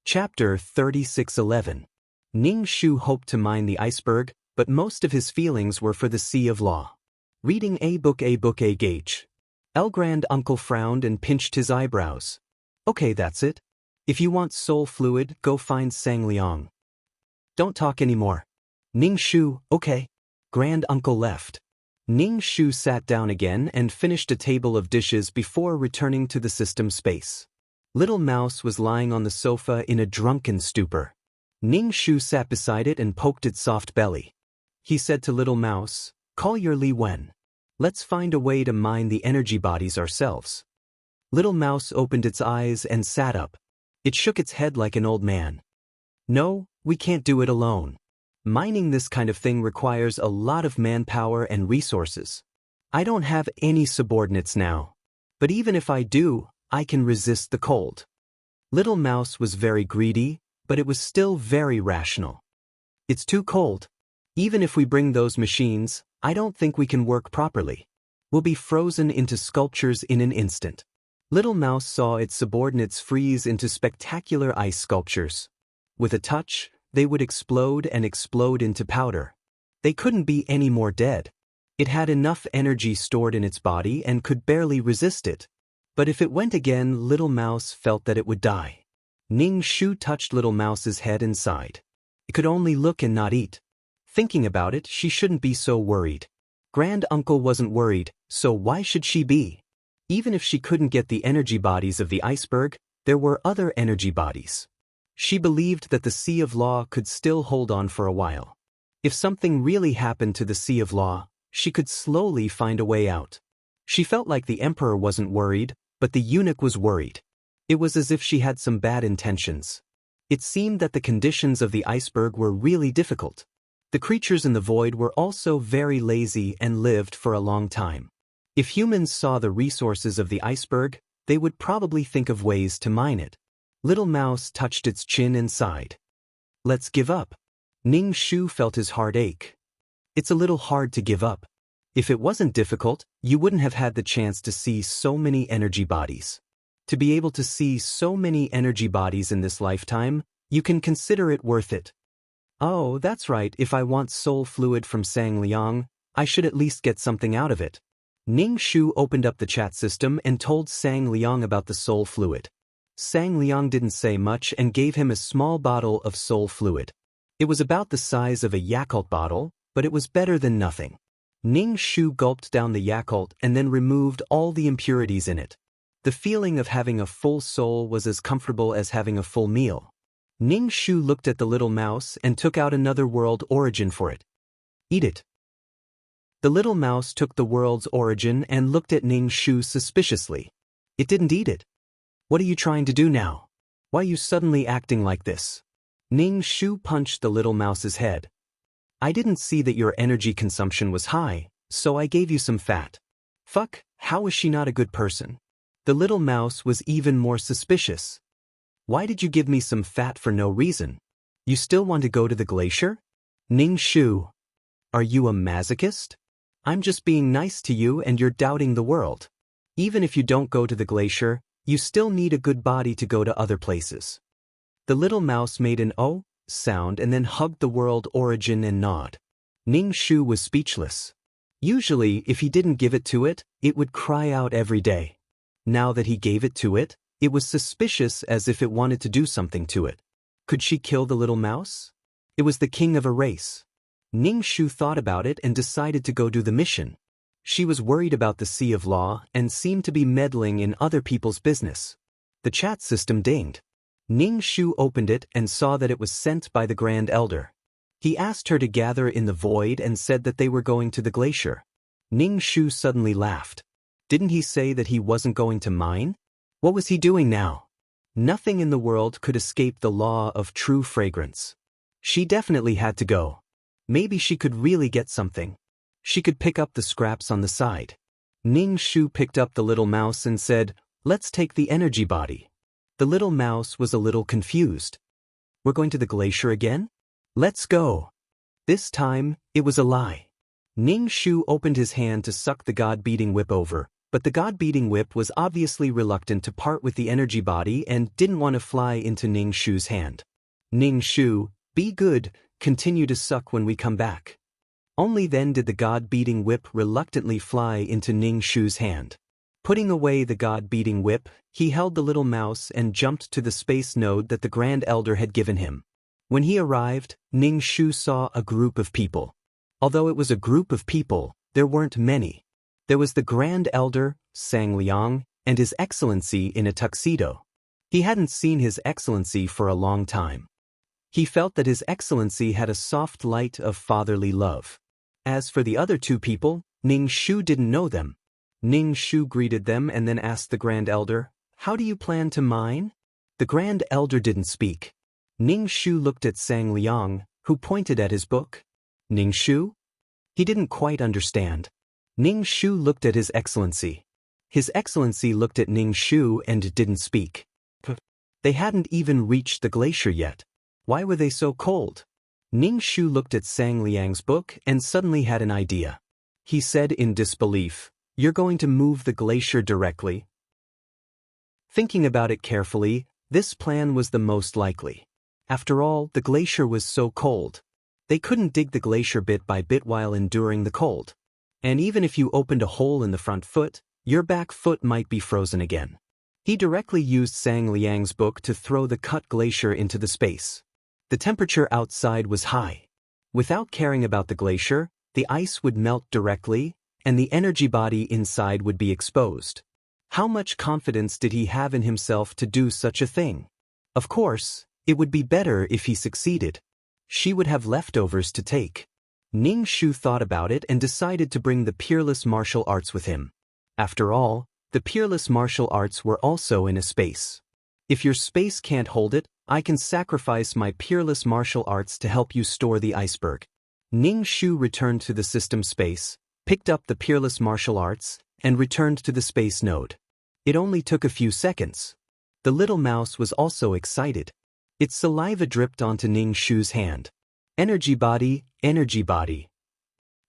Chapter 3611. Ning Shu hoped to mine the iceberg, but most of his feelings were for the Sea of Law. Reading a book a gauge. El Grand Uncle frowned and pinched his eyebrows. Okay, that's it. If you want soul fluid, go find Sang Liang. Don't talk anymore. Ning Shu, okay. Grand Uncle left. Ning Shu sat down again and finished a table of dishes before returning to the system space. Little Mouse was lying on the sofa in a drunken stupor. Ning Shu sat beside it and poked its soft belly. He said to Little Mouse, "Call your Li Wen. Let's find a way to mine the energy bodies ourselves." Little Mouse opened its eyes and sat up. It shook its head like an old man. "No, we can't do it alone. Mining this kind of thing requires a lot of manpower and resources. I don't have any subordinates now. But even if I do, I can resist the cold." Little Mouse was very greedy, but it was still very rational. "It's too cold. Even if we bring those machines, I don't think we can work properly. We'll be frozen into sculptures in an instant." Little Mouse saw its subordinates freeze into spectacular ice sculptures. With a touch, they would explode into powder. They couldn't be any more dead. It had enough energy stored in its body and could barely resist it. But if it went again, Little Mouse felt that it would die. Ning Shu touched Little Mouse's head and sighed. It could only look and not eat. Thinking about it, she shouldn't be so worried. Grand Uncle wasn't worried, so why should she be? Even if she couldn't get the energy bodies of the iceberg, there were other energy bodies. She believed that the Sea of Law could still hold on for a while. If something really happened to the Sea of Law, she could slowly find a way out. She felt like the Emperor wasn't worried, but the eunuch was worried. It was as if she had some bad intentions. It seemed that the conditions of the iceberg were really difficult. The creatures in the void were also very lazy and lived for a long time. If humans saw the resources of the iceberg, they would probably think of ways to mine it. Little Mouse touched its chin and sighed. "Let's give up." Ning Shu felt his heart ache. It's a little hard to give up. If it wasn't difficult, you wouldn't have had the chance to see so many energy bodies. To be able to see so many energy bodies in this lifetime, you can consider it worth it. Oh, that's right, if I want soul fluid from Sang Liang, I should at least get something out of it. Ning Shu opened up the chat system and told Sang Liang about the soul fluid. Sang Liang didn't say much and gave him a small bottle of soul fluid. It was about the size of a Yakult bottle, but it was better than nothing. Ning Shu gulped down the Yakult and then removed all the impurities in it. The feeling of having a full soul was as comfortable as having a full meal. Ning Shu looked at the Little Mouse and took out another world origin for it. "Eat it." The Little Mouse took the world's origin and looked at Ning Shu suspiciously. It didn't eat it. "What are you trying to do now? Why are you suddenly acting like this?" Ning Shu punched the Little Mouse's head. "I didn't see that your energy consumption was high, so I gave you some fat." Fuck, how is she not a good person? The Little Mouse was even more suspicious. "Why did you give me some fat for no reason? You still want to go to the glacier?" Ning Shu. "Are you a masochist? I'm just being nice to you and you're doubting the world. Even if you don't go to the glacier, you still need a good body to go to other places." The Little Mouse made an "oh" sound and then hugged the world origin and gnawed. Ning Shu was speechless. Usually, if he didn't give it to it, it would cry out every day. Now that he gave it to it, it was suspicious as if it wanted to do something to it. Could she kill the Little Mouse? It was the king of a race. Ning Shu thought about it and decided to go do the mission. She was worried about the Sea of Law and seemed to be meddling in other people's business. The chat system dinged. Ning Shu opened it and saw that it was sent by the Grand Elder. He asked her to gather in the void and said that they were going to the glacier. Ning Shu suddenly laughed. Didn't he say that he wasn't going to mine? What was he doing now? Nothing in the world could escape the law of true fragrance. She definitely had to go. Maybe she could really get something. She could pick up the scraps on the side. Ning Shu picked up the Little Mouse and said, "Let's take the energy body." The Little Mouse was a little confused. "We're going to the glacier again? Let's go." This time, it was a lie. Ning Shu opened his hand to suck the god-beating whip over, But the god-beating whip was obviously reluctant to part with the energy body and didn't want to fly into Ning Shu's hand. Ning Shu, be good, continue to suck when we come back. Only then did the god-beating whip reluctantly fly into Ning Shu's hand. Putting away the god-beating whip, he held the little mouse and jumped to the space node that the Grand Elder had given him. When he arrived, Ning Shu saw a group of people. Although it was a group of people, there weren't many. There was the Grand Elder, Sang Liang, and His Excellency in a tuxedo. He hadn't seen His Excellency for a long time. He felt that His Excellency had a soft light of fatherly love. As for the other two people, Ning Shu didn't know them. Ning Shu greeted them and then asked the Grand Elder, "How do you plan to mine?" The Grand Elder didn't speak. Ning Shu looked at Sang Liang, who pointed at his book. Ning Shu? He didn't quite understand. Ning Shu looked at His Excellency. His Excellency looked at Ning Shu and didn't speak. They hadn't even reached the glacier yet. Why were they so cold? Ning Shu looked at Sang Liang's book and suddenly had an idea. He said in disbelief, "You're going to move the glacier directly?" Thinking about it carefully, this plan was the most likely. After all, the glacier was so cold. They couldn't dig the glacier bit by bit while enduring the cold. And even if you opened a hole in the front foot, your back foot might be frozen again. He directly used Sang Liang's book to throw the cut glacier into the space. The temperature outside was high. Without caring about the glacier, the ice would melt directly, and the energy body inside would be exposed. How much confidence did he have in himself to do such a thing? Of course, it would be better if he succeeded. She would have leftovers to take. Ning Shu thought about it and decided to bring the peerless martial arts with him. After all, the peerless martial arts were also in a space. If your space can't hold it, I can sacrifice my peerless martial arts to help you store the iceberg. Ning Shu returned to the system space, picked up the peerless martial arts, and returned to the space node. It only took a few seconds. The little mouse was also excited. Its saliva dripped onto Ning Shu's hand. Energy body, energy body.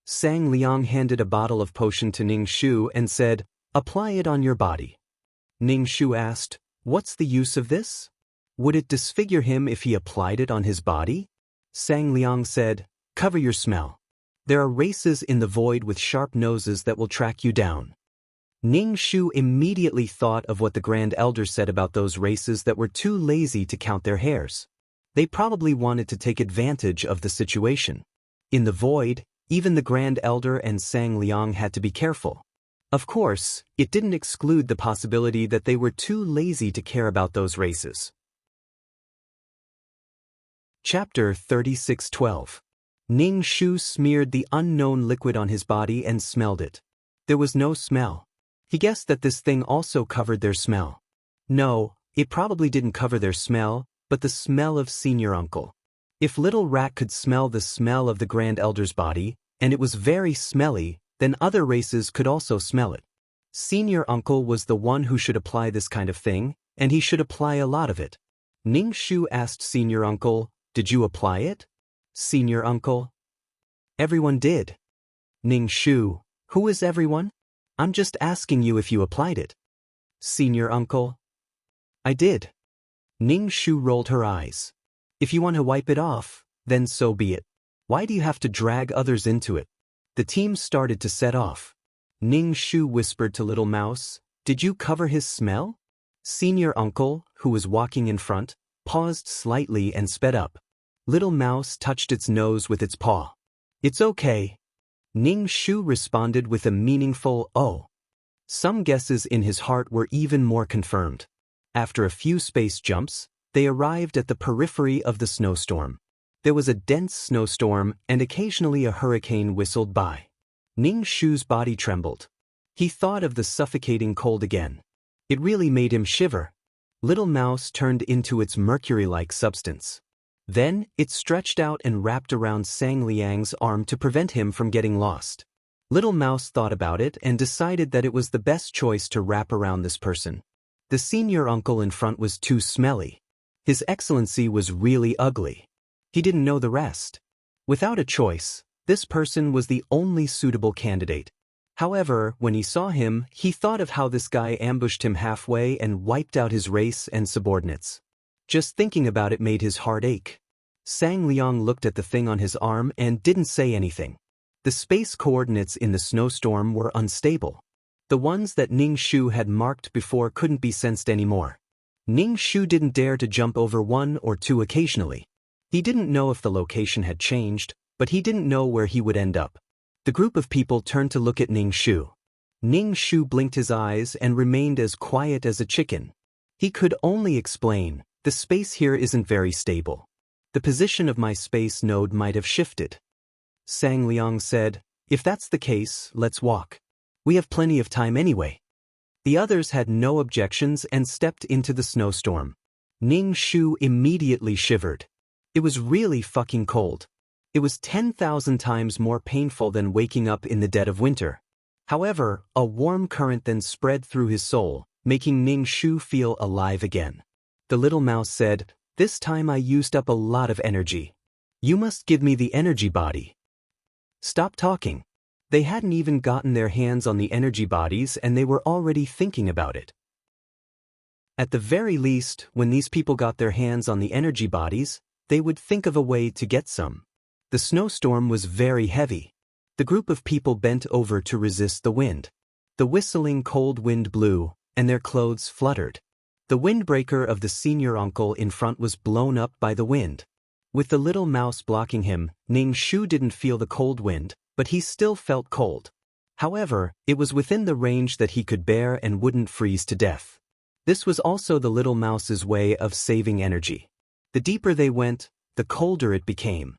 Sang Liang handed a bottle of potion to Ning Shu and said, "Apply it on your body." Ning Shu asked, "What's the use of this? Would it disfigure him if he applied it on his body?" Sang Liang said, "Cover your smell. There are races in the void with sharp noses that will track you down." Ning Shu immediately thought of what the Grand Elder said about those races that were too lazy to count their hairs. They probably wanted to take advantage of the situation. In the void, even the Grand Elder and Sang Liang had to be careful. Of course, it didn't exclude the possibility that they were too lazy to care about those races. Chapter 36:12. Ning Shu smeared the unknown liquid on his body and smelled it. There was no smell. He guessed that this thing also covered their smell. No, it probably didn't cover their smell, but the smell of Senior Uncle. If Little Rat could smell the smell of the Grand Elder's body, and it was very smelly, then other races could also smell it. Senior Uncle was the one who should apply this kind of thing, and he should apply a lot of it. Ning Shu asked Senior Uncle, "Did you apply it?" Senior Uncle. "Everyone did." Ning Shu, "Who is everyone? I'm just asking you if you applied it." Senior Uncle. "I did." Ning Shu rolled her eyes. "If you want to wipe it off, then so be it. Why do you have to drag others into it?" The team started to set off. Ning Shu whispered to Little Mouse, "Did you cover his smell?" Senior Uncle, who was walking in front, paused slightly and sped up. Little Mouse touched its nose with its paw. "It's okay." Ning Shu responded with a meaningful "oh." Some guesses in his heart were even more confirmed. After a few space jumps, they arrived at the periphery of the snowstorm. There was a dense snowstorm and occasionally a hurricane whistled by. Ning Shu's body trembled. He thought of the suffocating cold again. It really made him shiver. Little Mouse turned into its mercury-like substance. Then, it stretched out and wrapped around Sang Liang's arm to prevent him from getting lost. Little Mouse thought about it and decided that it was the best choice to wrap around this person. The Senior Uncle in front was too smelly. His Excellency was really ugly. He didn't know the rest. Without a choice, this person was the only suitable candidate. However, when he saw him, he thought of how this guy ambushed him halfway and wiped out his race and subordinates. Just thinking about it made his heart ache. Sang Liang looked at the thing on his arm and didn't say anything. The space coordinates in the snowstorm were unstable. The ones that Ning Shu had marked before couldn't be sensed anymore. Ning Shu didn't dare to jump over one or two occasionally. He didn't know if the location had changed, but he didn't know where he would end up. The group of people turned to look at Ning Shu. Ning Shu blinked his eyes and remained as quiet as a chicken. He could only explain, the space here isn't very stable. The position of my space node might have shifted. Sang Liang said, if that's the case, let's walk. We have plenty of time anyway. The others had no objections and stepped into the snowstorm. Ning Shu immediately shivered. It was really fucking cold. It was 10,000 times more painful than waking up in the dead of winter. However, a warm current then spread through his soul, making Ning Shu feel alive again. The little mouse said, this time I used up a lot of energy. You must give me the energy body. Stop talking. They hadn't even gotten their hands on the energy bodies and they were already thinking about it. At the very least, when these people got their hands on the energy bodies, they would think of a way to get some. The snowstorm was very heavy. The group of people bent over to resist the wind. The whistling cold wind blew, and their clothes fluttered. The windbreaker of the senior uncle in front was blown up by the wind. With the little mouse blocking him, Ning Shu didn't feel the cold wind, but he still felt cold. However, it was within the range that he could bear and wouldn't freeze to death. This was also the little mouse's way of saving energy. The deeper they went, the colder it became.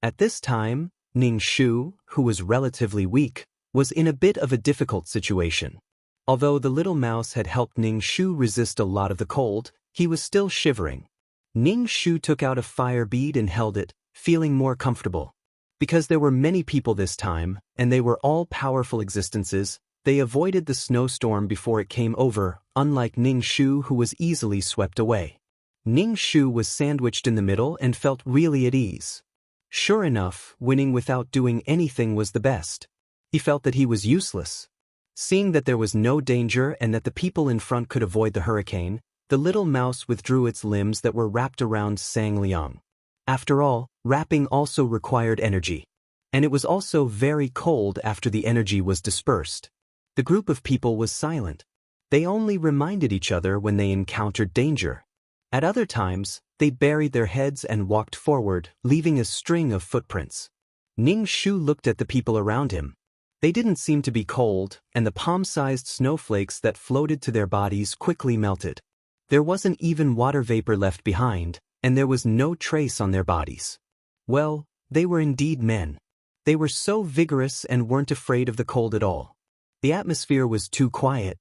At this time, Ning Shu, who was relatively weak, was in a bit of a difficult situation. Although the little mouse had helped Ning Shu resist a lot of the cold, he was still shivering. Ning Shu took out a fire bead and held it, feeling more comfortable. Because there were many people this time, and they were all powerful existences, they avoided the snowstorm before it came over, unlike Ning Shu who was easily swept away. Ning Shu was sandwiched in the middle and felt really at ease. Sure enough, winning without doing anything was the best. He felt that he was useless. Seeing that there was no danger and that the people in front could avoid the hurricane, the little mouse withdrew its limbs that were wrapped around Sang Liang. After all, wrapping also required energy. And it was also very cold after the energy was dispersed. The group of people was silent. They only reminded each other when they encountered danger. At other times, they buried their heads and walked forward, leaving a string of footprints. Ning Shu looked at the people around him. They didn't seem to be cold, and the palm-sized snowflakes that floated to their bodies quickly melted. There wasn't even water vapor left behind, and there was no trace on their bodies. Well, they were indeed men. They were so vigorous and weren't afraid of the cold at all. The atmosphere was too quiet.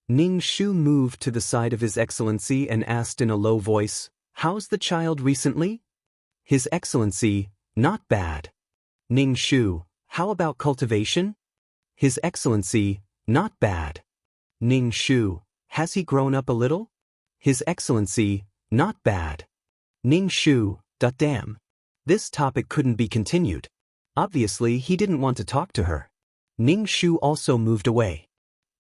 Ning Shu moved to the side of His Excellency and asked in a low voice, "How's the child recently?" His Excellency, "Not bad." Ning Shu, "How about cultivation?" His Excellency, "Not bad." Ning Shu, "Has he grown up a little?" His Excellency, "Not bad." Ning Shu, "Damn." This topic couldn't be continued. Obviously, he didn't want to talk to her. Ning Shu also moved away.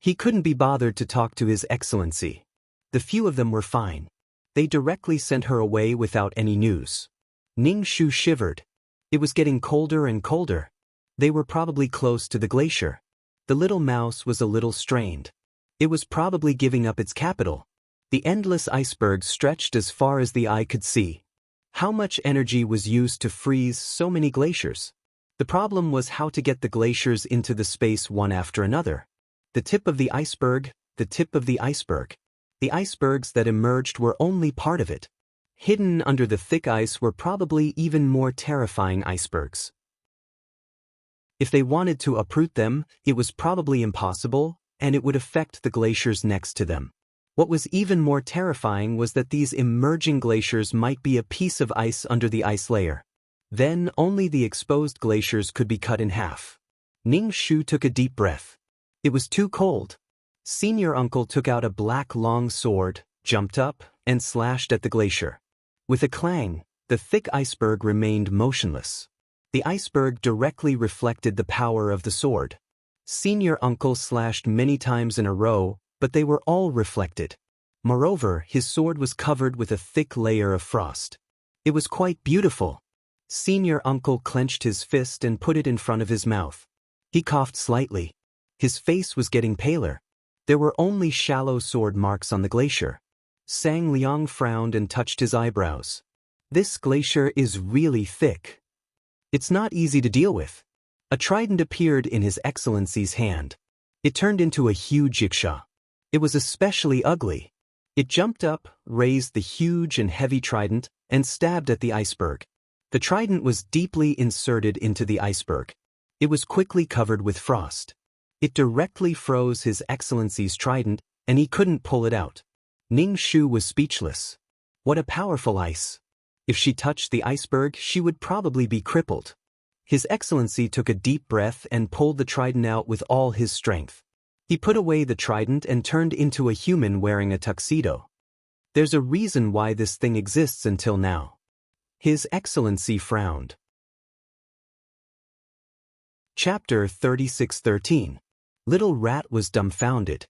He couldn't be bothered to talk to His Excellency. The few of them were fine. They directly sent her away without any news. Ning Shu shivered. It was getting colder and colder. They were probably close to the glacier. The little mouse was a little strained. It was probably giving up its capital. The endless icebergs stretched as far as the eye could see. How much energy was used to freeze so many glaciers? The problem was how to get the glaciers into the space one after another. The tip of the iceberg, the tip of the iceberg. The icebergs that emerged were only part of it. Hidden under the thick ice were probably even more terrifying icebergs. If they wanted to uproot them, it was probably impossible, and it would affect the glaciers next to them. What was even more terrifying was that these emerging glaciers might be a piece of ice under the ice layer. Then only the exposed glaciers could be cut in half. Ning Shu took a deep breath. It was too cold. Senior uncle took out a black long sword, jumped up, and slashed at the glacier. With a clang, the thick iceberg remained motionless. The iceberg directly reflected the power of the sword. Senior uncle slashed many times in a row, but they were all reflected. Moreover, his sword was covered with a thick layer of frost. It was quite beautiful. Senior uncle clenched his fist and put it in front of his mouth. He coughed slightly. His face was getting paler. There were only shallow sword marks on the glacier. Sang Liang frowned and touched his eyebrows. This glacier is really thick. It's not easy to deal with. A trident appeared in His Excellency's hand. It turned into a huge yiksha. It was especially ugly. It jumped up, raised the huge and heavy trident, and stabbed at the iceberg. The trident was deeply inserted into the iceberg. It was quickly covered with frost. It directly froze His Excellency's trident, and he couldn't pull it out. Ning Shu was speechless. What a powerful ice. If she touched the iceberg, she would probably be crippled. His Excellency took a deep breath and pulled the trident out with all his strength. He put away the trident and turned into a human wearing a tuxedo. There's a reason why this thing exists until now. His Excellency frowned. Chapter 36:13. Little Rat was dumbfounded.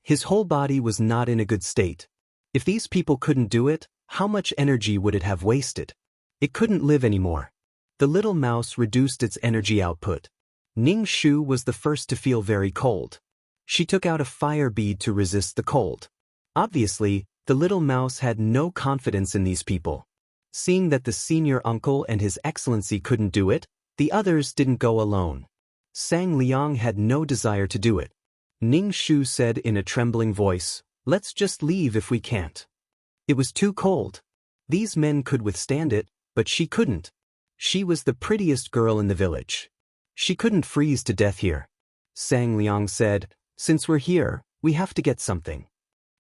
His whole body was not in a good state. If these people couldn't do it, how much energy would it have wasted? It couldn't live anymore. The little mouse reduced its energy output. Ning Shu was the first to feel very cold. She took out a fire bead to resist the cold. Obviously, the little mouse had no confidence in these people. Seeing that the senior uncle and His Excellency couldn't do it, the others didn't go alone. Sang Liang had no desire to do it. Ning Shu said in a trembling voice, "Let's just leave if we can't." It was too cold. These men could withstand it, but she couldn't. She was the prettiest girl in the village. She couldn't freeze to death here. Sang Liang said, "Since we're here, we have to get something."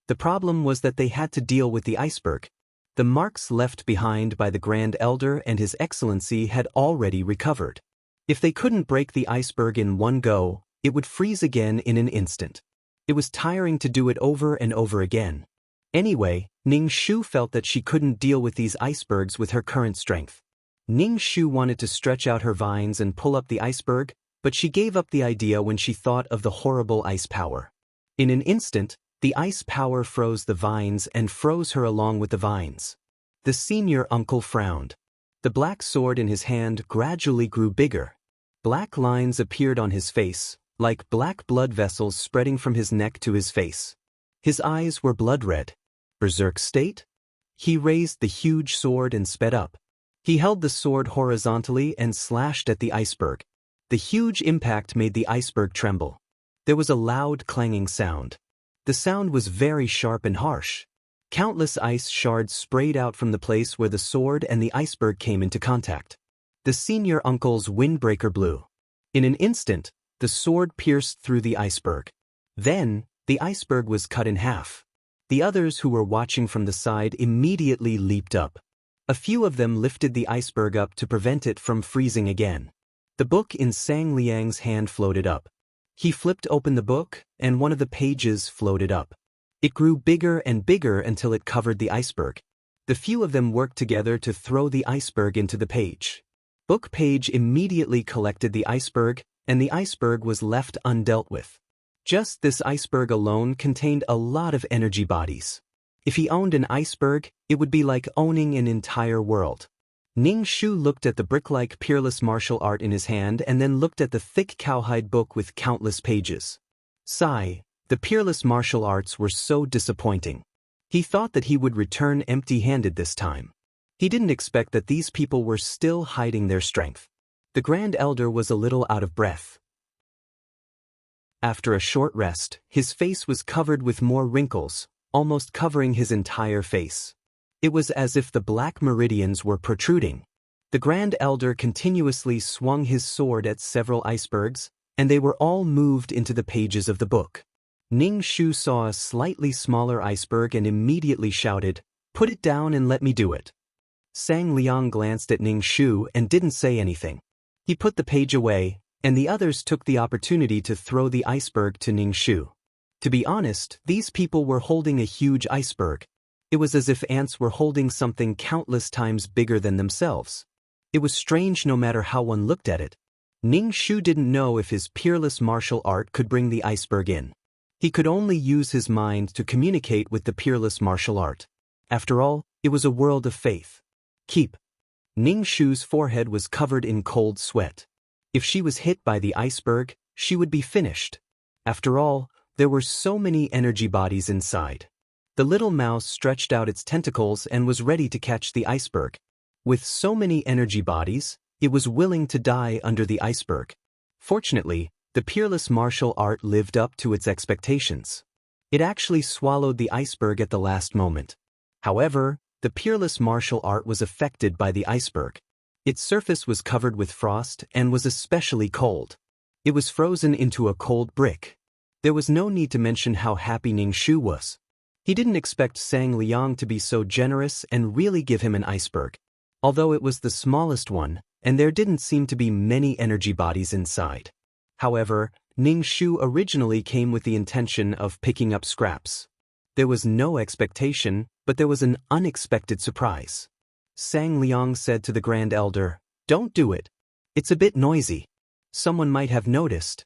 The problem was that they had to deal with the iceberg. The marks left behind by the Grand Elder and His Excellency had already recovered. If they couldn't break the iceberg in one go, it would freeze again in an instant. It was tiring to do it over and over again. Anyway, Ning Shu felt that she couldn't deal with these icebergs with her current strength. Ning Shu wanted to stretch out her vines and pull up the iceberg, but she gave up the idea when she thought of the horrible ice power. In an instant, the ice power froze the vines and froze her along with the vines. The senior uncle frowned. The black sword in his hand gradually grew bigger. Black lines appeared on his face, like black blood vessels spreading from his neck to his face. His eyes were blood red. Berserk state? He raised the huge sword and sped up. He held the sword horizontally and slashed at the iceberg. The huge impact made the iceberg tremble. There was a loud clanging sound. The sound was very sharp and harsh. Countless ice shards sprayed out from the place where the sword and the iceberg came into contact. The senior uncle's windbreaker blew. In an instant, the sword pierced through the iceberg. Then, the iceberg was cut in half. The others who were watching from the side immediately leaped up. A few of them lifted the iceberg up to prevent it from freezing again. The book in Sang Liang's hand floated up. He flipped open the book, and one of the pages floated up. It grew bigger and bigger until it covered the iceberg. The few of them worked together to throw the iceberg into the page. Book page immediately collected the iceberg, and the iceberg was left undealt with. Just this iceberg alone contained a lot of energy bodies. If he owned an iceberg, it would be like owning an entire world. Ning Shu looked at the brick-like peerless martial art in his hand and then looked at the thick cowhide book with countless pages. Sigh, the peerless martial arts were so disappointing. He thought that he would return empty-handed this time. He didn't expect that these people were still hiding their strength. The Grand Elder was a little out of breath. After a short rest, his face was covered with more wrinkles, almost covering his entire face. It was as if the black meridians were protruding. The Grand Elder continuously swung his sword at several icebergs, and they were all moved into the pages of the book. Ning Shu saw a slightly smaller iceberg and immediately shouted, "Put it down and let me do it." Sang Liang glanced at Ning Shu and didn't say anything. He put the page away, and the others took the opportunity to throw the iceberg to Ning Shu. To be honest, these people were holding a huge iceberg. It was as if ants were holding something countless times bigger than themselves. It was strange no matter how one looked at it. Ning Shu didn't know if his peerless martial art could bring the iceberg in. He could only use his mind to communicate with the peerless martial art. After all, it was a world of faith. Keep. Ning Shu's forehead was covered in cold sweat. If she was hit by the iceberg, she would be finished. After all, there were so many energy bodies inside. The little mouse stretched out its tentacles and was ready to catch the iceberg. With so many energy bodies, it was willing to die under the iceberg. Fortunately, the peerless martial art lived up to its expectations. It actually swallowed the iceberg at the last moment. However, the peerless martial art was affected by the iceberg. Its surface was covered with frost and was especially cold. It was frozen into a cold brick. There was no need to mention how happy Ning Shu was. He didn't expect Sang Liang to be so generous and really give him an iceberg. Although it was the smallest one, and there didn't seem to be many energy bodies inside. However, Ning Shu originally came with the intention of picking up scraps. There was no expectation, but there was an unexpected surprise. Sang Liang said to the Grand Elder, "Don't do it. It's a bit noisy. Someone might have noticed."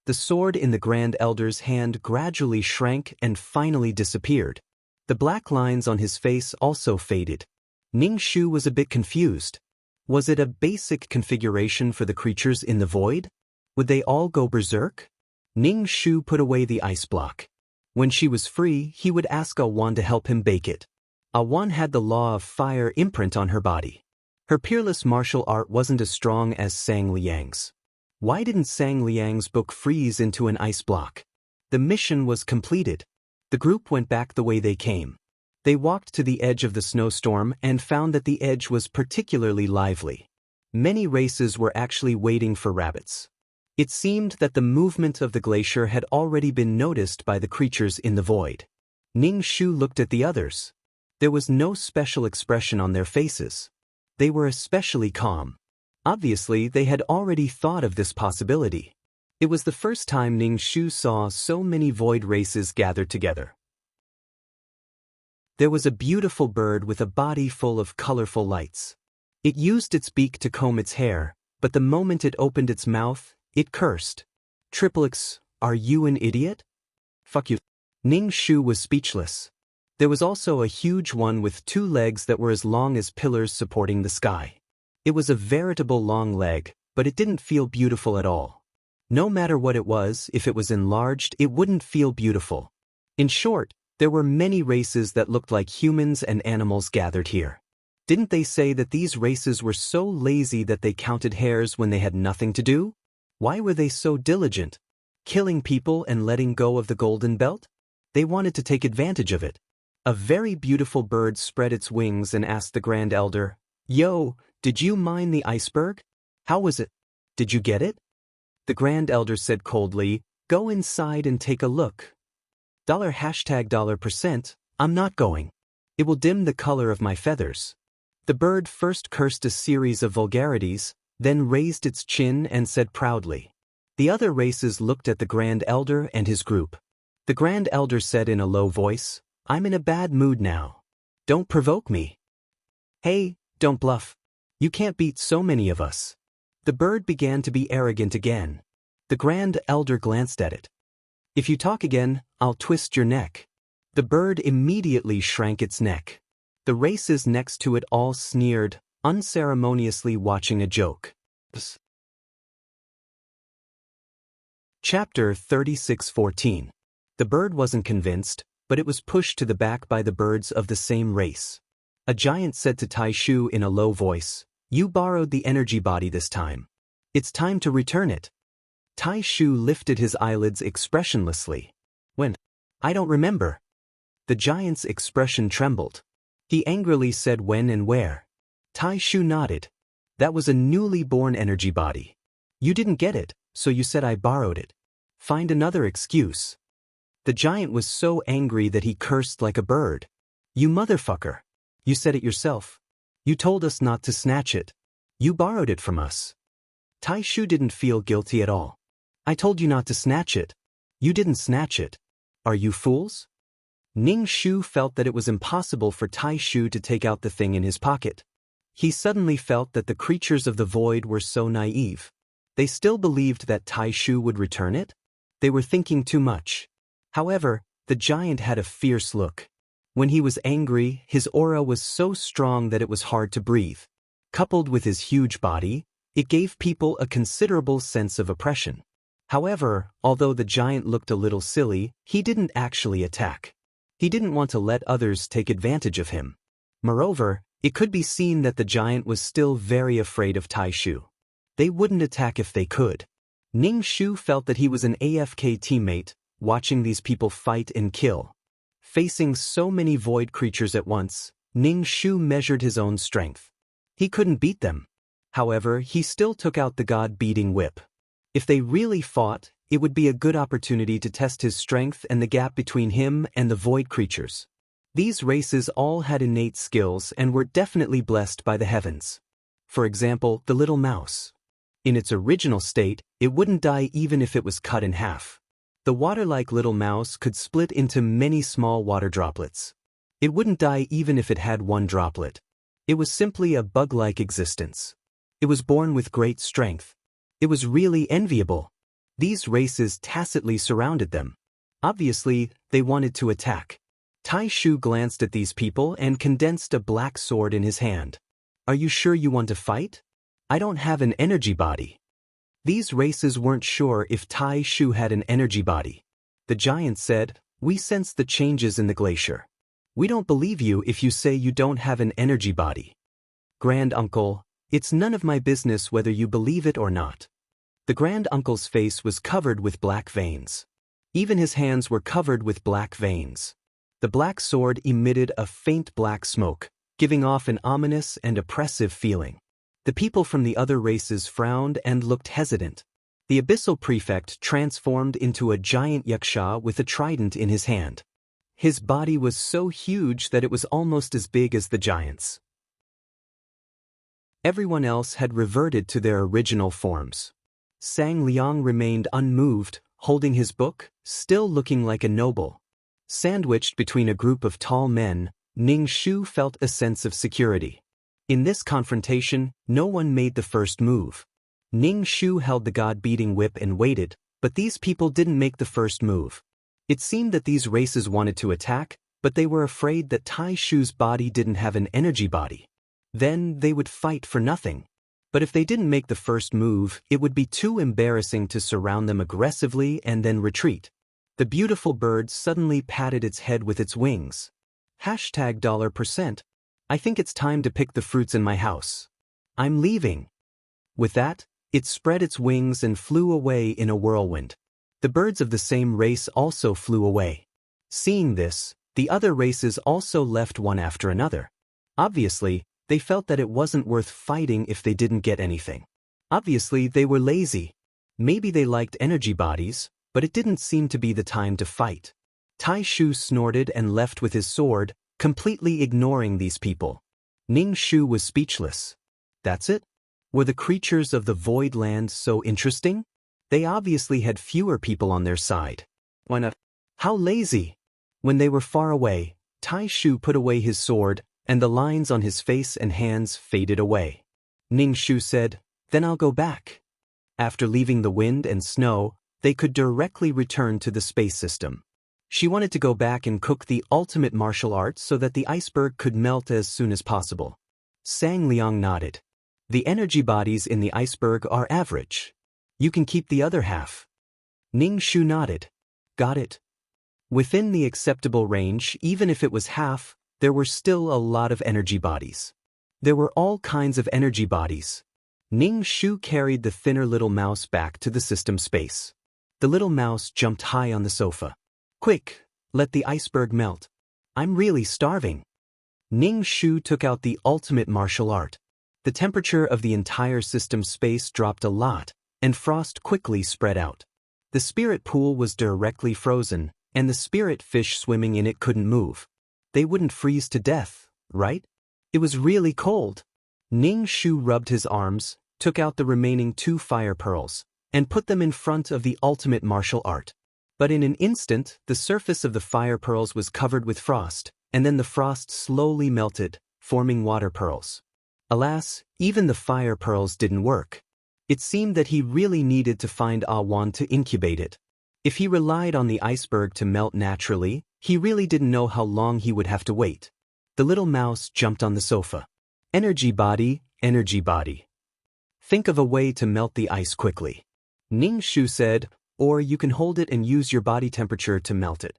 The sword in the Grand Elder's hand gradually shrank and finally disappeared. The black lines on his face also faded. Ning Shu was a bit confused. Was it a basic configuration for the creatures in the void? Would they all go berserk? Ning Shu put away the ice block. When she was free, he would ask Awan to help him bake it. Awan had the law of fire imprint on her body. Her peerless martial art wasn't as strong as Sang Liang's. Why didn't Sang Liang's book freeze into an ice block? The mission was completed. The group went back the way they came. They walked to the edge of the snowstorm and found that the edge was particularly lively. Many races were actually waiting for rabbits. It seemed that the movement of the glacier had already been noticed by the creatures in the void. Ning Shu looked at the others. There was no special expression on their faces. They were especially calm. Obviously, they had already thought of this possibility. It was the first time Ning Shu saw so many void races gathered together. There was a beautiful bird with a body full of colorful lights. It used its beak to comb its hair, but the moment it opened its mouth, it cursed. "Triplix, are you an idiot? Fuck you." Ning Shu was speechless. There was also a huge one with 2 legs that were as long as pillars supporting the sky. It was a veritable long leg, but it didn't feel beautiful at all. No matter what it was, if it was enlarged, it wouldn't feel beautiful. In short, there were many races that looked like humans and animals gathered here. Didn't they say that these races were so lazy that they counted hairs when they had nothing to do? Why were they so diligent? Killing people and letting go of the golden belt? They wanted to take advantage of it. A very beautiful bird spread its wings and asked the Grand Elder, "Yo, did you mine the iceberg? How was it? Did you get it?" The Grand Elder said coldly, "Go inside and take a look. $%, I'm not going. It will dim the color of my feathers." The bird first cursed a series of vulgarities, then raised its chin and said proudly. The other races looked at the Grand Elder and his group. The Grand Elder said in a low voice, "I'm in a bad mood now. Don't provoke me. Hey, don't bluff. You can't beat so many of us." The bird began to be arrogant again. The Grand Elder glanced at it. "If you talk again, I'll twist your neck." The bird immediately shrank its neck. The races next to it all sneered, unceremoniously watching a joke. Chapter 36:14. The bird wasn't convinced, but it was pushed to the back by the birds of the same race. A giant said to Tai Shu in a low voice, "You borrowed the energy body this time. It's time to return it." Tai Shu lifted his eyelids expressionlessly. "When? I don't remember." The giant's expression trembled. He angrily said when and where. Tai Shu nodded. "That was a newly born energy body. You didn't get it, so you said I borrowed it. Find another excuse." The giant was so angry that he cursed like a bird. "You motherfucker. You said it yourself. You told us not to snatch it. You borrowed it from us." Tai Shu didn't feel guilty at all. "I told you not to snatch it. You didn't snatch it. Are you fools?" Ning Shu felt that it was impossible for Tai Shu to take out the thing in his pocket. He suddenly felt that the creatures of the void were so naive. They still believed that Tai Shu would return it? They were thinking too much. However, the giant had a fierce look. When he was angry, his aura was so strong that it was hard to breathe. Coupled with his huge body, it gave people a considerable sense of oppression. However, although the giant looked a little silly, he didn't actually attack. He didn't want to let others take advantage of him. Moreover, it could be seen that the giant was still very afraid of Tai Shu. They wouldn't attack if they could. Ning Shu felt that he was an AFK teammate, watching these people fight and kill. Facing so many void creatures at once, Ning Shu measured his own strength. He couldn't beat them. However, he still took out the god-beating whip. If they really fought, it would be a good opportunity to test his strength and the gap between him and the void creatures. These races all had innate skills and were definitely blessed by the heavens. For example, the little mouse. In its original state, it wouldn't die even if it was cut in half. The water-like little mouse could split into many small water droplets. It wouldn't die even if it had one droplet. It was simply a bug-like existence. It was born with great strength. It was really enviable. These races tacitly surrounded them. Obviously, they wanted to attack. Tai Shu glanced at these people and condensed a black sword in his hand. "Are you sure you want to fight? I don't have an energy body." These races weren't sure if Tai Shu had an energy body. The giant said, "We sense the changes in the glacier. We don't believe you if you say you don't have an energy body. Grand Uncle, it's none of my business whether you believe it or not." The Grand Uncle's face was covered with black veins. Even his hands were covered with black veins. The black sword emitted a faint black smoke, giving off an ominous and oppressive feeling. The people from the other races frowned and looked hesitant. The Abyssal Prefect transformed into a giant yaksha with a trident in his hand. His body was so huge that it was almost as big as the giant's. Everyone else had reverted to their original forms. Sang Liang remained unmoved, holding his book, still looking like a noble. Sandwiched between a group of tall men, Ning Shu felt a sense of security. In this confrontation, no one made the first move. Ning Shu held the god-beating whip and waited, but these people didn't make the first move. It seemed that these races wanted to attack, but they were afraid that Tai Shu's body didn't have an energy body. Then they would fight for nothing. But if they didn't make the first move, it would be too embarrassing to surround them aggressively and then retreat. The beautiful bird suddenly patted its head with its wings. $%. I think it's time to pick the fruits in my house. I'm leaving. With that, it spread its wings and flew away in a whirlwind. The birds of the same race also flew away. Seeing this, the other races also left one after another. Obviously, they felt that it wasn't worth fighting if they didn't get anything. Obviously, they were lazy. Maybe they liked energy bodies, but it didn't seem to be the time to fight. Tai Shu snorted and left with his sword, completely ignoring these people. Ning Shu was speechless. That's it? Were the creatures of the Void Land so interesting? They obviously had fewer people on their side. Why not? How lazy! When they were far away, Tai Shu put away his sword, and the lines on his face and hands faded away. Ning Shu said, "Then I'll go back." After leaving the wind and snow, they could directly return to the space system. She wanted to go back and cook the ultimate martial art so that the iceberg could melt as soon as possible. Sang Liang nodded. "The energy bodies in the iceberg are average. You can keep the other half." Ning Shu nodded. "Got it." Within the acceptable range, even if it was half, there were still a lot of energy bodies. There were all kinds of energy bodies. Ning Shu carried the thinner little mouse back to the system space. The little mouse jumped high on the sofa. "Quick, let the iceberg melt. I'm really starving." Ning Shu took out the ultimate martial art. The temperature of the entire system space dropped a lot, and frost quickly spread out. The spirit pool was directly frozen, and the spirit fish swimming in it couldn't move. They wouldn't freeze to death, right? It was really cold. Ning Shu rubbed his arms, took out the remaining 2 fire pearls, and put them in front of the ultimate martial art. But in an instant, the surface of the fire pearls was covered with frost, and then the frost slowly melted, forming water pearls. Alas, even the fire pearls didn't work. It seemed that he really needed to find Awan to incubate it. If he relied on the iceberg to melt naturally, he really didn't know how long he would have to wait. The little mouse jumped on the sofa. Energy body, energy body. Think of a way to melt the ice quickly. Ning Shu said, or you can hold it and use your body temperature to melt it.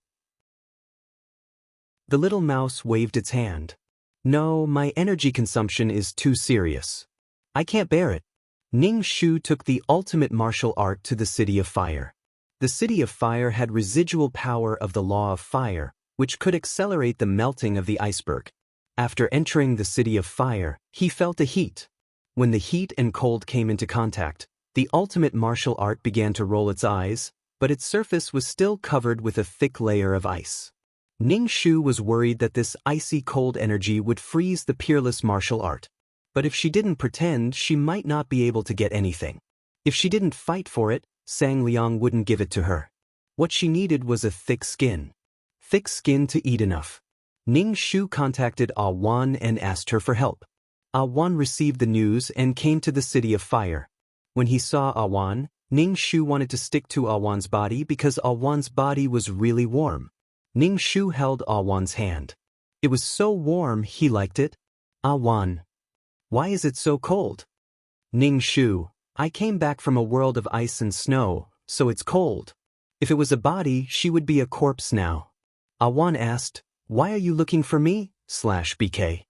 The little mouse waved its hand. No, my energy consumption is too serious. I can't bear it. Ning Shu took the ultimate martial art to the City of Fire. The City of Fire had residual power of the law of fire, which could accelerate the melting of the iceberg. After entering the City of Fire, he felt a heat. When the heat and cold came into contact, the ultimate martial art began to roll its eyes, but its surface was still covered with a thick layer of ice. Ning Shu was worried that this icy cold energy would freeze the peerless martial art. But if she didn't pretend, she might not be able to get anything. If she didn't fight for it, Sang Liang wouldn't give it to her. What she needed was a thick skin. Thick skin to eat enough. Ning Shu contacted Awan and asked her for help. Awan received the news and came to the City of Fire. When he saw Awan, Ning Shu wanted to stick to Awan's body because Awan's body was really warm. Ning Shu held Awan's hand. It was so warm he liked it. Awan. Why is it so cold? Ning Shu, I came back from a world of ice and snow, so it's cold. If it was a body, she would be a corpse now. Awan asked, why are you looking for me? /BK.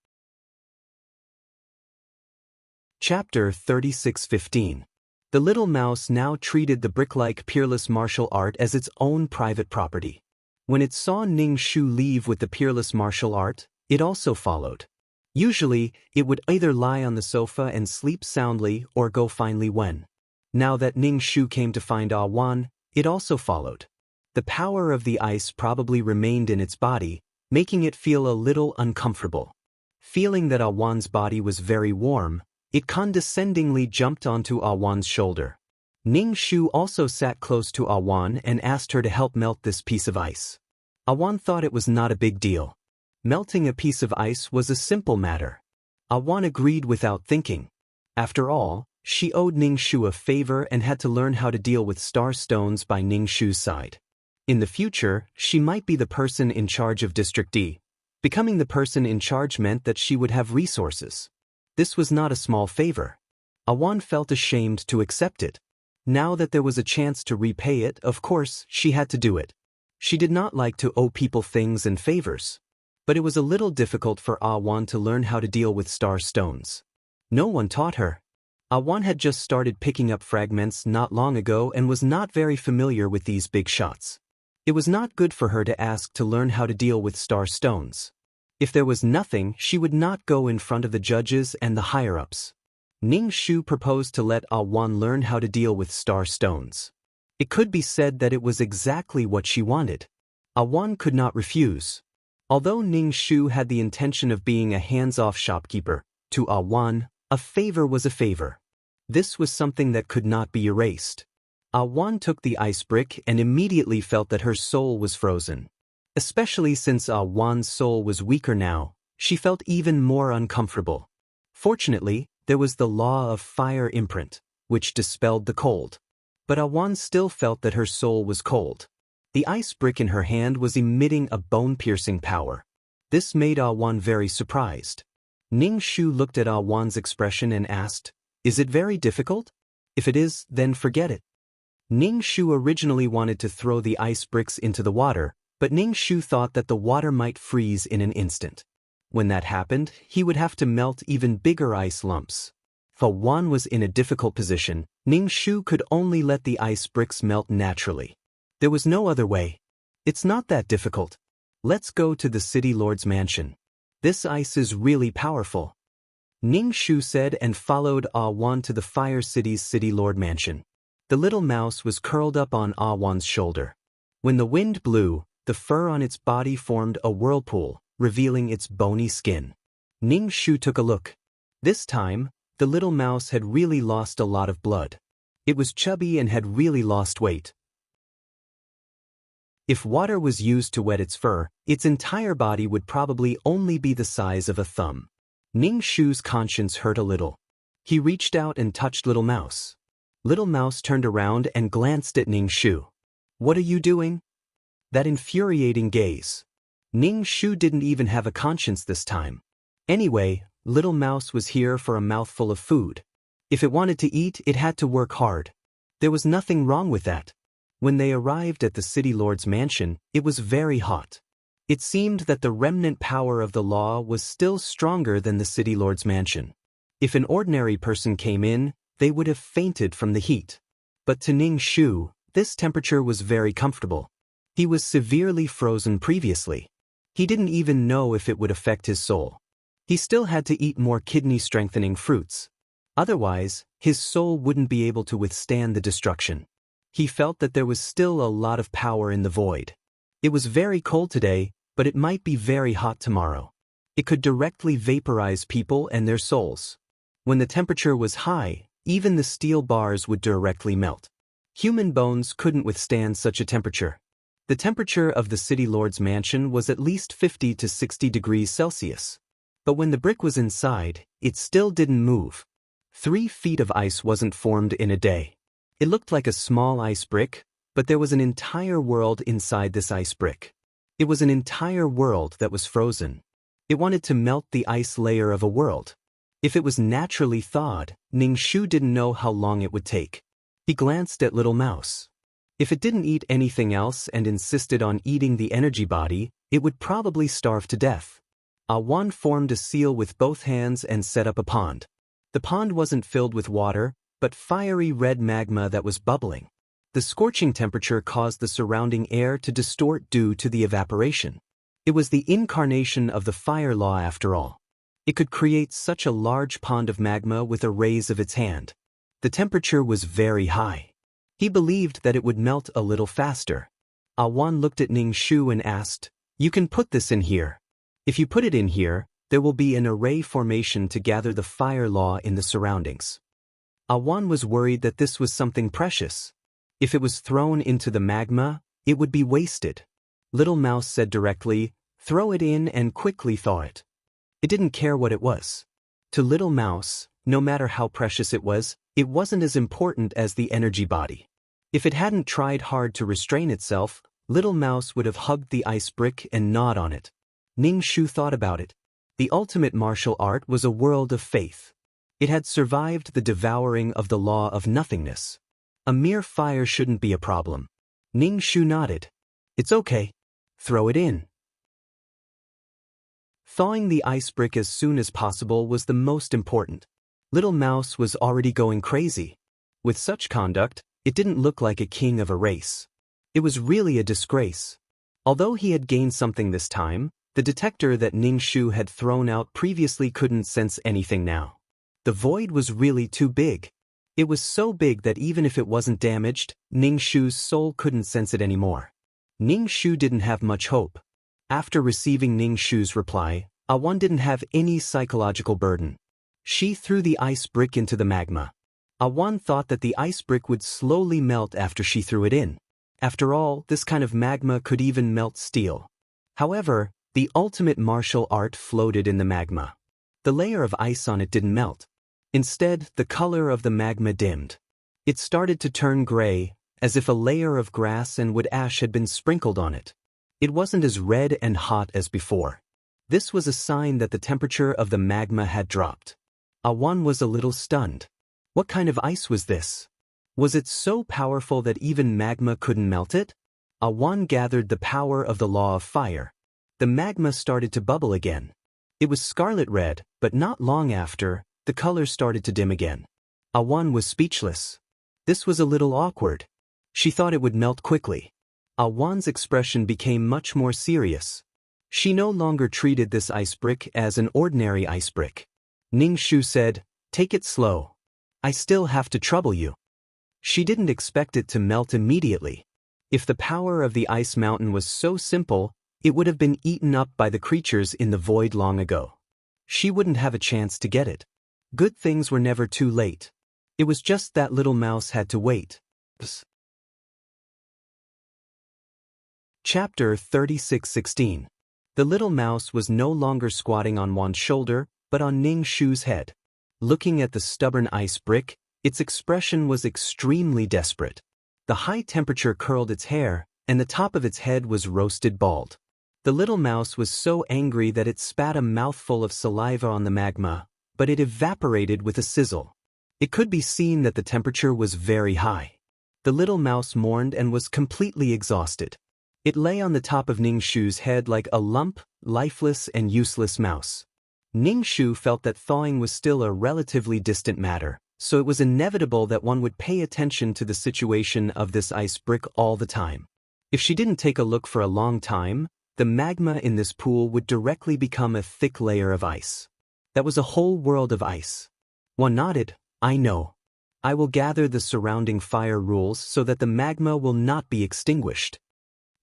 Chapter 36:15. The little mouse now treated the brick-like peerless martial art as its own private property. When it saw Ning Shu leave with the peerless martial art, it also followed. Usually, it would either lie on the sofa and sleep soundly or go find Li Wen. Now that Ning Shu came to find Awan, it also followed. The power of the ice probably remained in its body, making it feel a little uncomfortable. Feeling that Awan's body was very warm, it condescendingly jumped onto Awan's shoulder. Ning Shu also sat close to Awan and asked her to help melt this piece of ice. Awan thought it was not a big deal. Melting a piece of ice was a simple matter. Awan agreed without thinking. After all, she owed Ning Shu a favor and had to learn how to deal with star stones by Ning Shu's side. In the future, she might be the person in charge of District D. Becoming the person in charge meant that she would have resources. This was not a small favor. Awan felt ashamed to accept it. Now that there was a chance to repay it, of course, she had to do it. She did not like to owe people things and favors. But it was a little difficult for Awan to learn how to deal with star stones. No one taught her. Awan had just started picking up fragments not long ago and was not very familiar with these big shots. It was not good for her to ask to learn how to deal with star stones. If there was nothing, she would not go in front of the judges and the higher-ups. Ning Shu proposed to let Awan learn how to deal with star stones. It could be said that it was exactly what she wanted. Awan could not refuse. Although Ning Shu had the intention of being a hands-off shopkeeper, to Awan, a favor was a favor. This was something that could not be erased. Awan took the ice brick and immediately felt that her soul was frozen. Especially since Awan's soul was weaker now, she felt even more uncomfortable. Fortunately, there was the law of fire imprint, which dispelled the cold. But Awan still felt that her soul was cold. The ice brick in her hand was emitting a bone-piercing power. This made Awan very surprised. Ning Shu looked at Awan's expression and asked, "Is it very difficult? If it is, then forget it." Ning Shu originally wanted to throw the ice bricks into the water, but Ning Shu thought that the water might freeze in an instant. When that happened, he would have to melt even bigger ice lumps. If Awan was in a difficult position, Ning Shu could only let the ice bricks melt naturally. There was no other way. It's not that difficult. Let's go to the city lord's mansion. This ice is really powerful. Ning Shu said and followed Awan to the Fire City's city lord mansion. The little mouse was curled up on Awan's shoulder. When the wind blew, the fur on its body formed a whirlpool, revealing its bony skin. Ning Shu took a look. This time, the little mouse had really lost a lot of blood. It was chubby and had really lost weight. If water was used to wet its fur, its entire body would probably only be the size of a thumb. Ning Shu's conscience hurt a little. He reached out and touched Little Mouse. Little Mouse turned around and glanced at Ning Shu. "What are you doing?" That infuriating gaze. Ning Shu didn't even have a conscience this time. Anyway, Little Mouse was here for a mouthful of food. If it wanted to eat, it had to work hard. There was nothing wrong with that. When they arrived at the city lord's mansion, it was very hot. It seemed that the remnant power of the law was still stronger than the city lord's mansion. If an ordinary person came in, they would have fainted from the heat. But to Ning Shu, this temperature was very comfortable. He was severely frozen previously. He didn't even know if it would affect his soul. He still had to eat more kidney-strengthening fruits. Otherwise, his soul wouldn't be able to withstand the destruction. He felt that there was still a lot of power in the void. It was very cold today, but it might be very hot tomorrow. It could directly vaporize people and their souls. When the temperature was high, even the steel bars would directly melt. Human bones couldn't withstand such a temperature. The temperature of the city lord's mansion was at least 50 to 60 degrees Celsius. But when the brick was inside, it still didn't move. 3 feet of ice wasn't formed in a day. It looked like a small ice brick, but there was an entire world inside this ice brick. It was an entire world that was frozen. It wanted to melt the ice layer of a world. If it was naturally thawed, Ning Shu didn't know how long it would take. He glanced at Little Mouse. If it didn't eat anything else and insisted on eating the energy body, it would probably starve to death. Awan formed a seal with both hands and set up a pond. The pond wasn't filled with water, but fiery red magma that was bubbling. The scorching temperature caused the surrounding air to distort due to the evaporation. It was the incarnation of the fire law after all. It could create such a large pond of magma with a raise of its hand. The temperature was very high. He believed that it would melt a little faster. Awan looked at Ning Shu and asked, "You can put this in here. If you put it in here, there will be an array formation to gather the fire law in the surroundings." Awan was worried that this was something precious. If it was thrown into the magma, it would be wasted. Little Mouse said directly, "Throw it in and quickly thaw it." It didn't care what it was. To Little Mouse, no matter how precious it wasn't as important as the energy body. If it hadn't tried hard to restrain itself, Little Mouse would have hugged the ice brick and gnawed on it. Ning Shu thought about it. The ultimate martial art was a world of faith. It had survived the devouring of the law of nothingness. A mere fire shouldn't be a problem. Ning Shu nodded. "It's okay. Throw it in." Thawing the ice brick as soon as possible was the most important. Little Mouse was already going crazy. With such conduct, it didn't look like a king of a race. It was really a disgrace. Although he had gained something this time, the detector that Ning Shu had thrown out previously couldn't sense anything now. The void was really too big. It was so big that even if it wasn't damaged, Ning Shu's soul couldn't sense it anymore. Ning Shu didn't have much hope. After receiving Ning Shu's reply, Awan didn't have any psychological burden. She threw the ice brick into the magma. Awan thought that the ice brick would slowly melt after she threw it in. After all, this kind of magma could even melt steel. However, the ultimate martial art floated in the magma. The layer of ice on it didn't melt. Instead, the color of the magma dimmed. It started to turn gray, as if a layer of grass and wood ash had been sprinkled on it. It wasn't as red and hot as before. This was a sign that the temperature of the magma had dropped. Awan was a little stunned. What kind of ice was this? Was it so powerful that even magma couldn't melt it? Awan gathered the power of the law of fire. The magma started to bubble again. It was scarlet red, but not long after, the color started to dim again. Awan was speechless. This was a little awkward. She thought it would melt quickly. Awan's expression became much more serious. She no longer treated this ice brick as an ordinary ice brick. Ning Shu said, "Take it slow. I still have to trouble you." She didn't expect it to melt immediately. If the power of the ice mountain was so simple, it would have been eaten up by the creatures in the void long ago. She wouldn't have a chance to get it. Good things were never too late. It was just that Little Mouse had to wait. Chapter 36:16. The Little Mouse was no longer squatting on Wan's shoulder, but on Ning Shu's head. Looking at the stubborn ice brick, Its expression was extremely desperate. The high temperature curled its hair, and the top of its head was roasted bald. The little mouse was so angry that it spat a mouthful of saliva on the magma, but it evaporated with a sizzle. It could be seen that the temperature was very high. The little mouse mourned and was completely exhausted. It lay on the top of Ningxu's head like a lump, lifeless and useless mouse. Ningxu felt that thawing was still a relatively distant matter, so it was inevitable that one would pay attention to the situation of this ice brick all the time. If she didn't take a look for a long time, the magma in this pool would directly become a thick layer of ice. That was a whole world of ice. One nodded. I know. I will gather the surrounding fire rules so that the magma will not be extinguished.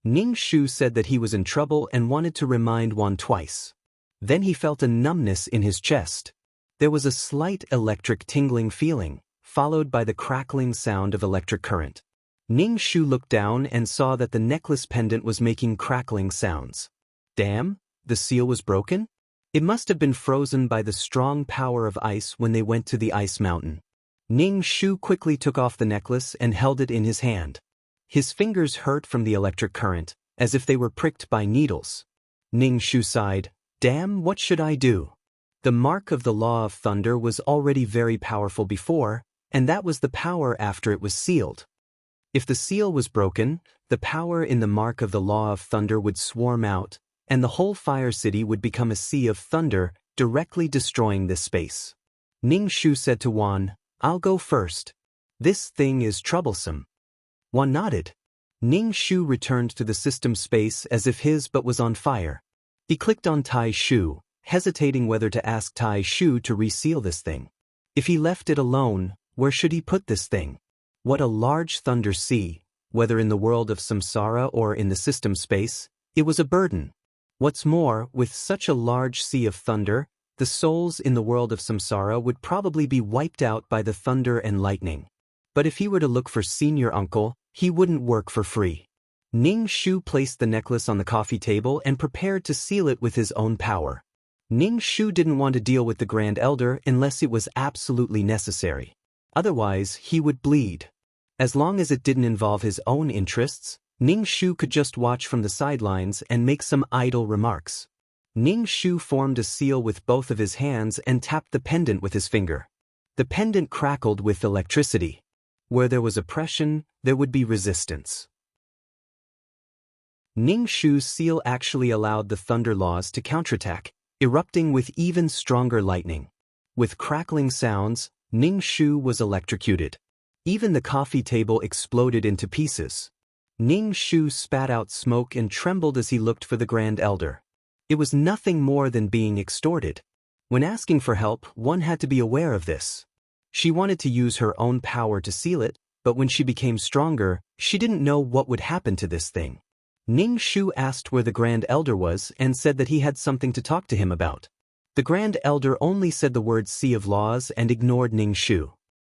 Ningxu said that he was in trouble and wanted to remind Wan twice. Then he felt a numbness in his chest. There was a slight electric tingling feeling, followed by the crackling sound of electric current. Ningxu looked down and saw that the necklace pendant was making crackling sounds. Damn, the seal was broken? It must have been frozen by the strong power of ice when they went to the ice mountain. Ningxu quickly took off the necklace and held it in his hand. His fingers hurt from the electric current, as if they were pricked by needles. Ningxu sighed. Damn, what should I do? The mark of the Law of Thunder was already very powerful before, and that was the power after it was sealed. If the seal was broken, the power in the mark of the Law of Thunder would swarm out, and the whole Fire City would become a sea of thunder, directly destroying this space. Ningxu said to Wan, I'll go first. This thing is troublesome. Wan nodded. Ningxu returned to the system space as if his but was on fire. He clicked on Tai Shu, hesitating whether to ask Tai Shu to reseal this thing. If he left it alone, where should he put this thing? What a large thunder sea, whether in the world of samsara or in the system space, it was a burden. What's more, with such a large sea of thunder, the souls in the world of samsara would probably be wiped out by the thunder and lightning. But if he were to look for senior uncle, he wouldn't work for free. Ningxu placed the necklace on the coffee table and prepared to seal it with his own power. Ningxu didn't want to deal with the Grand Elder unless it was absolutely necessary. Otherwise, he would bleed. As long as it didn't involve his own interests, Ningxu could just watch from the sidelines and make some idle remarks. Ningxu formed a seal with both of his hands and tapped the pendant with his finger. The pendant crackled with electricity. Where there was oppression, there would be resistance. Ningxu's seal actually allowed the thunder laws to counterattack, erupting with even stronger lightning. With crackling sounds, Ningxu was electrocuted. Even the coffee table exploded into pieces. Ningxu spat out smoke and trembled as he looked for the Grand Elder. It was nothing more than being extorted. When asking for help, one had to be aware of this. She wanted to use her own power to seal it, but when she became stronger, she didn't know what would happen to this thing. Ningxu asked where the Grand Elder was and said that he had something to talk to him about. The Grand Elder only said the word Sea of Laws and ignored Ningxu.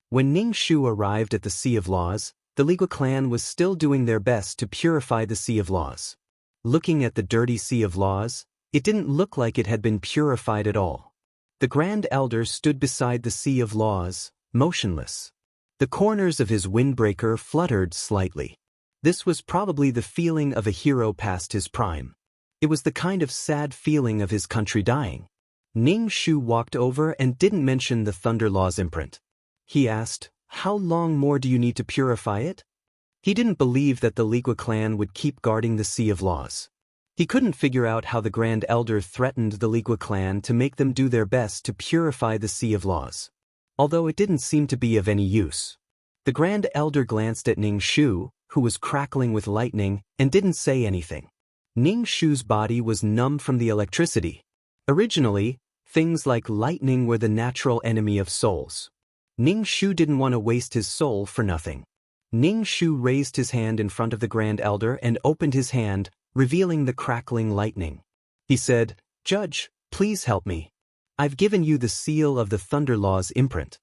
When Ningxu arrived at the Sea of Laws, the Ligua clan was still doing their best to purify the Sea of Laws. Looking at the dirty Sea of Laws, it didn't look like it had been purified at all. The Grand Elder stood beside the Sea of Laws, motionless. The corners of his windbreaker fluttered slightly. This was probably the feeling of a hero past his prime. It was the kind of sad feeling of his country dying. Ningxu walked over and didn't mention the Thunder Law's imprint. He asked, How long more do you need to purify it? He didn't believe that the Ligua clan would keep guarding the Sea of Laws. He couldn't figure out how the Grand Elder threatened the Ligua clan to make them do their best to purify the Sea of Laws. Although it didn't seem to be of any use. The Grand Elder glanced at Ningxu, who was crackling with lightning, and didn't say anything. Ningxu's body was numb from the electricity. Originally, things like lightning were the natural enemy of souls. Ningxu didn't want to waste his soul for nothing. Ningxu raised his hand in front of the Grand Elder and opened his hand, revealing the crackling lightning. He said, Judge, please help me. I've given you the seal of the Thunder Law's imprint.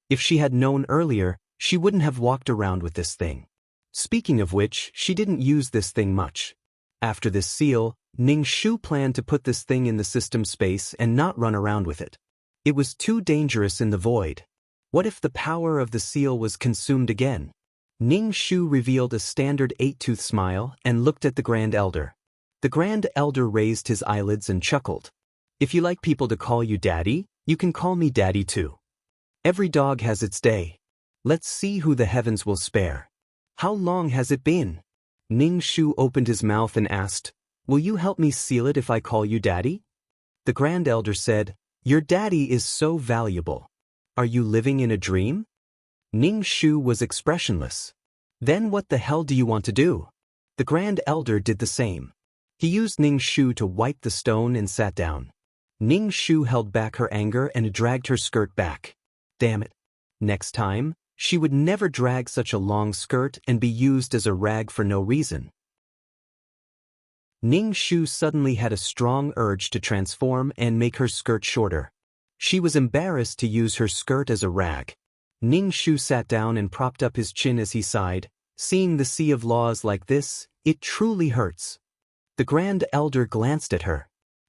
If she had known earlier, she wouldn't have walked around with this thing. Speaking of which, she didn't use this thing much. After this seal, Ningxu planned to put this thing in the system space and not run around with it. It was too dangerous in the void. What if the power of the seal was consumed again? Ning Shu revealed a standard 8-tooth smile and looked at the Grand Elder. The Grand Elder raised his eyelids and chuckled. If you like people to call you Daddy, you can call me Daddy too. Every dog has its day. Let's see who the heavens will spare. How long has it been? Ning Shu opened his mouth and asked, will you help me seal it if I call you Daddy? The Grand Elder said, your daddy is so valuable. Are you living in a dream? Ning Shu was expressionless. Then what the hell do you want to do? The Grand Elder did the same. He used Ning Shu to wipe the stone and sat down. Ning Shu held back her anger and dragged her skirt back. Damn it. Next time, she would never drag such a long skirt and be used as a rag for no reason. Ning Shu suddenly had a strong urge to transform and make her skirt shorter. She was embarrassed to use her skirt as a rag. Ning Shu sat down and propped up his chin as he sighed. Seeing the sea of laws like this, it truly hurts. The Grand Elder glanced at her.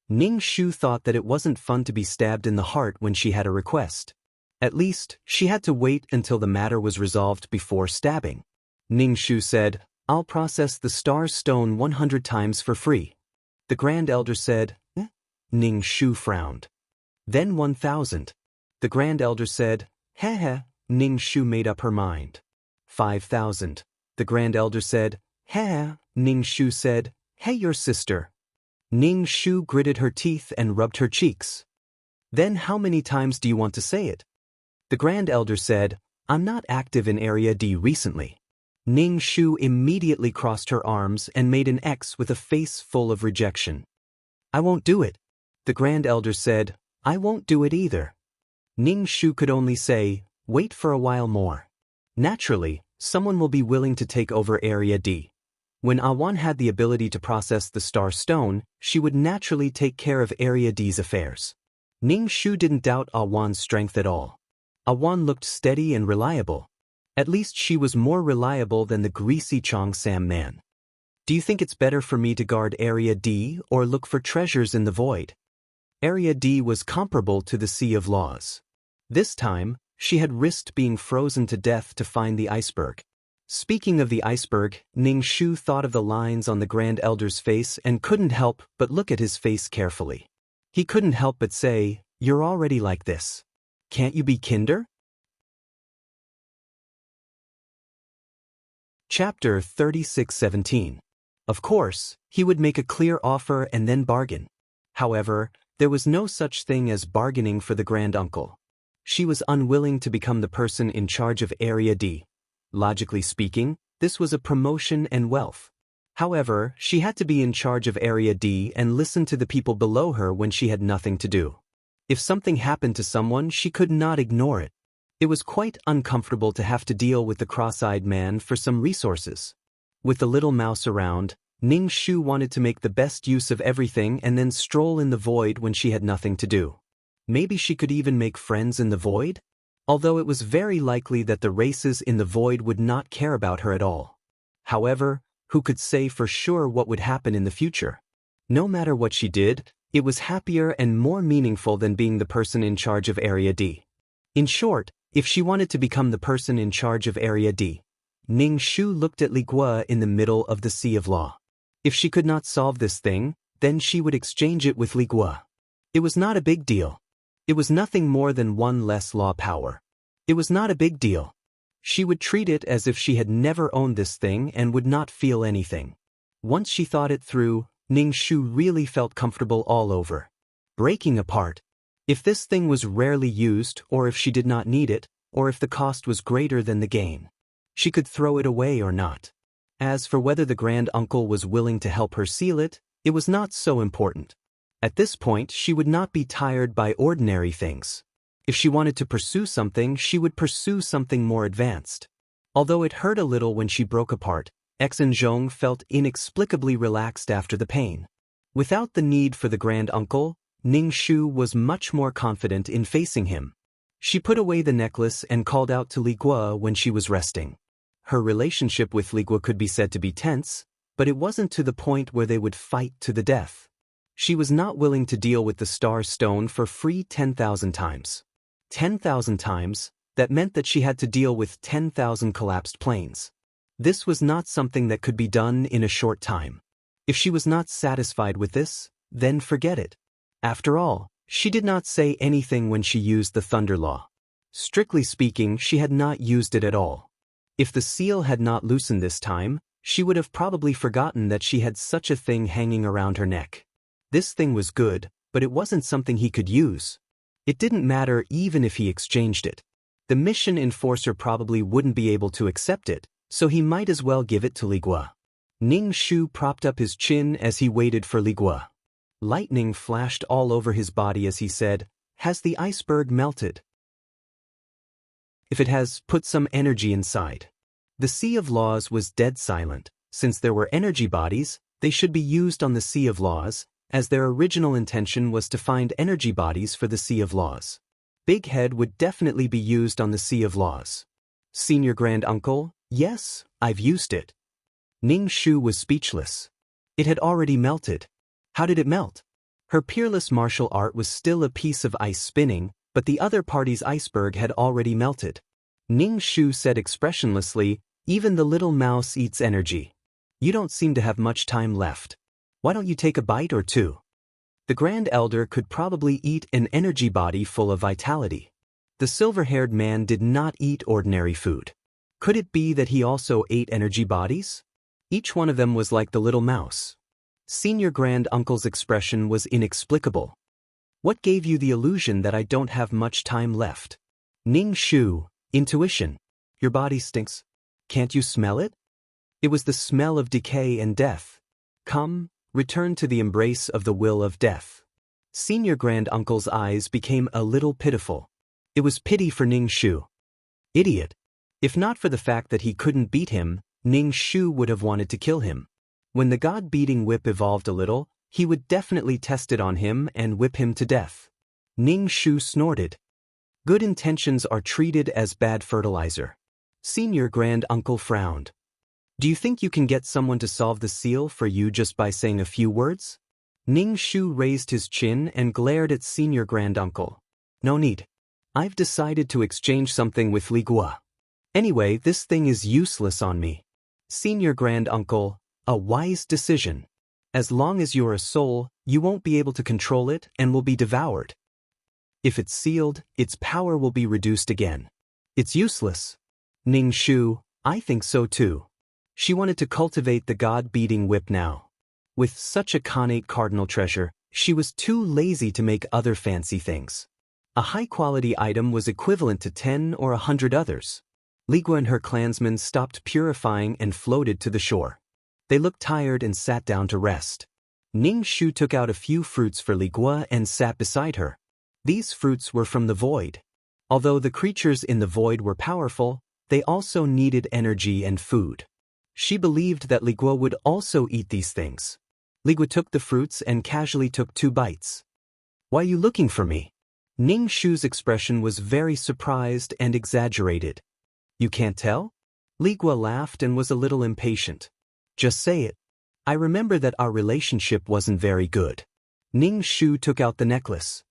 Ning Shu thought that it wasn't fun to be stabbed in the heart when she had a request. At least, she had to wait until the matter was resolved before stabbing. Ning Shu said, I'll process the star stone 100 times for free. The Grand Elder said, eh? Ning Shu frowned. Then 1,000. The Grand Elder said, heh. Ning Shu made up her mind. 5,000. The Grand Elder said, heh. Ning Shu said, hey, your sister. Ning Shu gritted her teeth and rubbed her cheeks. Then how many times do you want to say it? The Grand Elder said, I'm not active in Area D recently. Ning Shu immediately crossed her arms and made an X with a face full of rejection. I won't do it. The Grand Elder said, I won't do it either. Ning Shu could only say, wait for a while more. Naturally, someone will be willing to take over Area D. When Awan had the ability to process the Star Stone, she would naturally take care of Area D's affairs. Ning Shu didn't doubt Awan's strength at all. Awan looked steady and reliable. At least she was more reliable than the greasy Cheongsam man. Do you think it's better for me to guard Area D or look for treasures in the void? Area D was comparable to the Sea of Laws. This time, she had risked being frozen to death to find the iceberg. Speaking of the iceberg, Ning Shu thought of the lines on the Grand Elder's face and couldn't help but look at his face carefully. He couldn't help but say, you're already like this. Can't you be kinder? Chapter 36:17. Of course, he would make a clear offer and then bargain. However, there was no such thing as bargaining for the Grand Uncle. She was unwilling to become the person in charge of Area D. Logically speaking, this was a promotion and wealth. However, she had to be in charge of Area D and listen to the people below her when she had nothing to do. If something happened to someone, she could not ignore it. It was quite uncomfortable to have to deal with the cross-eyed man for some resources. With the little mouse around, Ning Shu wanted to make the best use of everything and then stroll in the void when she had nothing to do. Maybe she could even make friends in the void? Although it was very likely that the races in the void would not care about her at all. However, who could say for sure what would happen in the future? No matter what she did, it was happier and more meaningful than being the person in charge of Area D. In short, if she wanted to become the person in charge of Area D, Ning Shu looked at Li Guo in the middle of the Sea of Law. If she could not solve this thing, then she would exchange it with Li Guo. It was not a big deal. It was nothing more than one less law power. It was not a big deal. She would treat it as if she had never owned this thing and would not feel anything. Once she thought it through, Ning Shu really felt comfortable all over. Breaking apart. If this thing was rarely used, or if she did not need it, or if the cost was greater than the gain, she could throw it away or not. As for whether the Grand Uncle was willing to help her seal it, it was not so important. At this point, she would not be tired by ordinary things. If she wanted to pursue something, she would pursue something more advanced. Although it hurt a little when she broke apart, Exenjong felt inexplicably relaxed after the pain. Without the need for the Grand Uncle, Ning Shu was much more confident in facing him. She put away the necklace and called out to Li Guo when she was resting. Her relationship with Li Guo could be said to be tense, but it wasn't to the point where they would fight to the death. She was not willing to deal with the Star Stone for free 10,000 times. 10,000 times, That meant that she had to deal with 10,000 collapsed planes. This was not something that could be done in a short time. If she was not satisfied with this, then forget it. After all, she did not say anything when she used the Thunder Law. Strictly speaking, she had not used it at all. If the seal had not loosened this time, she would have probably forgotten that she had such a thing hanging around her neck. This thing was good, but it wasn't something he could use. It didn't matter even if he exchanged it. The mission enforcer probably wouldn't be able to accept it, so he might as well give it to Li Guo. Ning Shu propped up his chin as he waited for Li Guo. Lightning flashed all over his body as he said, "Has the iceberg melted? If it has, put some energy inside." The Sea of Laws was dead silent. Since there were energy bodies, they should be used on the Sea of Laws, as their original intention was to find energy bodies for the Sea of Laws. Big Head would definitely be used on the Sea of Laws. Senior Grand Uncle, yes, I've used it. Ning Shu was speechless. It had already melted. How did it melt? Her peerless martial art was still a piece of ice spinning, but the other party's iceberg had already melted. Ning Shu said expressionlessly, "Even the little mouse eats energy. You don't seem to have much time left. Why don't you take a bite or two?" The Grand Elder could probably eat an energy body full of vitality. The silver-haired man did not eat ordinary food. Could it be that he also ate energy bodies? Each one of them was like the little mouse. Senior Grand Uncle's expression was inexplicable. What gave you the illusion that I don't have much time left? Ning Shu, intuition. Your body stinks. Can't you smell it? It was the smell of decay and death. Come, return to the embrace of the will of death. Senior Grand Uncle's eyes became a little pitiful. It was pity for Ning Shu. Idiot. If not for the fact that he couldn't beat him, Ning Shu would have wanted to kill him. When the god-beating whip evolved a little, he would definitely test it on him and whip him to death. Ning Shu snorted. Good intentions are treated as bad fertilizer. Senior Grand Uncle frowned. Do you think you can get someone to solve the seal for you just by saying a few words? Ning Shu raised his chin and glared at Senior Grand Uncle. No need. I've decided to exchange something with Li Guo. Anyway, this thing is useless on me. Senior Grand Uncle, a wise decision. As long as you're a soul, you won't be able to control it and will be devoured. If it's sealed, its power will be reduced again. It's useless. Ning Shu, I think so too. She wanted to cultivate the god-beating whip now. With such a connate cardinal treasure, she was too lazy to make other fancy things. A high-quality item was equivalent to 10 or 100 others. Li Guo and her clansmen stopped purifying and floated to the shore. They looked tired and sat down to rest. Ning Shu took out a few fruits for Li Guo and sat beside her. These fruits were from the void. Although the creatures in the void were powerful, they also needed energy and food. She believed that Li Guo would also eat these things. Li Guo took the fruits and casually took 2 bites. Why are you looking for me? Ning Shu's expression was very surprised and exaggerated. You can't tell? Li Guo laughed and was a little impatient. Just say it. I remember that our relationship wasn't very good. Ning Shu took out the necklace.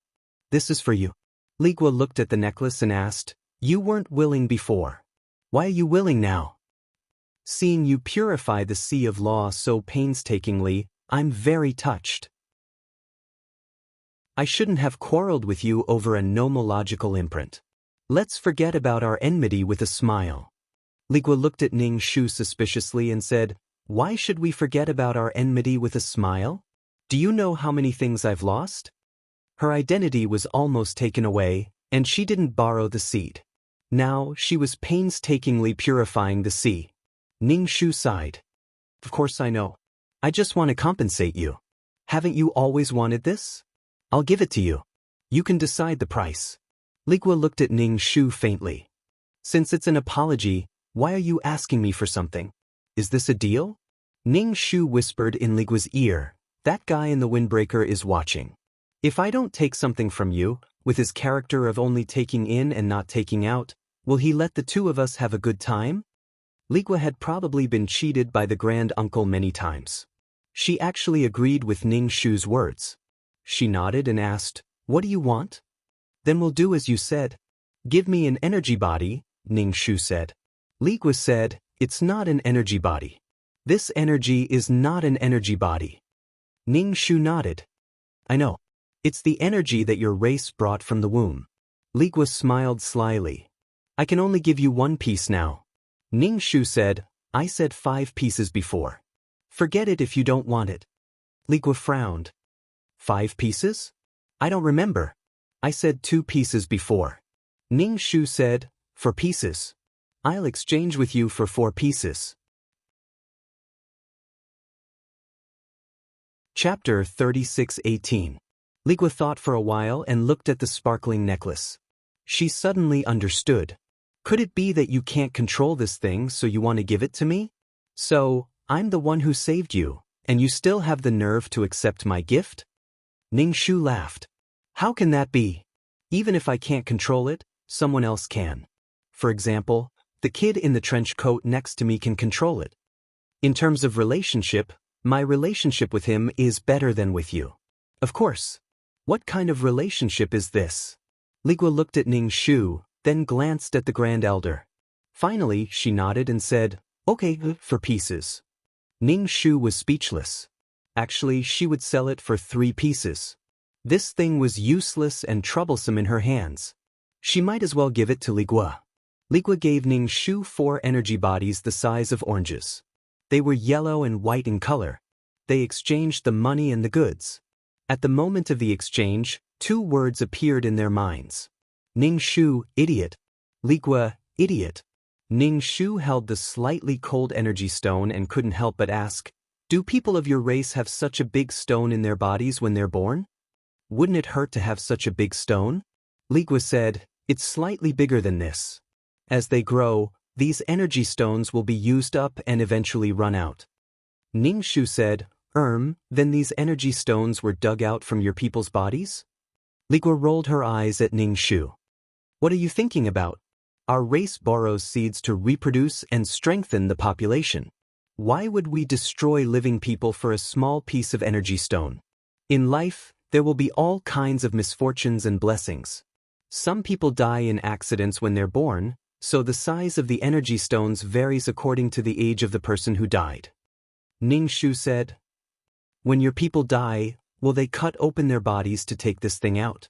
This is for you. Li Guo looked at the necklace and asked, You weren't willing before. Why are you willing now? Seeing you purify the Sea of Law so painstakingly, I'm very touched. I shouldn't have quarreled with you over a nomological imprint. Let's forget about our enmity with a smile. Li Guo looked at Ning Shu suspiciously and said, Why should we forget about our enmity with a smile? Do you know how many things I've lost? Her identity was almost taken away, and she didn't borrow the seed. Now she was painstakingly purifying the sea. Ning Shu sighed. Of course I know. I just want to compensate you. Haven't you always wanted this? I'll give it to you. You can decide the price. Li Guo looked at Ning Shu faintly. Since it's an apology, why are you asking me for something? Is this a deal? Ning Shu whispered in Li Guo's ear, That guy in the windbreaker is watching. If I don't take something from you, with his character of only taking in and not taking out, will he let the two of us have a good time? Li Guo had probably been cheated by the Grand Uncle many times. She actually agreed with Ning Shu's words. She nodded and asked, What do you want? Then we'll do as you said. Give me an energy body, Ning Shu said. Li Gua said, it's not an energy body. This energy is not an energy body. Ning Shu nodded. I know. It's the energy that your race brought from the womb. Li Gua smiled slyly. I can only give you 1 piece now. Ning Shu said, I said 5 pieces before. Forget it if you don't want it. Li Gua frowned. 5 pieces? I don't remember. I said 2 pieces before. Ning Shu said, 4 pieces. I'll exchange with you for 4 pieces. Chapter 36:18. Li Gua thought for a while and looked at the sparkling necklace. She suddenly understood. Could it be that you can't control this thing, so you want to give it to me? So, I'm the one who saved you, and you still have the nerve to accept my gift? Ning Shu laughed. How can that be? Even if I can't control it, someone else can. For example, the kid in the trench coat next to me can control it. In terms of relationship, my relationship with him is better than with you. Of course. What kind of relationship is this? Li Gua looked at Ning Shu, then glanced at the Grand Elder. Finally, she nodded and said, okay, 4 pieces. Ning Shu was speechless. Actually, she would sell it for 3 pieces. This thing was useless and troublesome in her hands. She might as well give it to Li Gua. Li Gua gave Ning Shu 4 energy bodies the size of oranges. They were yellow and white in color. They exchanged the money and the goods. At the moment of the exchange, 2 words appeared in their minds. Ning Shu, idiot. Li Gua, idiot. Ning Shu held the slightly cold energy stone and couldn't help but ask, do people of your race have such a big stone in their bodies when they're born? Wouldn't it hurt to have such a big stone? Li Gua said, it's slightly bigger than this. As they grow, these energy stones will be used up and eventually run out. Ning Shu said, then these energy stones were dug out from your people's bodies? Li Gua rolled her eyes at Ning Shu. What are you thinking about? Our race borrows seeds to reproduce and strengthen the population. Why would we destroy living people for a small piece of energy stone? In life, there will be all kinds of misfortunes and blessings. Some people die in accidents when they're born, so the size of the energy stones varies according to the age of the person who died. Ning Shu said, when your people die, will they cut open their bodies to take this thing out?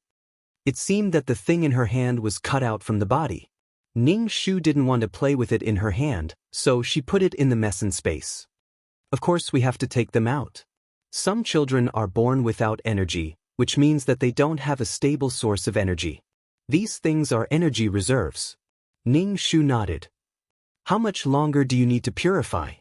It seemed that the thing in her hand was cut out from the body. Ning Shu didn't want to play with it in her hand, so she put it in the mess in space. Of course we have to take them out. Some children are born without energy, which means that they don't have a stable source of energy. These things are energy reserves. Ning Shu nodded. How much longer do you need to purify?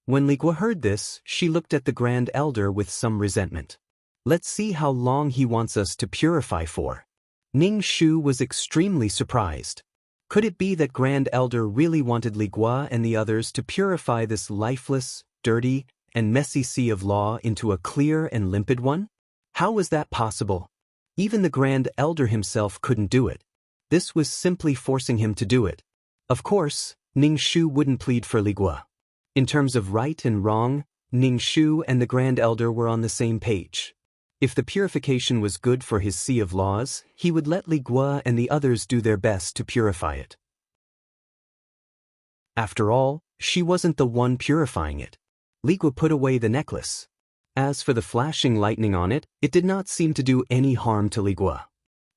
When Li Gua heard this, she looked at the Grand Elder with some resentment. Let's see how long he wants us to purify for. Ning Shu was extremely surprised. Could it be that Grand Elder really wanted Li Gua and the others to purify this lifeless, dirty, and messy sea of law into a clear and limpid one? How was that possible? Even the Grand Elder himself couldn't do it. This was simply forcing him to do it. Of course, Ning Shu wouldn't plead for Li Gua. In terms of right and wrong, Ning Shu and the Grand Elder were on the same page. If the purification was good for his sea of laws, he would let Li Gua and the others do their best to purify it. After all, she wasn't the one purifying it. Li Gua put away the necklace. As for the flashing lightning on it, it did not seem to do any harm to Li Gua.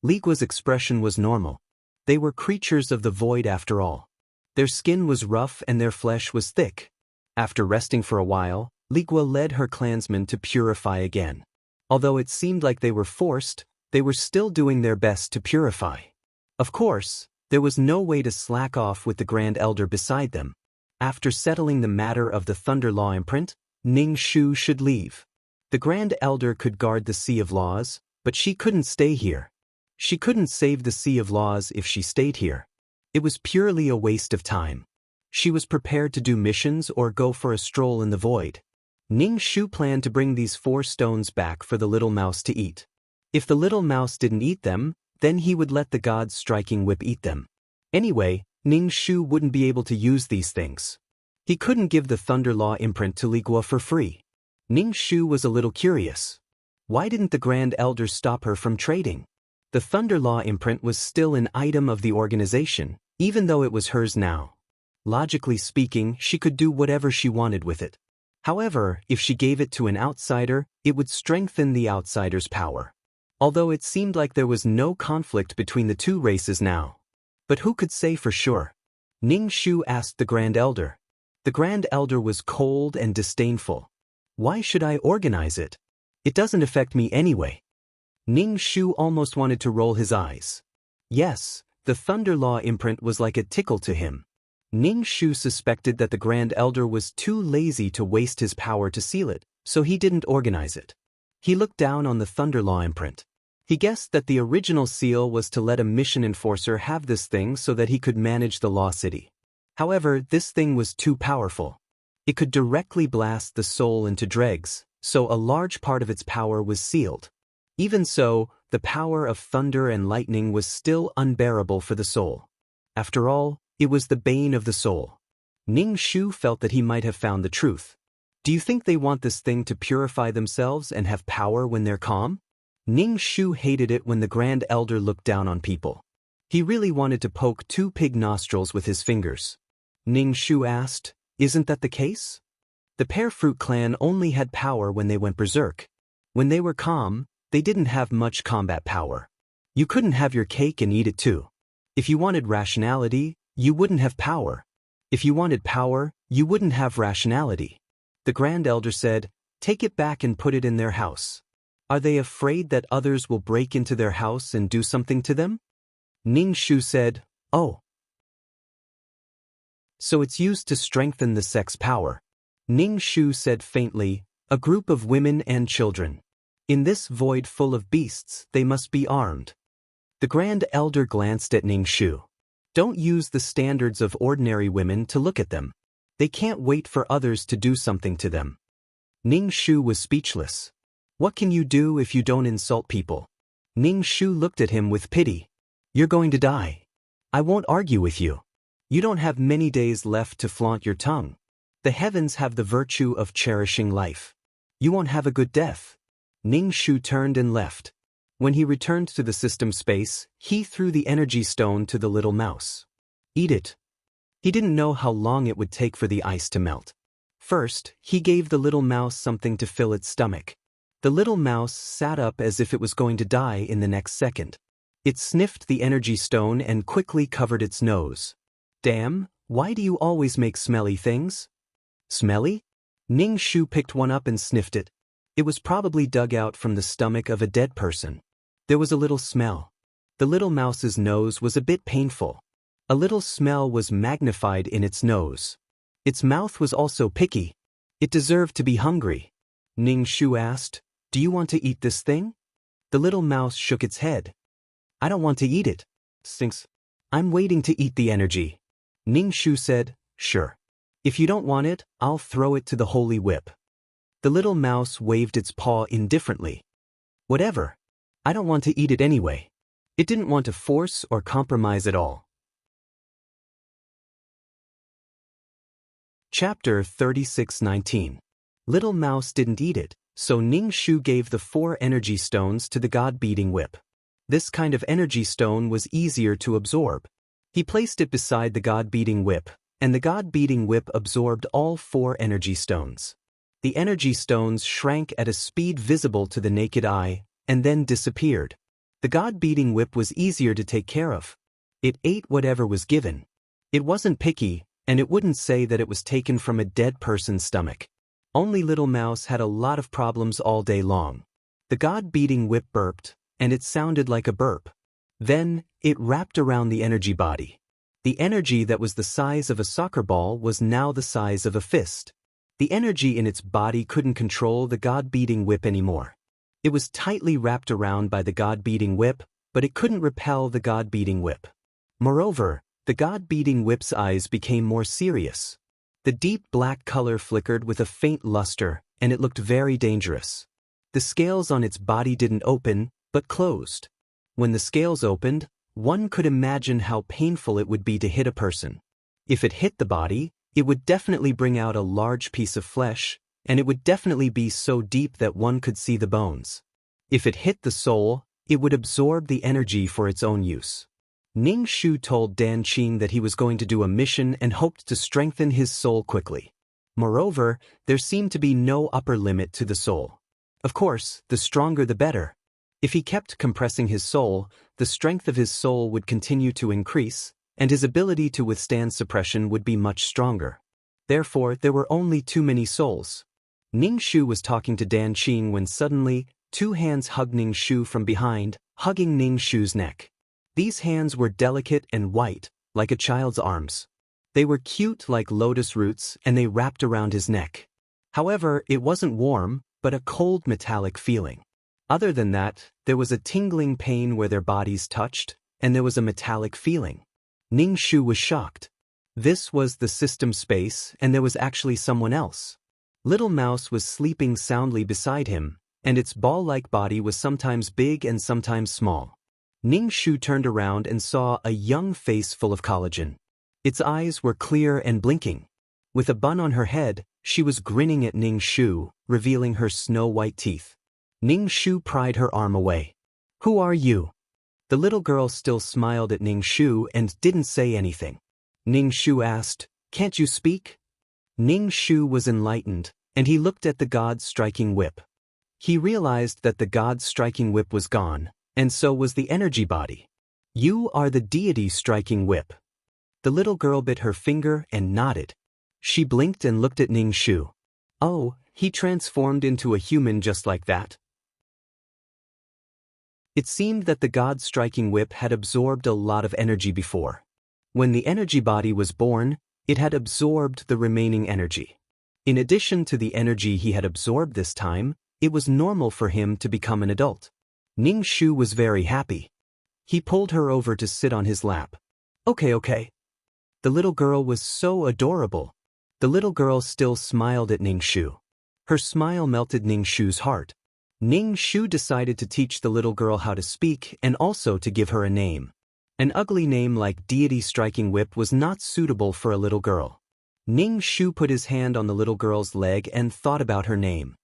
Li Gua's expression was normal. They were creatures of the void after all. Their skin was rough and their flesh was thick. After resting for a while, Li Gua led her clansmen to purify again. Although it seemed like they were forced, they were still doing their best to purify. Of course, there was no way to slack off with the Grand Elder beside them. After settling the matter of the Thunder Law imprint, Ning Shu should leave. The Grand Elder could guard the Sea of Laws, but she couldn't stay here. She couldn't save the Sea of Laws if she stayed here. It was purely a waste of time. She was prepared to do missions or go for a stroll in the void. Ning Shu planned to bring these 4 stones back for the little mouse to eat. If the little mouse didn't eat them, then he would let the god's striking whip eat them. Anyway, Ning Shu wouldn't be able to use these things. He couldn't give the Thunder Law imprint to Li Gua for free. Ning Shu was a little curious. Why didn't the Grand Elder stop her from trading? The Thunder Law imprint was still an item of the organization, even though it was hers now. Logically speaking, she could do whatever she wanted with it. However, if she gave it to an outsider, it would strengthen the outsider's power. Although it seemed like there was no conflict between the two races now. But who could say for sure? Ning Shu asked the Grand Elder. The Grand Elder was cold and disdainful. Why should I organize it? It doesn't affect me anyway. Ning Shu almost wanted to roll his eyes. Yes, the Thunder Law imprint was like a tickle to him. Ning Shu suspected that the Grand Elder was too lazy to waste his power to seal it, so he didn't organize it. He looked down on the Thunder Law imprint. He guessed that the original seal was to let a mission enforcer have this thing so that he could manage the Law City. However, this thing was too powerful. It could directly blast the soul into dregs, so a large part of its power was sealed. Even so, the power of thunder and lightning was still unbearable for the soul. After all, it was the bane of the soul. Ning Shu felt that he might have found the truth. Do you think they want this thing to purify themselves and have power when they're calm? Ning Shu hated it when the Grand Elder looked down on people. He really wanted to poke two pig nostrils with his fingers. Ning Shu asked, "Isn't that the case?" The Pear Fruit clan only had power when they went berserk. When they were calm, they didn't have much combat power. You couldn't have your cake and eat it too. If you wanted rationality, you wouldn't have power. If you wanted power, you wouldn't have rationality. The Grand Elder said, "Take it back and put it in their house." Are they afraid that others will break into their house and do something to them? Ning Shu said, "Oh. So it's used to strengthen the sex power." Ning Shu said faintly, "A group of women and children. In this void full of beasts, they must be armed." The Grand Elder glanced at Ning Shu. Don't use the standards of ordinary women to look at them. They can't wait for others to do something to them. Ning Shu was speechless. What can you do if you don't insult people? Ning Shu looked at him with pity. You're going to die. I won't argue with you. You don't have many days left to flaunt your tongue. The heavens have the virtue of cherishing life. You won't have a good death. Ning Shu turned and left. When he returned to the system space, he threw the energy stone to the little mouse. Eat it. He didn't know how long it would take for the ice to melt. First, he gave the little mouse something to fill its stomach. The little mouse sat up as if it was going to die in the next second. It sniffed the energy stone and quickly covered its nose. Damn, why do you always make smelly things? Smelly? Ning Shu picked one up and sniffed it. It was probably dug out from the stomach of a dead person. There was a little smell. The little mouse's nose was a bit painful. A little smell was magnified in its nose. Its mouth was also picky. It deserved to be hungry. Ning Shu asked, "Do you want to eat this thing?" The little mouse shook its head. "I don't want to eat it. Stinks. I'm waiting to eat the energy." Ning Shu said, "Sure. If you don't want it, I'll throw it to the holy whip." The little mouse waved its paw indifferently. "Whatever. I don't want to eat it anyway." It didn't want to force or compromise at all. Chapter 36:19. Little Mouse didn't eat it, so Ning Shu gave the 4 energy stones to the God-beating whip. This kind of energy stone was easier to absorb. He placed it beside the God-beating whip, and the God-beating whip absorbed all 4 energy stones. The energy stones shrank at a speed visible to the naked eye, and then disappeared. The God-beating whip was easier to take care of. It ate whatever was given. It wasn't picky, and it wouldn't say that it was taken from a dead person's stomach. Only Little Mouse had a lot of problems all day long. The God-beating whip burped, and it sounded like a burp. Then, it wrapped around the energy body. The energy that was the size of a soccer ball was now the size of a fist. The energy in its body couldn't control the God-beating whip anymore. It was tightly wrapped around by the God-beating whip, but it couldn't repel the God-beating whip. Moreover, the God-beating whip's eyes became more serious. The deep black color flickered with a faint luster, and it looked very dangerous. The scales on its body didn't open, but closed. When the scales opened, one could imagine how painful it would be to hit a person. If it hit the body, it would definitely bring out a large piece of flesh, and it would definitely be so deep that one could see the bones. If it hit the soul, It would absorb the energy for its own use. Ning Shu told Dan Qing that he was going to do a mission and hoped to strengthen his soul quickly. Moreover, there seemed to be no upper limit to the soul. Of course, the stronger the better. If he kept compressing his soul, the strength of his soul would continue to increase, and his ability to withstand suppression would be much stronger. Therefore, there were only too many souls. Ning Shu was talking to Dan Qing when suddenly, two hands hugged Ning Shu from behind, hugging Ning Shu's neck. These hands were delicate and white, like a child's arms. They were cute like lotus roots, and they wrapped around his neck. However, it wasn't warm, but a cold metallic feeling. Other than that, there was a tingling pain where their bodies touched, and there was a metallic feeling. Ning Shu was shocked. This was the system space, and there was actually someone else. Little Mouse was sleeping soundly beside him, and its ball-like body was sometimes big and sometimes small. Ning Shu turned around and saw a young face full of collagen. Its eyes were clear and blinking. With a bun on her head, she was grinning at Ning Shu, revealing her snow-white teeth. Ning Shu pried her arm away. "Who are you?" The little girl still smiled at Ning Shu and didn't say anything. Ning Shu asked, "Can't you speak?" Ning Shu was enlightened, and he looked at the god's striking whip. He realized that the god's striking whip was gone, and so was the energy body. "You are the deity striking whip." The little girl bit her finger and nodded. She blinked and looked at Ning Shu. "Oh, he transformed into a human just like that?" It seemed that the god striking whip had absorbed a lot of energy before. When the energy body was born, it had absorbed the remaining energy. In addition to the energy he had absorbed this time, it was normal for him to become an adult. Ning Shu was very happy. He pulled her over to sit on his lap. Okay. The little girl was so adorable. The little girl still smiled at Ning Shu. Her smile melted Ning Shu's heart. Ning Shu decided to teach the little girl how to speak and also to give her a name. An ugly name like Deity Striking Whip was not suitable for a little girl. Ning Shu put his hand on the little girl's leg and thought about her name.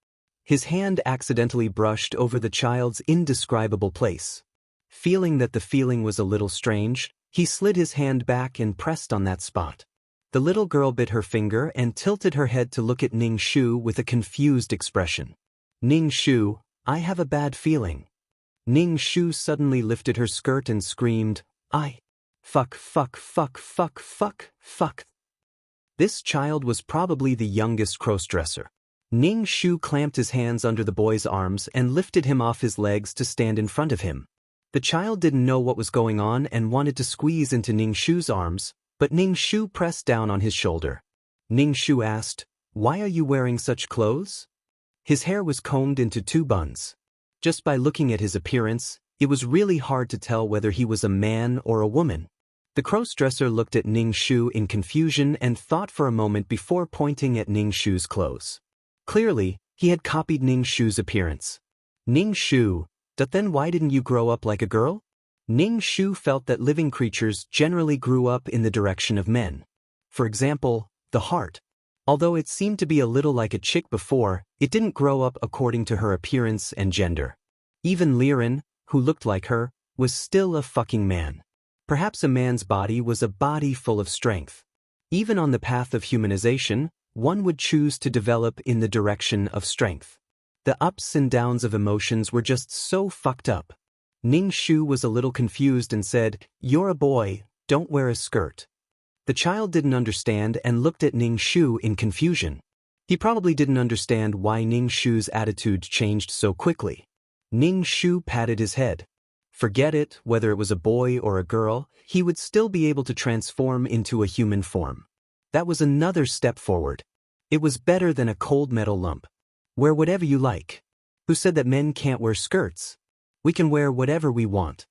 His hand accidentally brushed over the child's indescribable place. Feeling that the feeling was a little strange, he slid his hand back and pressed on that spot. The little girl bit her finger and tilted her head to look at Ning Shu with a confused expression. "Ning Shu, I have a bad feeling." Ning Shu suddenly lifted her skirt and screamed, Fuck. This child was probably the youngest crossdresser. Ning Shu clamped his hands under the boy's arms and lifted him off his legs to stand in front of him. The child didn't know what was going on and wanted to squeeze into Ning Shu's arms, but Ning Shu pressed down on his shoulder. Ning Shu asked, "Why are you wearing such clothes?" His hair was combed into two buns. Just by looking at his appearance, it was really hard to tell whether he was a man or a woman. The crossdresser looked at Ning Shu in confusion and thought for a moment before pointing at Ning Shu's clothes. Clearly, he had copied Ning Shu's appearance. "Ning Shu, then why didn't you grow up like a girl?" Ning Shu felt that living creatures generally grew up in the direction of men. For example, the heart. Although it seemed to be a little like a chick before, it didn't grow up according to her appearance and gender. Even Liren, who looked like her, was still a fucking man. Perhaps a man's body was a body full of strength. Even on the path of humanization, one would choose to develop in the direction of strength. The ups and downs of emotions were just so fucked up. Ning Shu was a little confused and said, "You're a boy, don't wear a skirt." The child didn't understand and looked at Ning Shu in confusion. He probably didn't understand why Ning Shu's attitude changed so quickly. Ning Shu patted his head. Forget it, whether it was a boy or a girl, he would still be able to transform into a human form. That was another step forward. It was better than a cold metal lump. Wear whatever you like. Who said that men can't wear skirts? We can wear whatever we want.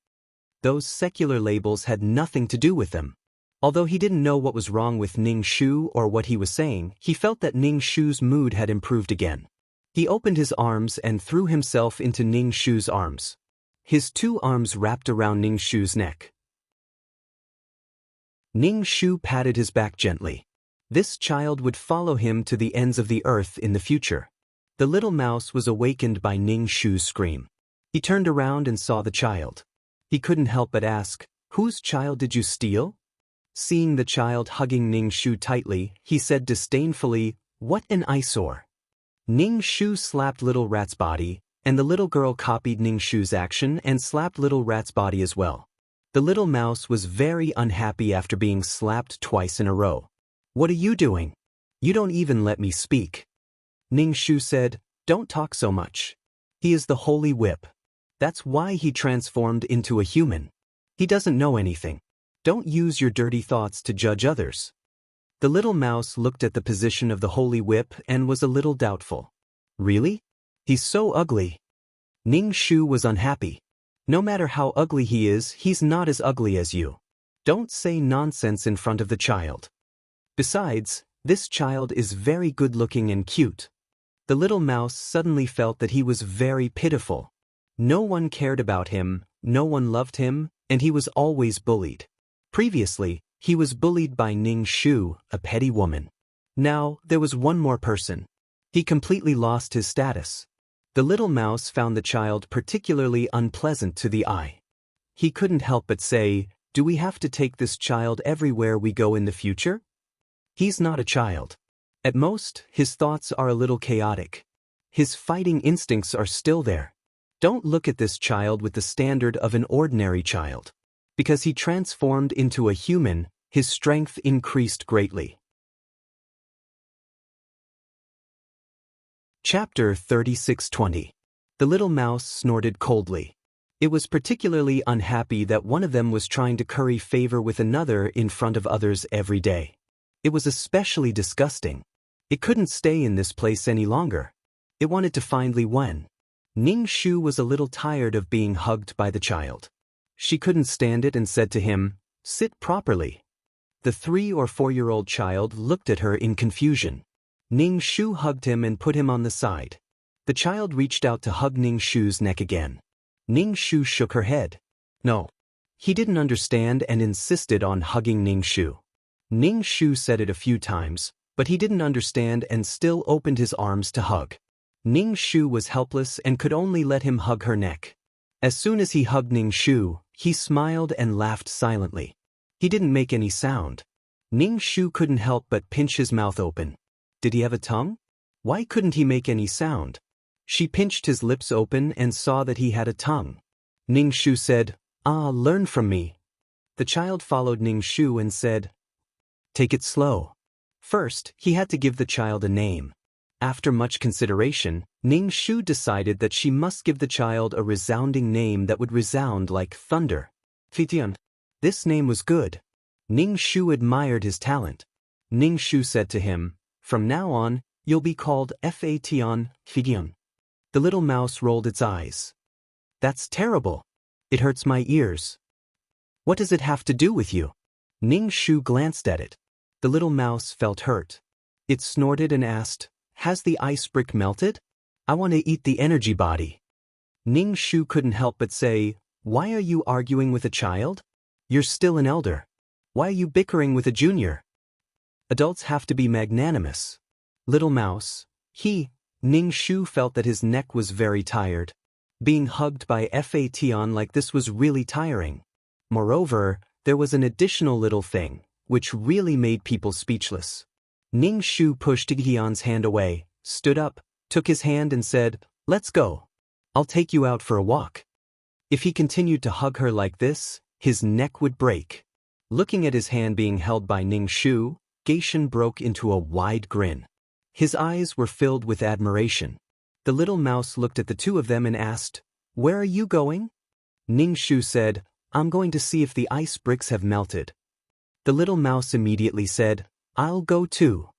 Those secular labels had nothing to do with them. Although he didn't know what was wrong with Ning Shu or what he was saying, he felt that Ning Shu's mood had improved again. He opened his arms and threw himself into Ning Shu's arms. His two arms wrapped around Ning Shu's neck. Ning Shu patted his back gently. This child would follow him to the ends of the earth in the future. The little mouse was awakened by Ning Shu's scream. He turned around and saw the child. He couldn't help but ask, "Whose child did you steal?" Seeing the child hugging Ning Shu tightly, he said disdainfully, "What an eyesore." Ning Shu slapped Little Rat's body, and the little girl copied Ning Shu's action and slapped Little Rat's body as well. The little mouse was very unhappy after being slapped twice in a row. "What are you doing? You don't even let me speak." Ning Shu said, "Don't talk so much. He is the Holy Whip. That's why he transformed into a human. He doesn't know anything. Don't use your dirty thoughts to judge others." The little mouse looked at the position of the Holy Whip and was a little doubtful. "Really? He's so ugly." Ning Shu was unhappy. "No matter how ugly he is, he's not as ugly as you. Don't say nonsense in front of the child. Besides, this child is very good-looking and cute." The little mouse suddenly felt that he was very pitiful. No one cared about him, no one loved him, and he was always bullied. Previously, he was bullied by Ning Shu, a petty woman. Now, there was one more person. He completely lost his status. The little mouse found the child particularly unpleasant to the eye. He couldn't help but say, "Do we have to take this child everywhere we go in the future?" He's not a child. At most, his thoughts are a little chaotic. His fighting instincts are still there. Don't look at this child with the standard of an ordinary child. Because he transformed into a human, his strength increased greatly. Chapter 36:20. The little mouse snorted coldly. It was particularly unhappy that one of them was trying to curry favor with another in front of others every day. It was especially disgusting. It couldn't stay in this place any longer. It wanted to find Li Wen. Ning Shu was a little tired of being hugged by the child. She couldn't stand it and said to him, "Sit properly." The 3- or 4-year-old child looked at her in confusion. Ning Shu hugged him and put him on the side. The child reached out to hug Ning Shu's neck again. Ning Shu shook her head. No. He didn't understand and insisted on hugging Ning Shu. Ning Shu said it a few times, but he didn't understand and still opened his arms to hug. Ning Shu was helpless and could only let him hug her neck. As soon as he hugged Ning Shu, he smiled and laughed silently. He didn't make any sound. Ning Shu couldn't help but pinch his mouth open. Did he have a tongue? Why couldn't he make any sound? She pinched his lips open and saw that he had a tongue. Ning Shu said, "Learn from me." The child followed Ning Shu and said, "Take it slow." First, he had to give the child a name. After much consideration, Ning Shu decided that she must give the child a resounding name that would resound like thunder. Fitian. This name was good. Ning Shu admired his talent. Ning Shu said to him, "From now on, you'll be called Fation Fitian." The little mouse rolled its eyes. "That's terrible. It hurts my ears." "What does it have to do with you?" Ning Shu glanced at it. The little mouse felt hurt. It snorted and asked, "Has the ice brick melted? I want to eat the energy body." Ning Shu couldn't help but say, "Why are you arguing with a child? You're still an elder. Why are you bickering with a junior? Adults have to be magnanimous." Little mouse. Ning Shu felt that his neck was very tired. Being hugged by Fation like this was really tiring. Moreover, there was an additional little thing, which really made people speechless. Ning Shu pushed Tian's hand away, stood up, took his hand and said, "Let's go. I'll take you out for a walk." If he continued to hug her like this, his neck would break. Looking at his hand being held by Ning Shu, Gaishan broke into a wide grin. His eyes were filled with admiration. The little mouse looked at the two of them and asked, "Where are you going?" Ning Shu said, "I'm going to see if the ice bricks have melted." The little mouse immediately said, "I'll go too."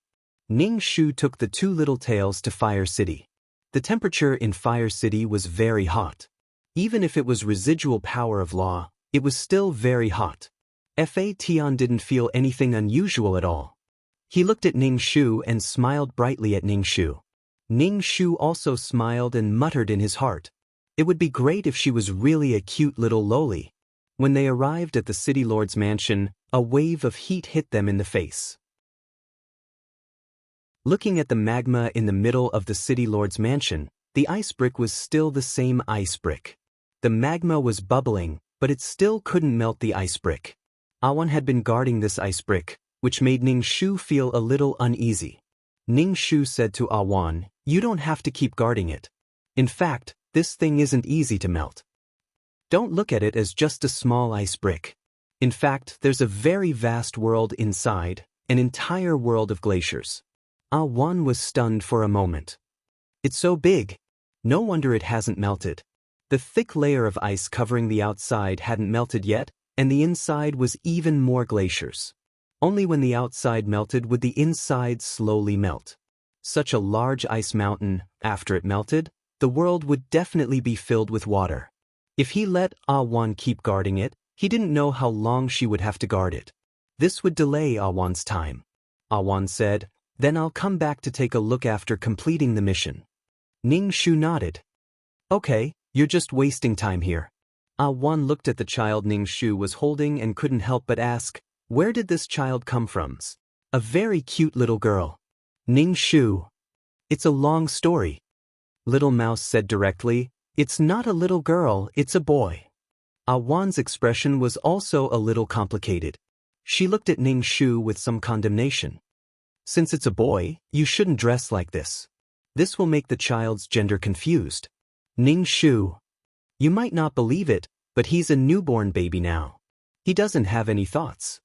Ning Shu took the two little tails to Fire City. The temperature in Fire City was very hot. Even if it was residual power of law, it was still very hot. Fation didn't feel anything unusual at all. He looked at Ning Shu and smiled brightly at Ning Shu. Ning Shu also smiled and muttered in his heart, "It would be great if she was really a cute little loli." When they arrived at the city lord's mansion, a wave of heat hit them in the face. Looking at the magma in the middle of the city lord's mansion, the ice brick was still the same ice brick. The magma was bubbling, but it still couldn't melt the ice brick. Awan had been guarding this ice brick, which made Ning Shu feel a little uneasy. Ning Shu said to Awan, "You don't have to keep guarding it. In fact, this thing isn't easy to melt. Don't look at it as just a small ice brick. In fact, there's a very vast world inside, an entire world of glaciers." Awan was stunned for a moment. It's so big. No wonder it hasn't melted. The thick layer of ice covering the outside hadn't melted yet, and the inside was even more glaciers. Only when the outside melted would the inside slowly melt. Such a large ice mountain, after it melted, the world would definitely be filled with water. If he let Awan keep guarding it, he didn't know how long she would have to guard it. This would delay Awan's time. Awan said, "Then I'll come back to take a look after completing the mission." Ning Shu nodded. "Okay, you're just wasting time here." Awan looked at the child Ning Shu was holding and couldn't help but ask, "Where did this child come from?" "A very cute little girl." Ning Shu. "It's a long story." Little Mouse said directly, "It's not a little girl, it's a boy." Awan's expression was also a little complicated. She looked at Ning Shu with some condemnation. "Since it's a boy, you shouldn't dress like this. This will make the child's gender confused." Ning Shu. "You might not believe it, but he's a newborn baby now. He doesn't have any thoughts.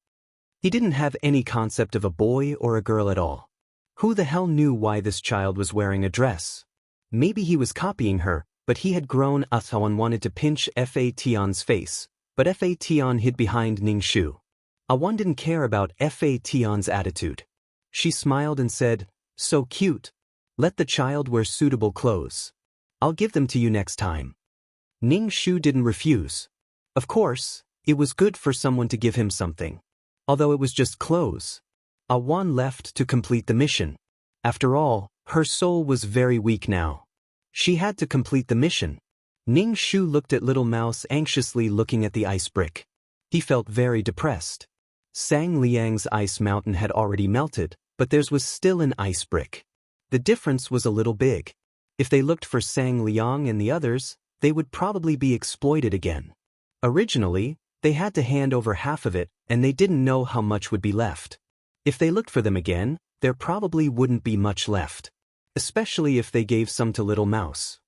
He didn't have any concept of a boy or a girl at all. Who the hell knew why this child was wearing a dress? Maybe he was copying her, but he had grown." Awan wanted to pinch Fation's face, but Fation hid behind Ning Shu. Awan didn't care about Fation's attitude. She smiled and said, "So cute. Let the child wear suitable clothes. I'll give them to you next time." Ning Shu didn't refuse. Of course, it was good for someone to give him something. Although it was just clothes. Awan left to complete the mission. After all, her soul was very weak now. She had to complete the mission. Ning Shu looked at Little Mouse anxiously looking at the ice brick. He felt very depressed. Sang Liang's ice mountain had already melted, but theirs was still an ice brick. The difference was a little big. If they looked for Sang Liang and the others, they would probably be exploited again. Originally, they had to hand over half of it, and they didn't know how much would be left. If they looked for them again, there probably wouldn't be much left. Especially if they gave some to Little Mouse.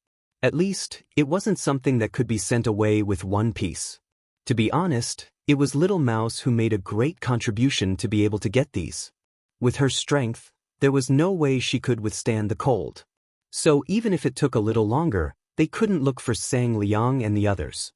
At least, it wasn't something that could be sent away with one piece. To be honest, it was Little Mouse who made a great contribution to be able to get these. With her strength, there was no way she could withstand the cold. So even if it took a little longer, they couldn't look for Sang Liang and the others.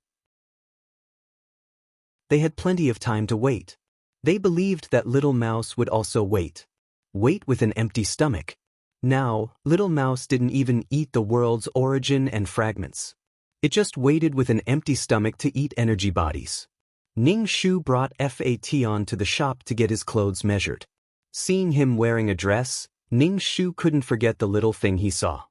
They had plenty of time to wait. They believed that Little Mouse would also wait. Wait with an empty stomach. Now, Little Mouse didn't even eat the world's origin and fragments. It just waited with an empty stomach to eat energy bodies. Ning Shu brought Fation to the shop to get his clothes measured. Seeing him wearing a dress, Ning Shu couldn't forget the little thing he saw.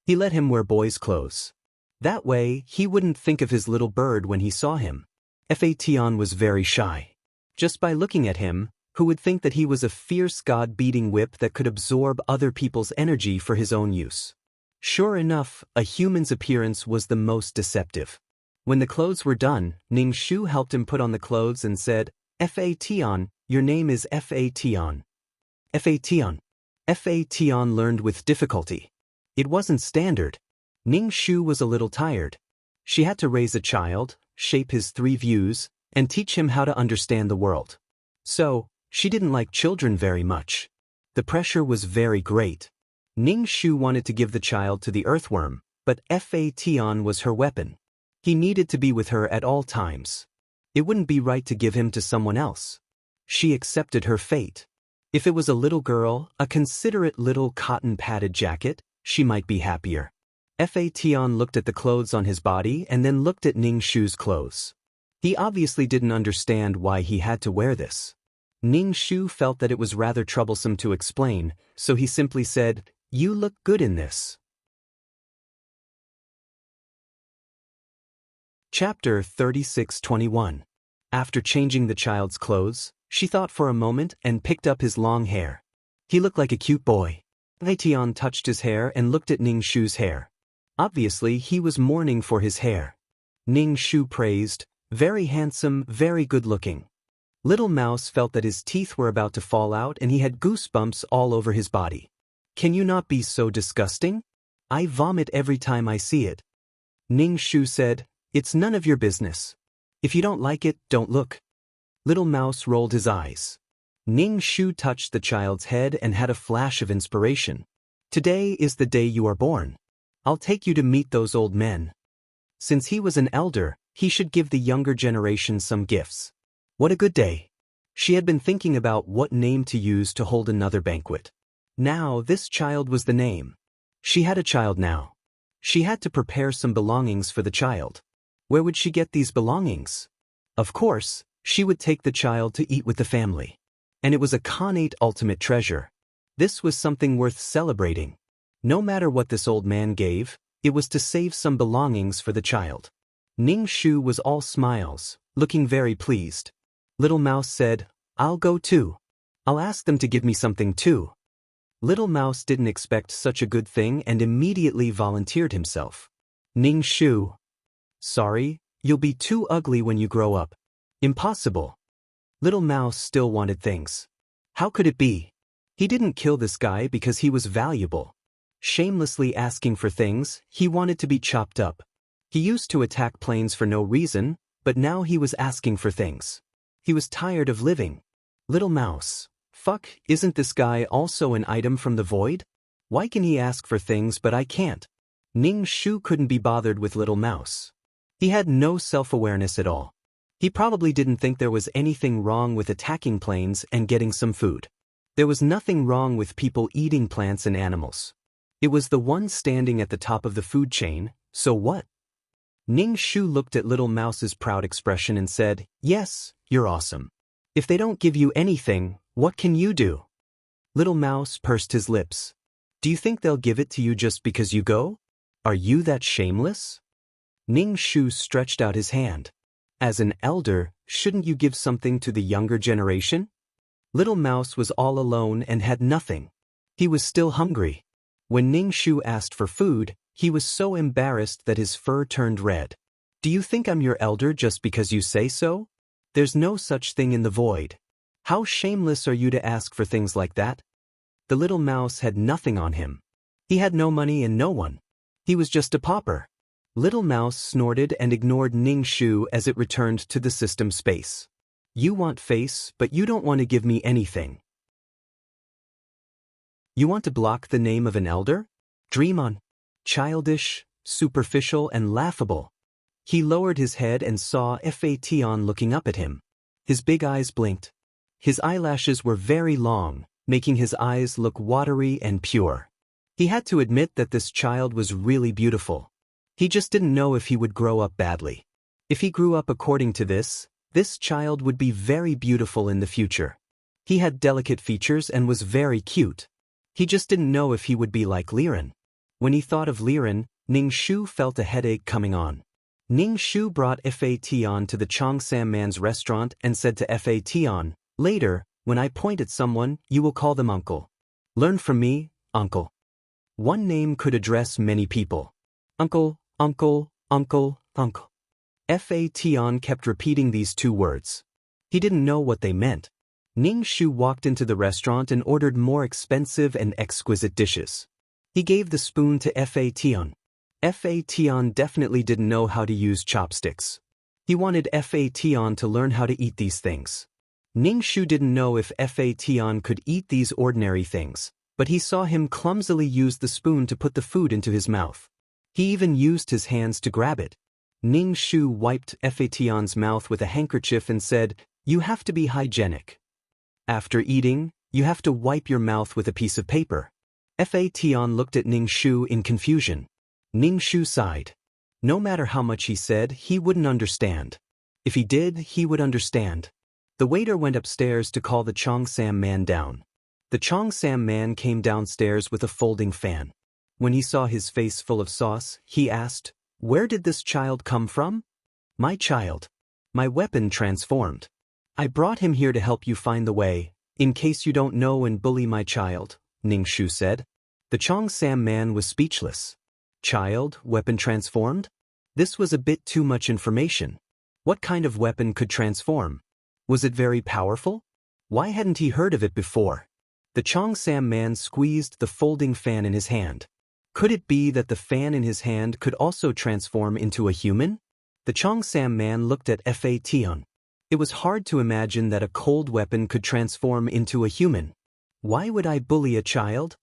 He let him wear boys' clothes. That way, he wouldn't think of his little bird when he saw him. Fation was very shy. Just by looking at him, who would think that he was a fierce god-beating whip that could absorb other people's energy for his own use? Sure enough, a human's appearance was the most deceptive. When the clothes were done, Ning Shu helped him put on the clothes and said, "Fation, your name is Fation." Fation. Fation learned with difficulty. It wasn't standard. Ning Shu was a little tired. She had to raise a child, shape his 3 views, and teach him how to understand the world. So, she didn't like children very much. The pressure was very great. Ning Shu wanted to give the child to the earthworm, but Fation was her weapon. He needed to be with her at all times. It wouldn't be right to give him to someone else. She accepted her fate. If it was a little girl, a considerate little cotton-padded jacket, she might be happier. Fation looked at the clothes on his body and then looked at Ning Shu's clothes. He obviously didn't understand why he had to wear this. Ning Shu felt that it was rather troublesome to explain, so he simply said, "You look good in this." Chapter 36:21. After changing the child's clothes, she thought for a moment and picked up his long hair. He looked like a cute boy. Fation touched his hair and looked at Ning Shu's hair. Obviously, he was mourning for his hair. Ning Shu praised, very handsome, very good-looking. Little Mouse felt that his teeth were about to fall out and he had goosebumps all over his body. Can you not be so disgusting? I vomit every time I see it. Ning Shu said, it's none of your business. If you don't like it, don't look. Little Mouse rolled his eyes. Ning Shu touched the child's head and had a flash of inspiration. Today is the day you are born. I'll take you to meet those old men. Since he was an elder, he should give the younger generation some gifts. What a good day. She had been thinking about what name to use to hold another banquet. Now this child was the name. She had a child now. She had to prepare some belongings for the child. Where would she get these belongings? Of course, she would take the child to eat with the family. And it was a Khanate ultimate treasure. This was something worth celebrating. No matter what this old man gave, it was to save some belongings for the child. Ning Shu was all smiles, looking very pleased. Little Mouse said, I'll go too. I'll ask them to give me something too. Little Mouse didn't expect such a good thing and immediately volunteered himself. Ning Shu. Sorry, you'll be too ugly when you grow up. Impossible. Little Mouse still wanted things. How could it be? He didn't kill this guy because he was valuable. Shamelessly asking for things, he wanted to be chopped up. He used to attack planes for no reason, but now he was asking for things. He was tired of living. Little Mouse. Fuck, isn't this guy also an item from the void? Why can he ask for things but I can't? Ning Shu couldn't be bothered with Little Mouse. He had no self-awareness at all. He probably didn't think there was anything wrong with attacking planes and getting some food. There was nothing wrong with people eating plants and animals. It was the one standing at the top of the food chain, so what? Ning Shu looked at Little Mouse's proud expression and said, yes, you're awesome. If they don't give you anything, what can you do? Little Mouse pursed his lips. Do you think they'll give it to you just because you go? Are you that shameless? Ning Shu stretched out his hand. As an elder, shouldn't you give something to the younger generation? Little Mouse was all alone and had nothing. He was still hungry. When Ning Shu asked for food, he was so embarrassed that his fur turned red. Do you think I'm your elder just because you say so? There's no such thing in the void. How shameless are you to ask for things like that? The little mouse had nothing on him. He had no money and no one. He was just a pauper. Little Mouse snorted and ignored Ning Shu as it returned to the system space. You want face, but you don't want to give me anything. You want to block the name of an elder? Dream on. Childish, superficial, and laughable. He lowered his head and saw Fation looking up at him. His big eyes blinked. His eyelashes were very long, making his eyes look watery and pure. He had to admit that this child was really beautiful. He just didn't know if he would grow up badly. If he grew up according to this child would be very beautiful in the future. He had delicate features and was very cute. He just didn't know if he would be like Liren. When he thought of Liren, Ning Shu felt a headache coming on. Ning Shu brought Fation to the Chongsam man's restaurant and said to Fation, later, when I point at someone, you will call them uncle. Learn from me, uncle. One name could address many people. Uncle, uncle, uncle, uncle. Fation kept repeating these two words. He didn't know what they meant. Ning Shu walked into the restaurant and ordered more expensive and exquisite dishes. He gave the spoon to Fation. Fation definitely didn't know how to use chopsticks. He wanted Fation to learn how to eat these things. Ning Shu didn't know if Fation could eat these ordinary things, but he saw him clumsily use the spoon to put the food into his mouth. He even used his hands to grab it. Ning Shu wiped Fation's mouth with a handkerchief and said, you have to be hygienic. After eating, you have to wipe your mouth with a piece of paper. Fation looked at Ning Shu in confusion. Ning Shu sighed. No matter how much he said, he wouldn't understand. If he did, he would understand. The waiter went upstairs to call the Chongsam man down. The Chongsam man came downstairs with a folding fan. When he saw his face full of sauce, he asked, where did this child come from? My child. My weapon transformed. I brought him here to help you find the way, in case you don't know and bully my child, Ning Shu said. The Chongsam man was speechless. Child, weapon transformed? This was a bit too much information. What kind of weapon could transform? Was it very powerful? Why hadn't he heard of it before? The Cheongsam man squeezed the folding fan in his hand. Could it be that the fan in his hand could also transform into a human? The Cheongsam man looked at Fa Tion. It was hard to imagine that a cold weapon could transform into a human. Why would I bully a child?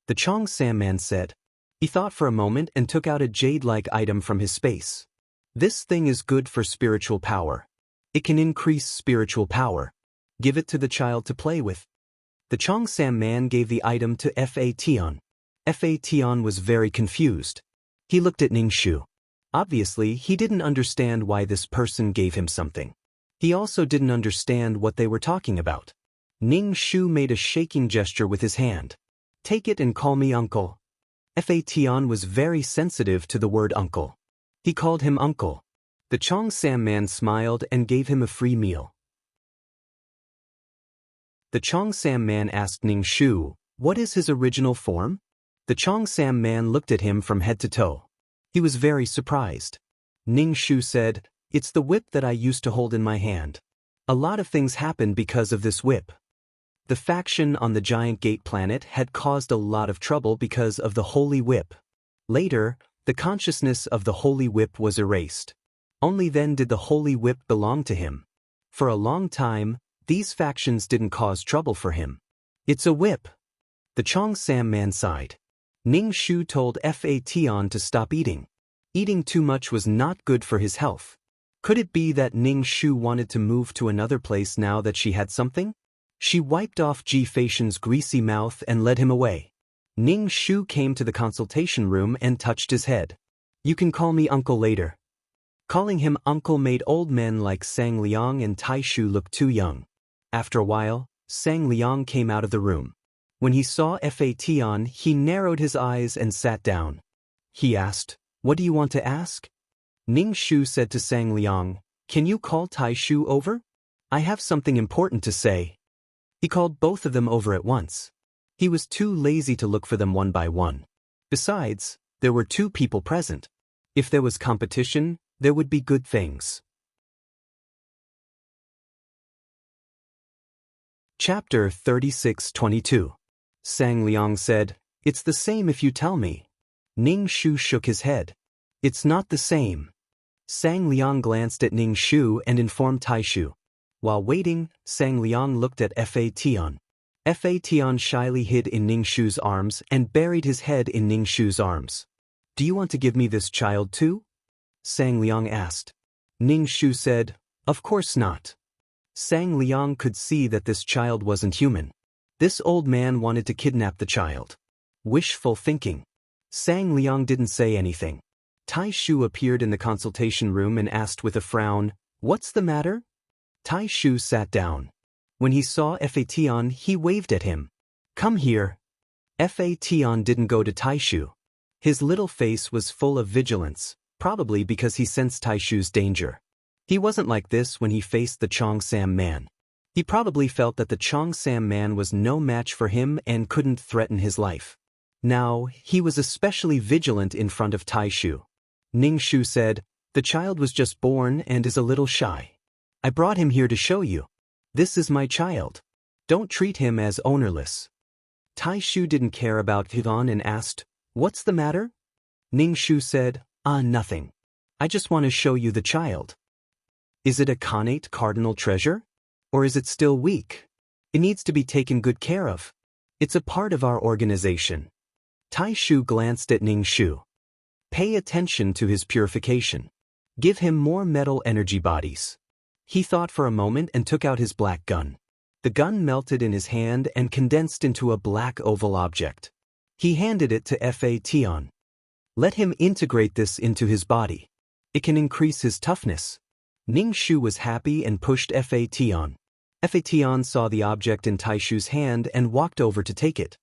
The Cheongsam man said. He thought for a moment and took out a jade-like item from his space. This thing is good for spiritual power. It can increase spiritual power. Give it to the child to play with. The Cheongsam man gave the item to Fa Tion. Fa Tion was very confused. He looked at Ningshu. Obviously, he didn't understand why this person gave him something. He also didn't understand what they were talking about. Ningshu made a shaking gesture with his hand. Take it and call me uncle. Fa Tion was very sensitive to the word uncle. He called him uncle. The Cheongsam man smiled and gave him a free meal. The Cheongsam man asked Ningshu, what is his original form? The Cheongsam man looked at him from head to toe. He was very surprised. Ningshu said, it's the whip that I used to hold in my hand. A lot of things happened because of this whip. The faction on the Giant Gate planet had caused a lot of trouble because of the Holy Whip. Later, the consciousness of the Holy Whip was erased. Only then did the Holy Whip belong to him. For a long time, these factions didn't cause trouble for him. It's a whip. The Cheongsam man sighed. Ningshu told Fa Tion to stop eating. Eating too much was not good for his health. Could it be that Ningshu wanted to move to another place now that she had something? She wiped off Ji Faishan's greasy mouth and led him away. Ningshu came to the consultation room and touched his head. You can call me uncle later. Calling him uncle made old men like Sang Liang and Taishu look too young. After a while, Sang Liang came out of the room. When he saw Fa Tion, he narrowed his eyes and sat down. He asked, what do you want to ask? Ningshu said to Sang Liang, can you call Taishu over? I have something important to say. He called both of them over at once. He was too lazy to look for them one by one. Besides, there were two people present. If there was competition, there would be good things. Chapter 36-22. Sang Liang said, it's the same if you tell me. Ningshu shook his head. It's not the same. Sang Liang glanced at Ningshu and informed Taishu. While waiting, Sang Liang looked at Fa Tion. Fa Tion shyly hid in Ningshu's arms and buried his head in Ningshu's arms. Do you want to give me this child too? Sang Liang asked. Ningshu said, of course not. Sang Liang could see that this child wasn't human. This old man wanted to kidnap the child. Wishful thinking. Sang Liang didn't say anything. Taishu appeared in the consultation room and asked with a frown, what's the matter? Taishu sat down. When he saw Fa Tion, he waved at him. Come here. Fa Tion didn't go to Taishu. His little face was full of vigilance, probably because he sensed Taishu's danger. He wasn't like this when he faced the Cheongsam man. He probably felt that the Cheongsam man was no match for him and couldn't threaten his life. Now, he was especially vigilant in front of Taishu. Ningshu said, the child was just born and is a little shy. I brought him here to show you. This is my child. Don't treat him as ownerless. Taishu didn't care about Yvonne and asked, what's the matter? Ningshu said, nothing. I just want to show you the child. Is it a connate cardinal treasure? Or is it still weak? It needs to be taken good care of. It's a part of our organization. Taishu glanced at Ningshu. Pay attention to his purification. Give him more metal energy bodies. He thought for a moment and took out his black gun. The gun melted in his hand and condensed into a black oval object. He handed it to Fa Tion. Let him integrate this into his body. It can increase his toughness. Ningshu was happy and pushed Fa Tion. Fa Tion saw the object in Taishu's hand and walked over to take it.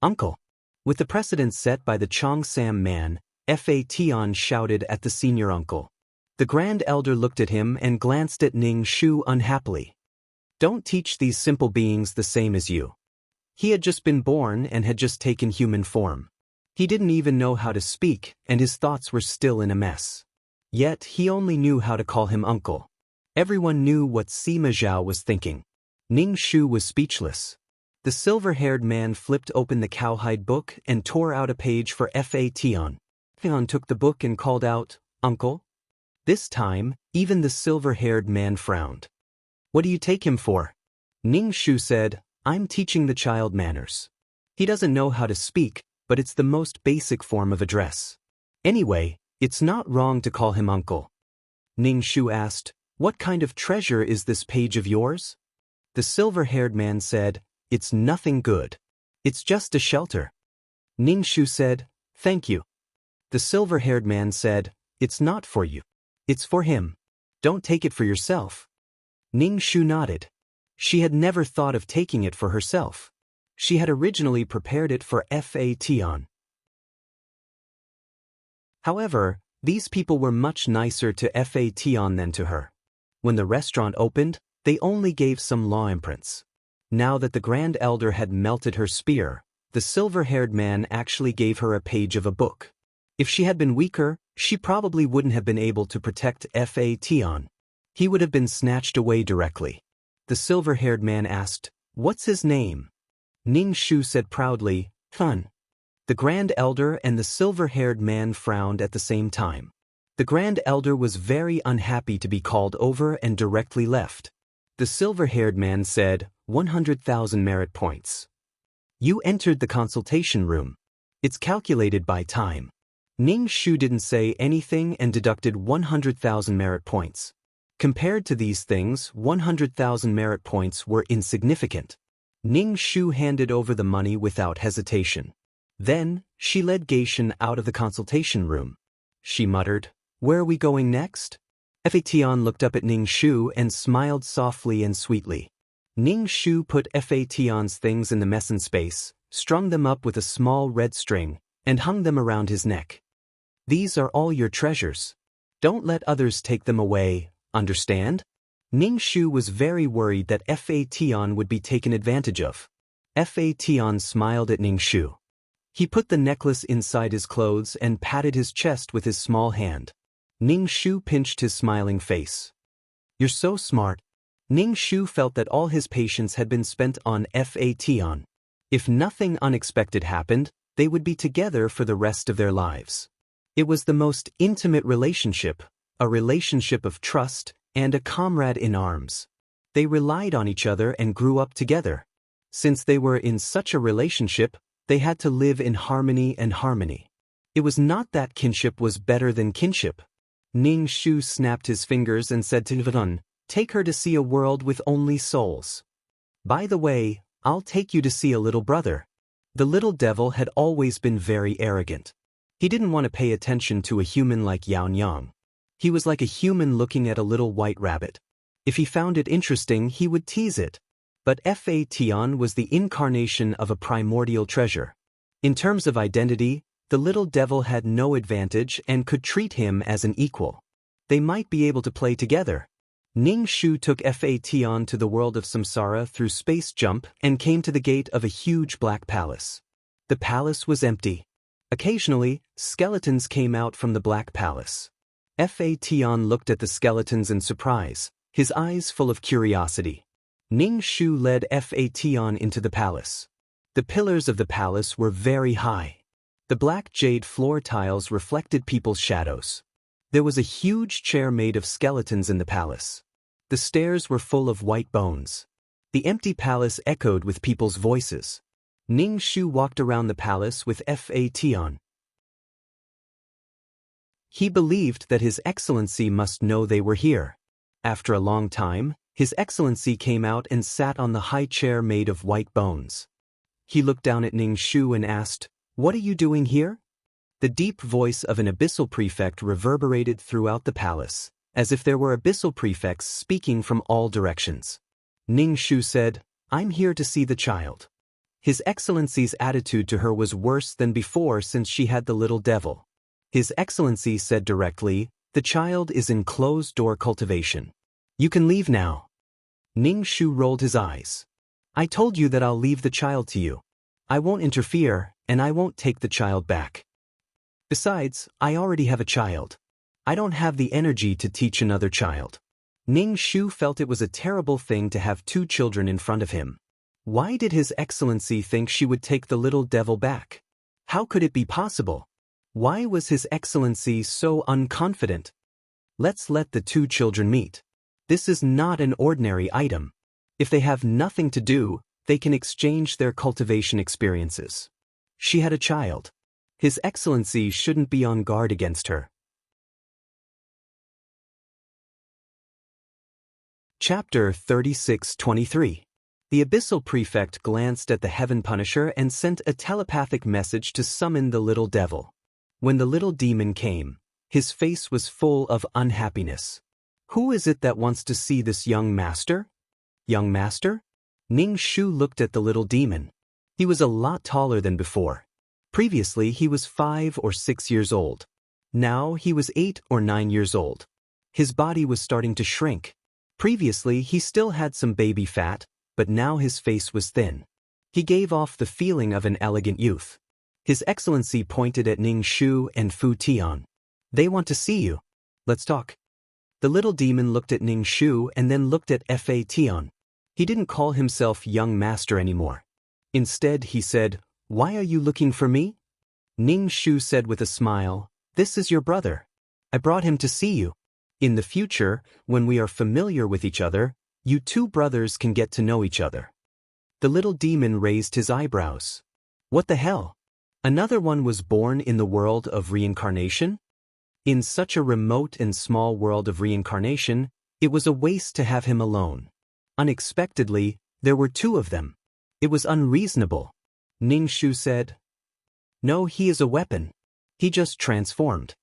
Uncle. With the precedent set by the Cheongsam man, Fa Tion shouted at the senior uncle. The grand elder looked at him and glanced at Ningshu unhappily. Don't teach these simple beings the same as you. He had just been born and had just taken human form. He didn't even know how to speak, and his thoughts were still in a mess. Yet he only knew how to call him uncle. Everyone knew what Sima Zhao was thinking. Ning Shu was speechless. The silver-haired man flipped open the cowhide book and tore out a page for Fa Tian. Tian took the book and called out, "Uncle?" This time, even the silver-haired man frowned. "What do you take him for?" Ning Shu said, "I'm teaching the child manners. He doesn't know how to speak, but it's the most basic form of address. Anyway, it's not wrong to call him uncle." Ning Shu asked, "What kind of treasure is this page of yours?" The silver-haired man said, "It's nothing good. It's just a shelter." Ning Shu said, "Thank you." The silver-haired man said, "It's not for you. It's for him. Don't take it for yourself." Ning Shu nodded. She had never thought of taking it for herself. She had originally prepared it for Fa Tian. However, these people were much nicer to Fa Tian than to her. When the restaurant opened, they only gave some law imprints. Now that the Grand Elder had melted her spear, the silver-haired man actually gave her a page of a book. If she had been weaker, she probably wouldn't have been able to protect Fa Tian. He would have been snatched away directly. The silver-haired man asked, "What's his name?" Ning Shu said proudly, "Hun." The Grand Elder and the silver-haired man frowned at the same time. The Grand Elder was very unhappy to be called over and directly left. The silver-haired man said, 100,000 merit points. You entered the consultation room. It's calculated by time. Ning Shu didn't say anything and deducted 100,000 merit points. Compared to these things, 100,000 merit points were insignificant. Ning Shu handed over the money without hesitation. Then, she led Gaishan out of the consultation room. She muttered, "Where are we going next?" Fa Tian looked up at Ning Shu and smiled softly and sweetly. Ning Shu put Fa Tian's things in the messen space, strung them up with a small red string, and hung them around his neck. "These are all your treasures. Don't let others take them away, understand?" Ning Shu was very worried that Fa Tian would be taken advantage of. Fa Tian smiled at Ning Shu. He put the necklace inside his clothes and patted his chest with his small hand. Ning Shu pinched his smiling face. "You're so smart." Ning Shu felt that all his patience had been spent on Fa Tian. If nothing unexpected happened, they would be together for the rest of their lives. It was the most intimate relationship, a relationship of trust, and a comrade in arms. They relied on each other and grew up together. Since they were in such a relationship, they had to live in harmony and harmony. It was not that kinship was better than kinship. Ning Shu snapped his fingers and said to Yvonne, "Take her to see a world with only souls. By the way, I'll take you to see a little brother." The little devil had always been very arrogant. He didn't want to pay attention to a human like Yao Yang. He was like a human looking at a little white rabbit. If he found it interesting, he would tease it. But Fa Tian was the incarnation of a primordial treasure. In terms of identity, the little devil had no advantage and could treat him as an equal. They might be able to play together. Ning Shu took Fa Tian to the world of Samsara through space jump and came to the gate of a huge black palace. The palace was empty. Occasionally, skeletons came out from the black palace. Fa Tian looked at the skeletons in surprise, his eyes full of curiosity. Ning Shu led Fa Tian into the palace. The pillars of the palace were very high. The black jade floor tiles reflected people's shadows. There was a huge chair made of skeletons in the palace. The stairs were full of white bones. The empty palace echoed with people's voices. Ning Shu walked around the palace with Fa Tian. He believed that His Excellency must know they were here. After a long time, His Excellency came out and sat on the high chair made of white bones. He looked down at Ning Shu and asked, "What are you doing here?" The deep voice of an abyssal prefect reverberated throughout the palace, as if there were abyssal prefects speaking from all directions. Ning Shu said, "I'm here to see the child." His Excellency's attitude to her was worse than before since she had the little devil. His Excellency said directly, "The child is in closed-door cultivation. You can leave now." Ning Shu rolled his eyes. "I told you that I'll leave the child to you. I won't interfere, and I won't take the child back. Besides, I already have a child. I don't have the energy to teach another child. Ning Shu felt it was a terrible thing to have two children in front of him. Why did His Excellency think she would take the little devil back? How could it be possible? Why was His Excellency so unconfident? Let's let the two children meet. This is not an ordinary item. If they have nothing to do, they can exchange their cultivation experiences. She had a child. His Excellency shouldn't be on guard against her. Chapter 36-23. The Abyssal Prefect glanced at the Heaven Punisher and sent a telepathic message to summon the little devil. When the little demon came, his face was full of unhappiness. Who is it that wants to see this young master? Young master? Ning Shu looked at the little demon. He was a lot taller than before. Previously he was 5 or 6 years old. Now he was 8 or 9 years old. His body was starting to shrink. Previously he still had some baby fat, but now his face was thin. He gave off the feeling of an elegant youth. His Excellency pointed at Ning Shu and Fu Tian. They want to see you. Let's talk. The little demon looked at Ning Shu and then looked at Fa Tian. He didn't call himself young master anymore. Instead he said, "Why are you looking for me?" Ning Shu said with a smile, "This is your brother. I brought him to see you. In the future, when we are familiar with each other, you two brothers can get to know each other." The little demon raised his eyebrows. What the hell? Another one was born in the world of reincarnation? In such a remote and small world of reincarnation, it was a waste to have him alone. Unexpectedly, there were two of them. It was unreasonable. Ning Shu said, "No, he is a weapon. He just transformed."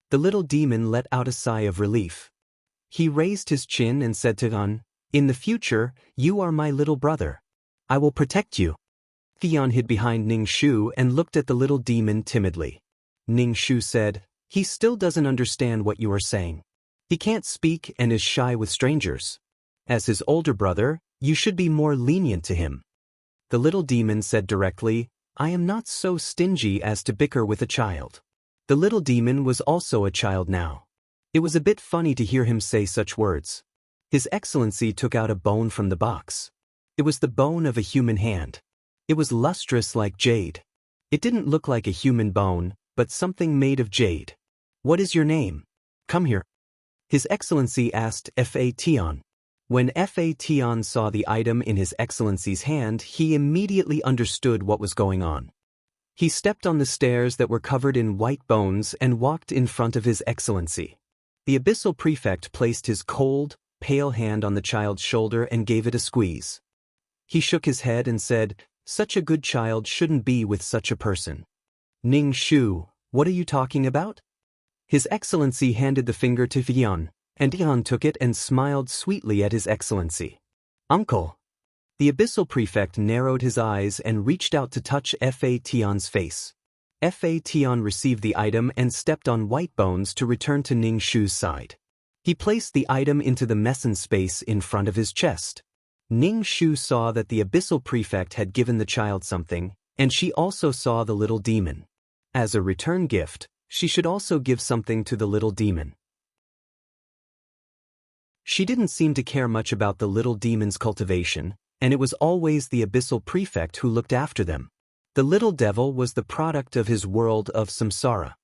The little demon let out a sigh of relief. He raised his chin and said to Tian, "In the future, you are my little brother. I will protect you." Tian hid behind Ning Shu and looked at the little demon timidly. Ning Shu said, "He still doesn't understand what you are saying. He can't speak and is shy with strangers. As his older brother, you should be more lenient to him." The little demon said directly, "I am not so stingy as to bicker with a child." The little demon was also a child now. It was a bit funny to hear him say such words. His Excellency took out a bone from the box. It was the bone of a human hand. It was lustrous like jade. It didn't look like a human bone, but something made of jade. "What is your name? Come here." His Excellency asked Fa Tian. When Fa Tian saw the item in His Excellency's hand, he immediately understood what was going on. He stepped on the stairs that were covered in white bones and walked in front of His Excellency. The Abyssal Prefect placed his cold, pale hand on the child's shoulder and gave it a squeeze. He shook his head and said, "Such a good child shouldn't be with such a person." "Ning Shu, what are you talking about?" His Excellency handed the finger to Tian, and Tian took it and smiled sweetly at His Excellency. "Uncle." The Abyssal Prefect narrowed his eyes and reached out to touch Fa Tian's face. Fa Tian received the item and stepped on white bones to return to Ning Shu's side. He placed the item into the meson space in front of his chest. Ning Shu saw that the Abyssal Prefect had given the child something, and she also saw the little demon. As a return gift, she should also give something to the little demon. She didn't seem to care much about the little demon's cultivation, and it was always the Abyssal Prefect who looked after them. The little devil was the product of his world of samsara.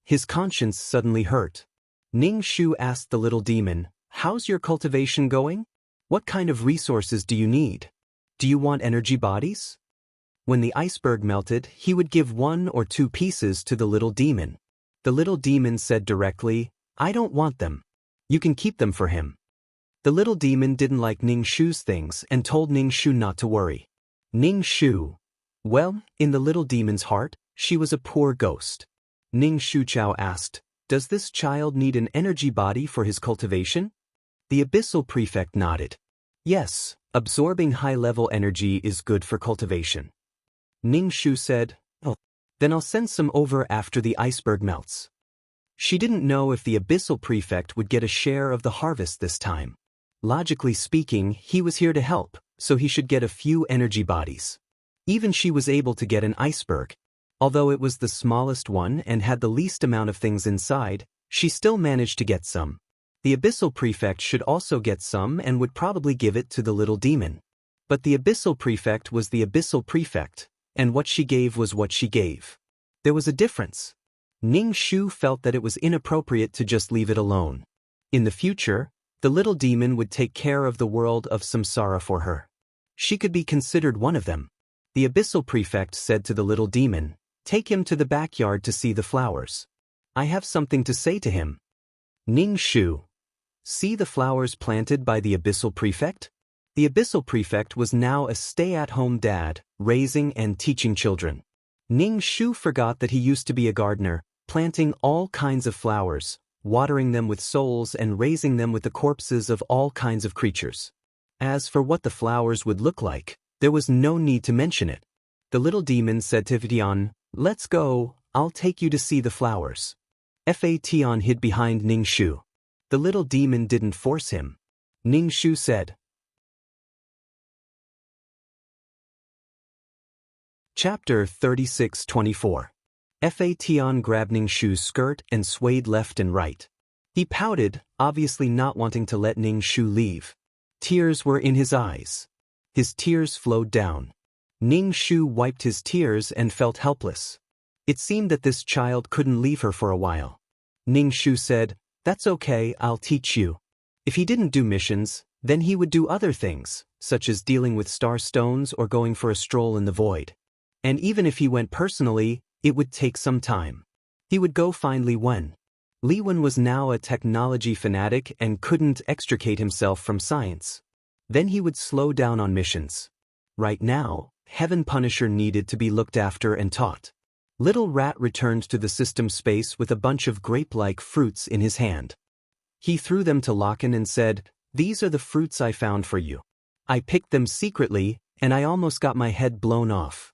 His conscience suddenly hurt. Ning Shu asked the little demon, "How's your cultivation going? What kind of resources do you need? Do you want energy bodies?" When the iceberg melted, he would give 1 or 2 pieces to the little demon. The little demon said directly, "I don't want them. You can keep them for him." The little demon didn't like Ning Shu's things and told Ning Shu not to worry. Ning Shu. Well, in the little demon's heart, she was a poor ghost. Ning Shu Chao asked, "Does this child need an energy body for his cultivation?" The Abyssal Prefect nodded. "Yes, absorbing high-level energy is good for cultivation." Ning Shu said, "Oh, then I'll send some over after the iceberg melts." She didn't know if the Abyssal Prefect would get a share of the harvest this time. Logically speaking, he was here to help, so he should get a few energy bodies. Even she was able to get an iceberg. Although it was the smallest one and had the least amount of things inside, She still managed to get some. The Abyssal Prefect should also get some and would probably give it to the little demon. But the Abyssal Prefect was the Abyssal Prefect, and what she gave was what she gave. There was a difference. Ning Shu felt that it was inappropriate to just leave it alone. In the future, the little demon would take care of the world of samsara for her. She could be considered one of them. The Abyssal Prefect said to the little demon, "Take him to the backyard to see the flowers. I have something to say to him." Ning Shu. See the flowers planted by the Abyssal Prefect? The Abyssal Prefect was now a stay-at-home dad, raising and teaching children. Ning Shu forgot that he used to be a gardener, planting all kinds of flowers, watering them with souls and raising them with the corpses of all kinds of creatures. As for what the flowers would look like, there was no need to mention it. The little demon said to Fatian, "Let's go, I'll take you to see the flowers." Fatian hid behind Ning Shu. The little demon didn't force him. Ning Shu said. Chapter 36-24. Fatian grabbed Ning Shu's skirt and swayed left and right. He pouted, obviously not wanting to let Ning Shu leave. Tears were in his eyes. His tears flowed down. Ning Shu wiped his tears and felt helpless. It seemed that this child couldn't leave her for a while. Ning Shu said, "That's okay, I'll teach you." If he didn't do missions, then he would do other things, such as dealing with star stones or going for a stroll in the void. And even if he went personally, it would take some time. He would go find Li Wen. Li Wen was now a technology fanatic and couldn't extricate himself from science. Then he would slow down on missions. Right now, Heaven Punisher needed to be looked after and taught. Little Rat returned to the system space with a bunch of grape-like fruits in his hand. He threw them to Locken and said, "These are the fruits I found for you. I picked them secretly, and I almost got my head blown off.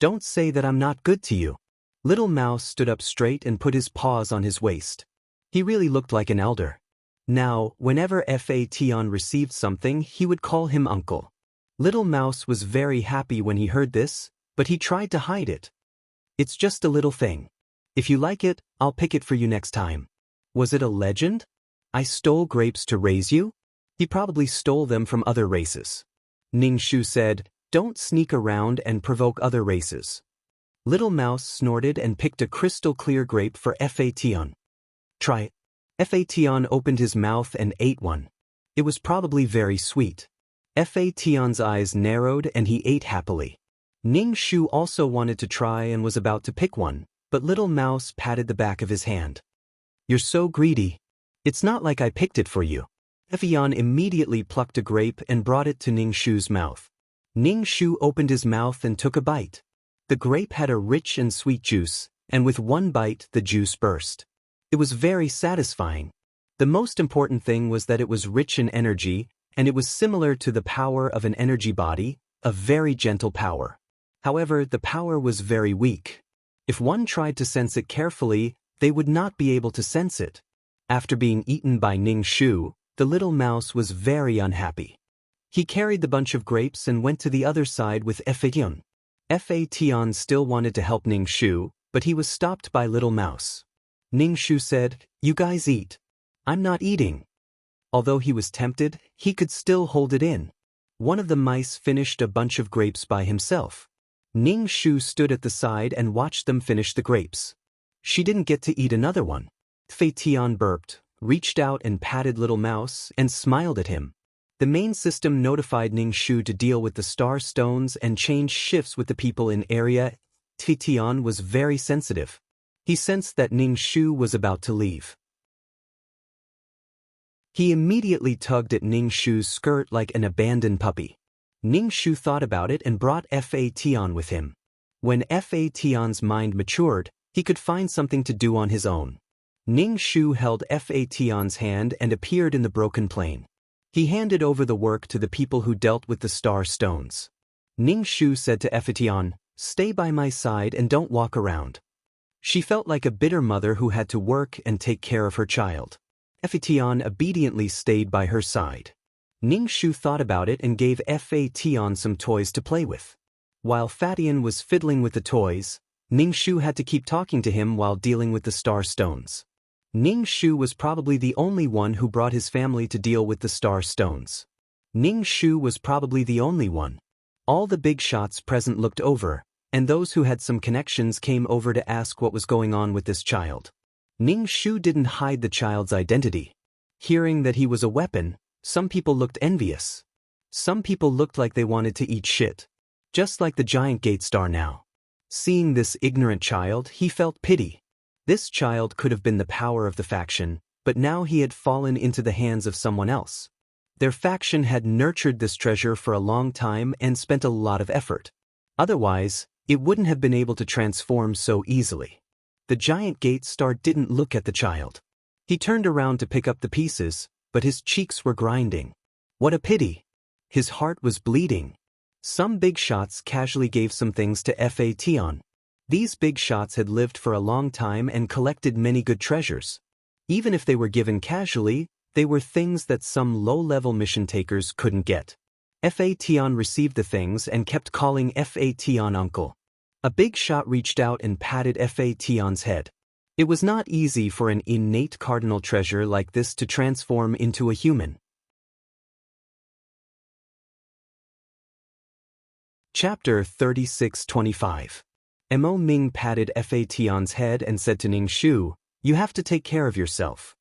Don't say that I'm not good to you." Little Mouse stood up straight and put his paws on his waist. He really looked like an elder. Now, whenever Fatian received something, he would call him Uncle. Little Mouse was very happy when he heard this, but he tried to hide it. "It's just a little thing. If you like it, I'll pick it for you next time." Was it a legend? I stole grapes to raise you? He probably stole them from other races. Ning Shu said, "Don't sneak around and provoke other races." Little Mouse snorted and picked a crystal-clear grape for Fatian. "Try it." Fatian opened his mouth and ate one. It was probably very sweet. Fatian's eyes narrowed and he ate happily. Ning Shu also wanted to try and was about to pick one, but Little Mouse patted the back of his hand. "You're so greedy. It's not like I picked it for you." Fatian immediately plucked a grape and brought it to Ning Shu's mouth. Ning Shu opened his mouth and took a bite. The grape had a rich and sweet juice, and with one bite the juice burst. It was very satisfying. The most important thing was that it was rich in energy, and it was similar to the power of an energy body, a very gentle power. However, the power was very weak. If one tried to sense it carefully, they would not be able to sense it. After being eaten by Ning Shu, the little mouse was very unhappy. He carried the bunch of grapes and went to the other side with Fatian. Fatian still wanted to help Ning Shu, but he was stopped by Little Mouse. Ning Shu said, "You guys eat. I'm not eating." Although he was tempted, he could still hold it in. One of the mice finished a bunch of grapes by himself. Ning Shu stood at the side and watched them finish the grapes. She didn't get to eat another one. Fatian burped, reached out and patted Little Mouse, and smiled at him. The main system notified Ning Shu to deal with the star stones and change shifts with the people in area. Fatian was very sensitive. He sensed that Ning Shu was about to leave. He immediately tugged at Ning Shu's skirt like an abandoned puppy. Ning Shu thought about it and brought Fatian with him. When Fatian's mind matured, he could find something to do on his own. Ning Shu held Fatian's hand and appeared in the broken plane. He handed over the work to the people who dealt with the star stones. Ning Shu said to Fatian, "Stay by my side and don't walk around." She felt like a bitter mother who had to work and take care of her child. Fatian obediently stayed by her side. Ning Shu thought about it and gave Fatian some toys to play with. While Fatian was fiddling with the toys, Ning Shu had to keep talking to him while dealing with the star stones. Ning Shu was probably the only one who brought his family to deal with the star stones. Ning Shu was probably the only one. All the big shots present looked over, and those who had some connections came over to ask what was going on with this child. Ning Shu didn't hide the child's identity. Hearing that he was a weapon, some people looked envious. Some people looked like they wanted to eat shit. Just like the giant gate star now. Seeing this ignorant child, he felt pity. This child could have been the power of the faction, but now he had fallen into the hands of someone else. Their faction had nurtured this treasure for a long time and spent a lot of effort. Otherwise, it wouldn't have been able to transform so easily. The giant gate star didn't look at the child. He turned around to pick up the pieces, but his cheeks were grinding. What a pity! His heart was bleeding. Some big shots casually gave some things to Fodder. These big shots had lived for a long time and collected many good treasures. Even if they were given casually, they were things that some low-level mission takers couldn't get. Fodder received the things and kept calling Fodder uncle. A big shot reached out and patted Fodder's head. It was not easy for an innate cardinal treasure like this to transform into a human. Chapter 36-25. Mo Ming patted Fodder's head and said to Ning Shu, "You have to take care of yourself."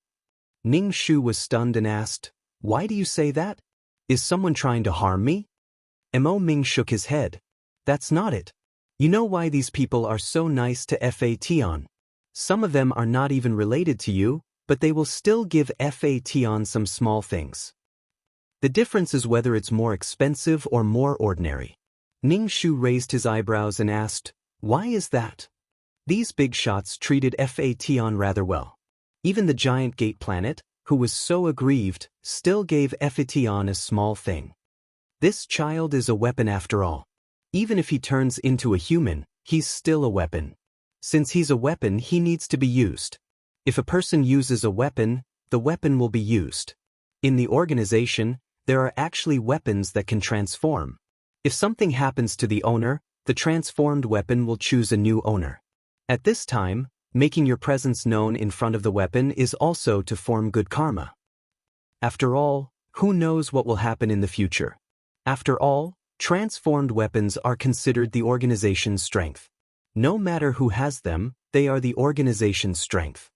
Ning Shu was stunned and asked, "Why do you say that? Is someone trying to harm me?" Mo Ming shook his head. "That's not it. You know why these people are so nice to Fodder? Some of them are not even related to you, but they will still give Fodder some small things. The difference is whether it's more expensive or more ordinary." Ning Shu raised his eyebrows and asked, "Why is that?" These big shots treated Fodder rather well. Even the giant gate planet, who was so aggrieved, still gave Fodder a small thing. This child is a weapon after all. Even if he turns into a human, he's still a weapon. Since he's a weapon, he needs to be used. If a person uses a weapon, the weapon will be used. In the organization, there are actually weapons that can transform. If something happens to the owner, the transformed weapon will choose a new owner. At this time, making your presence known in front of the weapon is also to form good karma. After all, who knows what will happen in the future? After all, transformed weapons are considered the organization's strength. No matter who has them, they are the organization's strength.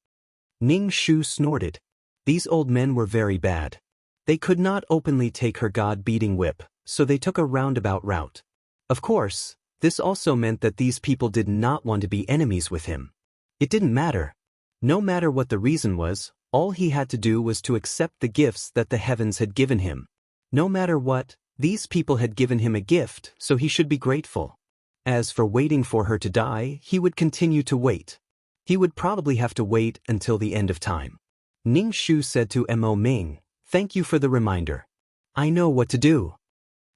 Ning Shu snorted. These old men were very bad. They could not openly take her god-beating whip, so they took a roundabout route. Of course, this also meant that these people did not want to be enemies with him. It didn't matter. No matter what the reason was, all he had to do was to accept the gifts that the heavens had given him. No matter what, these people had given him a gift, so he should be grateful. As for waiting for her to die, he would continue to wait. He would probably have to wait until the end of time. Ning Shu said to Mo Ming, "Thank you for the reminder. I know what to do."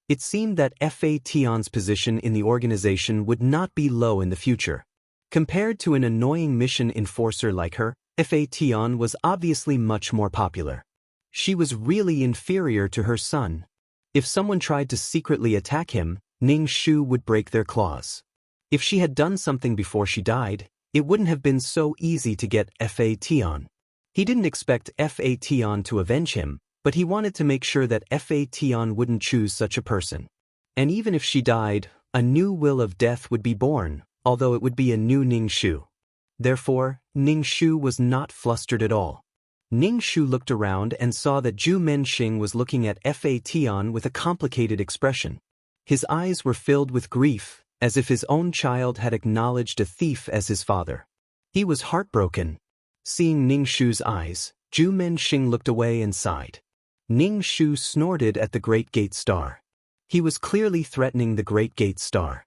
It seemed that Fodder's position in the organization would not be low in the future. Compared to an annoying mission enforcer like her, Fodder was obviously much more popular. She was really inferior to her son. If someone tried to secretly attack him, Ning Shu would break their claws. If she had done something before she died, it wouldn't have been so easy to get Fodder. He didn't expect Fodder to avenge him, but he wanted to make sure that Fodder wouldn't choose such a person. And even if she died, a new will of death would be born, although it would be a new Ning Shu. Therefore, Ning Shu was not flustered at all. Ning Shu looked around and saw that Zhu Menxing was looking at Fodder with a complicated expression. His eyes were filled with grief, as if his own child had acknowledged a thief as his father. He was heartbroken. Seeing Ning Shu's eyes, Zhu Menxing looked away and sighed. Ning Shu snorted at the Great Gate Star. He was clearly threatening the Great Gate Star.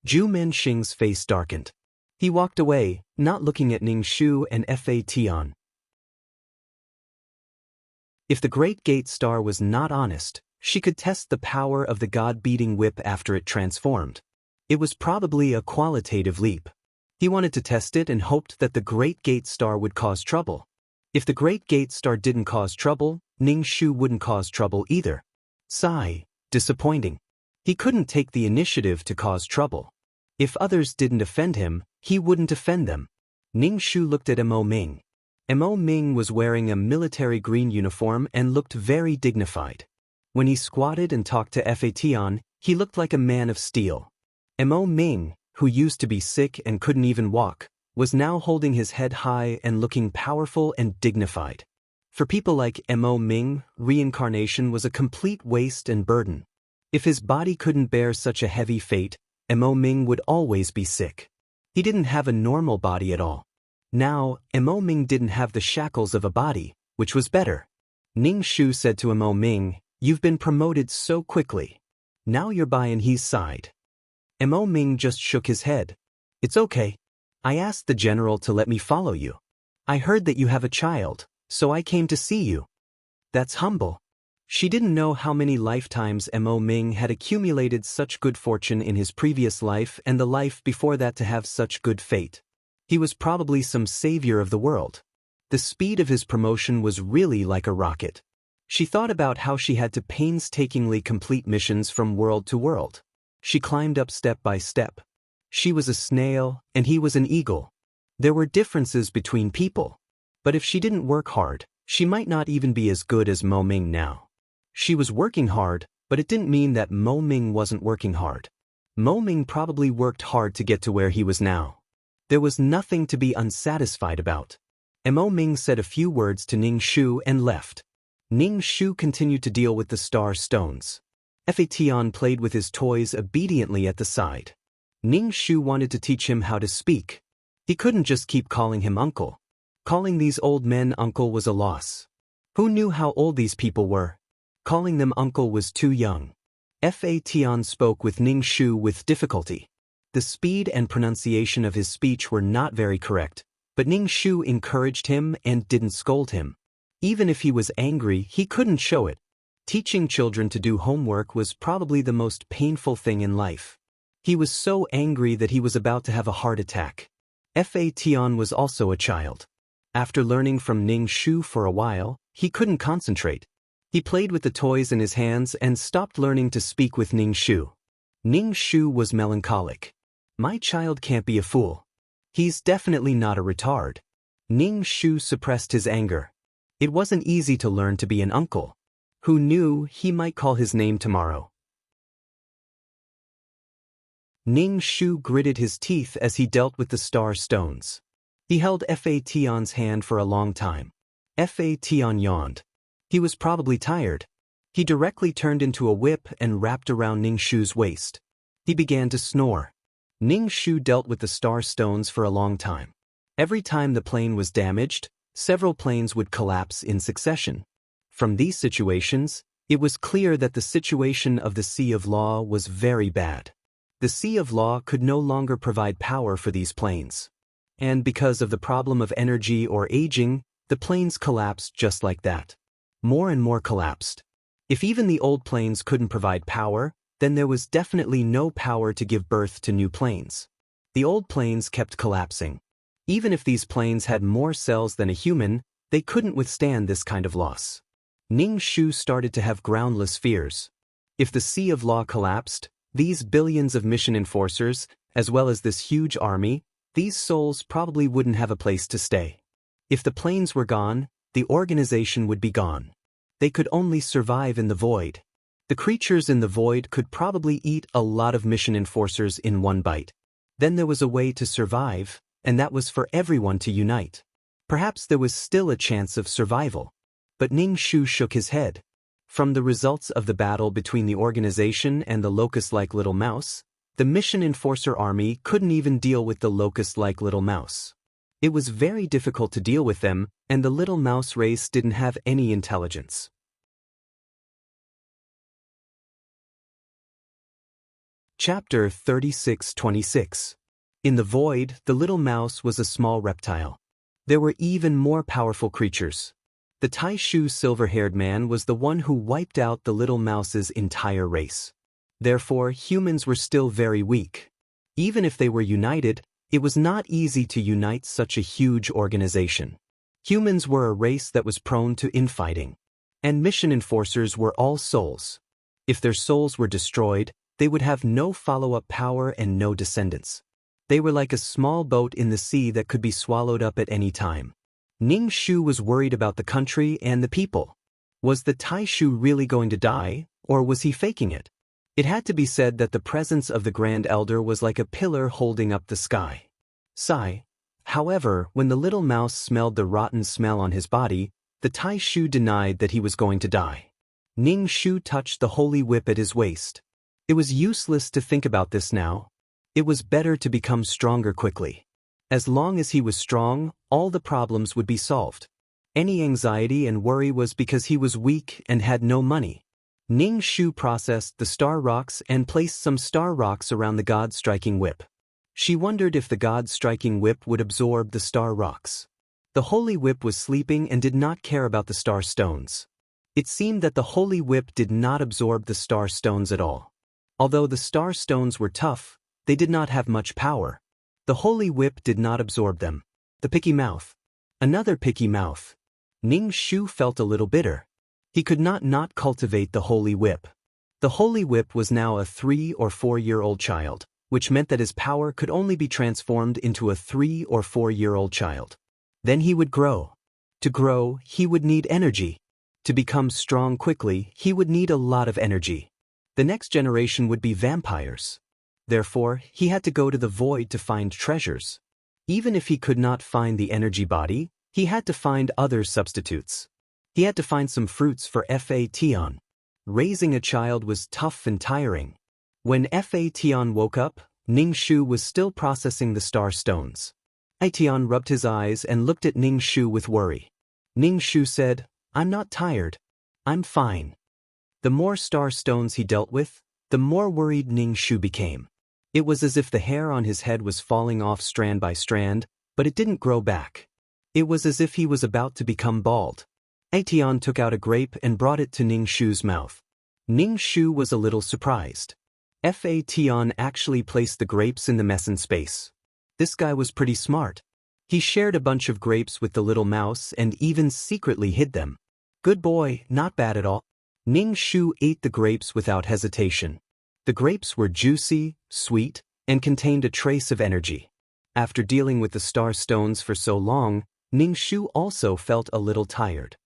Zhu Menxing's face darkened. He walked away, not looking at Ning Shu and Fodder. If the Great Gate Star was not honest, she could test the power of the god-beating whip after it transformed. It was probably a qualitative leap. He wanted to test it and hoped that the Great Gate Star would cause trouble. If the Great Gate Star didn't cause trouble, Ning Shu wouldn't cause trouble either. Sigh, disappointing. He couldn't take the initiative to cause trouble. If others didn't offend him, he wouldn't offend them. Ning Shu looked at Mo Ming. Mo Ming was wearing a military green uniform and looked very dignified. When he squatted and talked to Fation, he looked like a man of steel. Mo Ming, who used to be sick and couldn't even walk, was now holding his head high and looking powerful and dignified. For people like Mo Ming, reincarnation was a complete waste and burden. If his body couldn't bear such a heavy fate, Mo Ming would always be sick. He didn't have a normal body at all. Now, Mo Ming didn't have the shackles of a body, which was better. Ning Shu said to Mo Ming, "You've been promoted so quickly. Now you're by his side." Mo Ming just shook his head. "It's okay. I asked the general to let me follow you. I heard that you have a child, so I came to see you." That's humble. She didn't know how many lifetimes Mo Ming had accumulated such good fortune in his previous life and the life before that to have such good fate. He was probably some savior of the world. The speed of his promotion was really like a rocket. She thought about how she had to painstakingly complete missions from world to world. She climbed up step by step. She was a snail, and he was an eagle. There were differences between people. But if she didn't work hard, she might not even be as good as Mo Ming now. She was working hard, but it didn't mean that Mo Ming wasn't working hard. Mo Ming probably worked hard to get to where he was now. There was nothing to be unsatisfied about. Mo Ming said a few words to Ning Shu and left. Ning Shu continued to deal with the star stones. Fation played with his toys obediently at the side. Ning Shu wanted to teach him how to speak. He couldn't just keep calling him uncle. Calling these old men uncle was a loss. Who knew how old these people were? Calling them uncle was too young. Fation spoke with Ning Shu with difficulty. The speed and pronunciation of his speech were not very correct, but Ning Shu encouraged him and didn't scold him. Even if he was angry, he couldn't show it. Teaching children to do homework was probably the most painful thing in life. He was so angry that he was about to have a heart attack. Fation was also a child. After learning from Ning Shu for a while, he couldn't concentrate. He played with the toys in his hands and stopped learning to speak with Ning Shu. Ning Shu was melancholic. "My child can't be a fool. He's definitely not a retard." Ning Shu suppressed his anger. It wasn't easy to learn to be an uncle. Who knew he might call his name tomorrow? Ning Shu gritted his teeth as he dealt with the star stones. He held Fation's hand for a long time. Fation yawned. He was probably tired. He directly turned into a whip and wrapped around Ning Shu's waist. He began to snore. Ning Shu dealt with the star stones for a long time. Every time the plane was damaged, several planes would collapse in succession. From these situations, it was clear that the situation of the Sea of Law was very bad. The Sea of Law could no longer provide power for these planes. And because of the problem of energy or aging, the planes collapsed just like that. More and more collapsed. If even the old planes couldn't provide power, then there was definitely no power to give birth to new planes. The old planes kept collapsing. Even if these planes had more cells than a human, they couldn't withstand this kind of loss. Ning Shu started to have groundless fears. If the Sea of Law collapsed, these billions of mission enforcers, as well as this huge army, these souls probably wouldn't have a place to stay. If the planes were gone, the organization would be gone. They could only survive in the void. The creatures in the void could probably eat a lot of mission enforcers in one bite. Then there was a way to survive, and that was for everyone to unite. Perhaps there was still a chance of survival. But Ning Shu shook his head. From the results of the battle between the organization and the locust-like little mouse, the mission enforcer army couldn't even deal with the locust-like little mouse. It was very difficult to deal with them, and the little mouse race didn't have any intelligence. Chapter 36-26. In the void, the little mouse was a small reptile. There were even more powerful creatures. The Taishu silver-haired man was the one who wiped out the little mouse's entire race. Therefore, humans were still very weak. Even if they were united, it was not easy to unite such a huge organization. Humans were a race that was prone to infighting. And mission enforcers were all souls. If their souls were destroyed, they would have no follow-up power and no descendants. They were like a small boat in the sea that could be swallowed up at any time. Ning Shu was worried about the country and the people. Was the Tai Shu really going to die, or was he faking it? It had to be said that the presence of the Grand Elder was like a pillar holding up the sky. Sigh. However, when the little mouse smelled the rotten smell on his body, the Tai Shu denied that he was going to die. Ning Shu touched the holy whip at his waist. It was useless to think about this now. It was better to become stronger quickly. As long as he was strong, all the problems would be solved. Any anxiety and worry was because he was weak and had no money. Ning Shu processed the star rocks and placed some star rocks around the God-striking whip. She wondered if the God-striking whip would absorb the star rocks. The holy whip was sleeping and did not care about the star stones. It seemed that the holy whip did not absorb the star stones at all. Although the star stones were tough, they did not have much power. The holy whip did not absorb them. The picky mouth. Another picky mouth. Ning Shu felt a little bitter. He could not cultivate the holy whip. The holy whip was now a 3 or 4-year-old child, which meant that his power could only be transformed into a 3 or 4-year-old child. Then he would grow. To grow, he would need energy. To become strong quickly, he would need a lot of energy. The next generation would be vampires. Therefore, he had to go to the void to find treasures. Even if he could not find the energy body, he had to find other substitutes. He had to find some fruits for Fation. Raising a child was tough and tiring. When Fation woke up, Ning Shu was still processing the star stones. Fation rubbed his eyes and looked at Ning Shu with worry. Ning Shu said, "I'm not tired. I'm fine." The more star stones he dealt with, the more worried Ning Shu became. It was as if the hair on his head was falling off strand by strand, but it didn't grow back. It was as if he was about to become bald. Fation took out a grape and brought it to Ning Shu's mouth. Ning Shu was a little surprised. Fation actually placed the grapes in the mess in space. This guy was pretty smart. He shared a bunch of grapes with the little mouse and even secretly hid them. Good boy, not bad at all. Ning Shu ate the grapes without hesitation. The grapes were juicy, sweet, and contained a trace of energy. After dealing with the star stones for so long, Ning Shu also felt a little tired.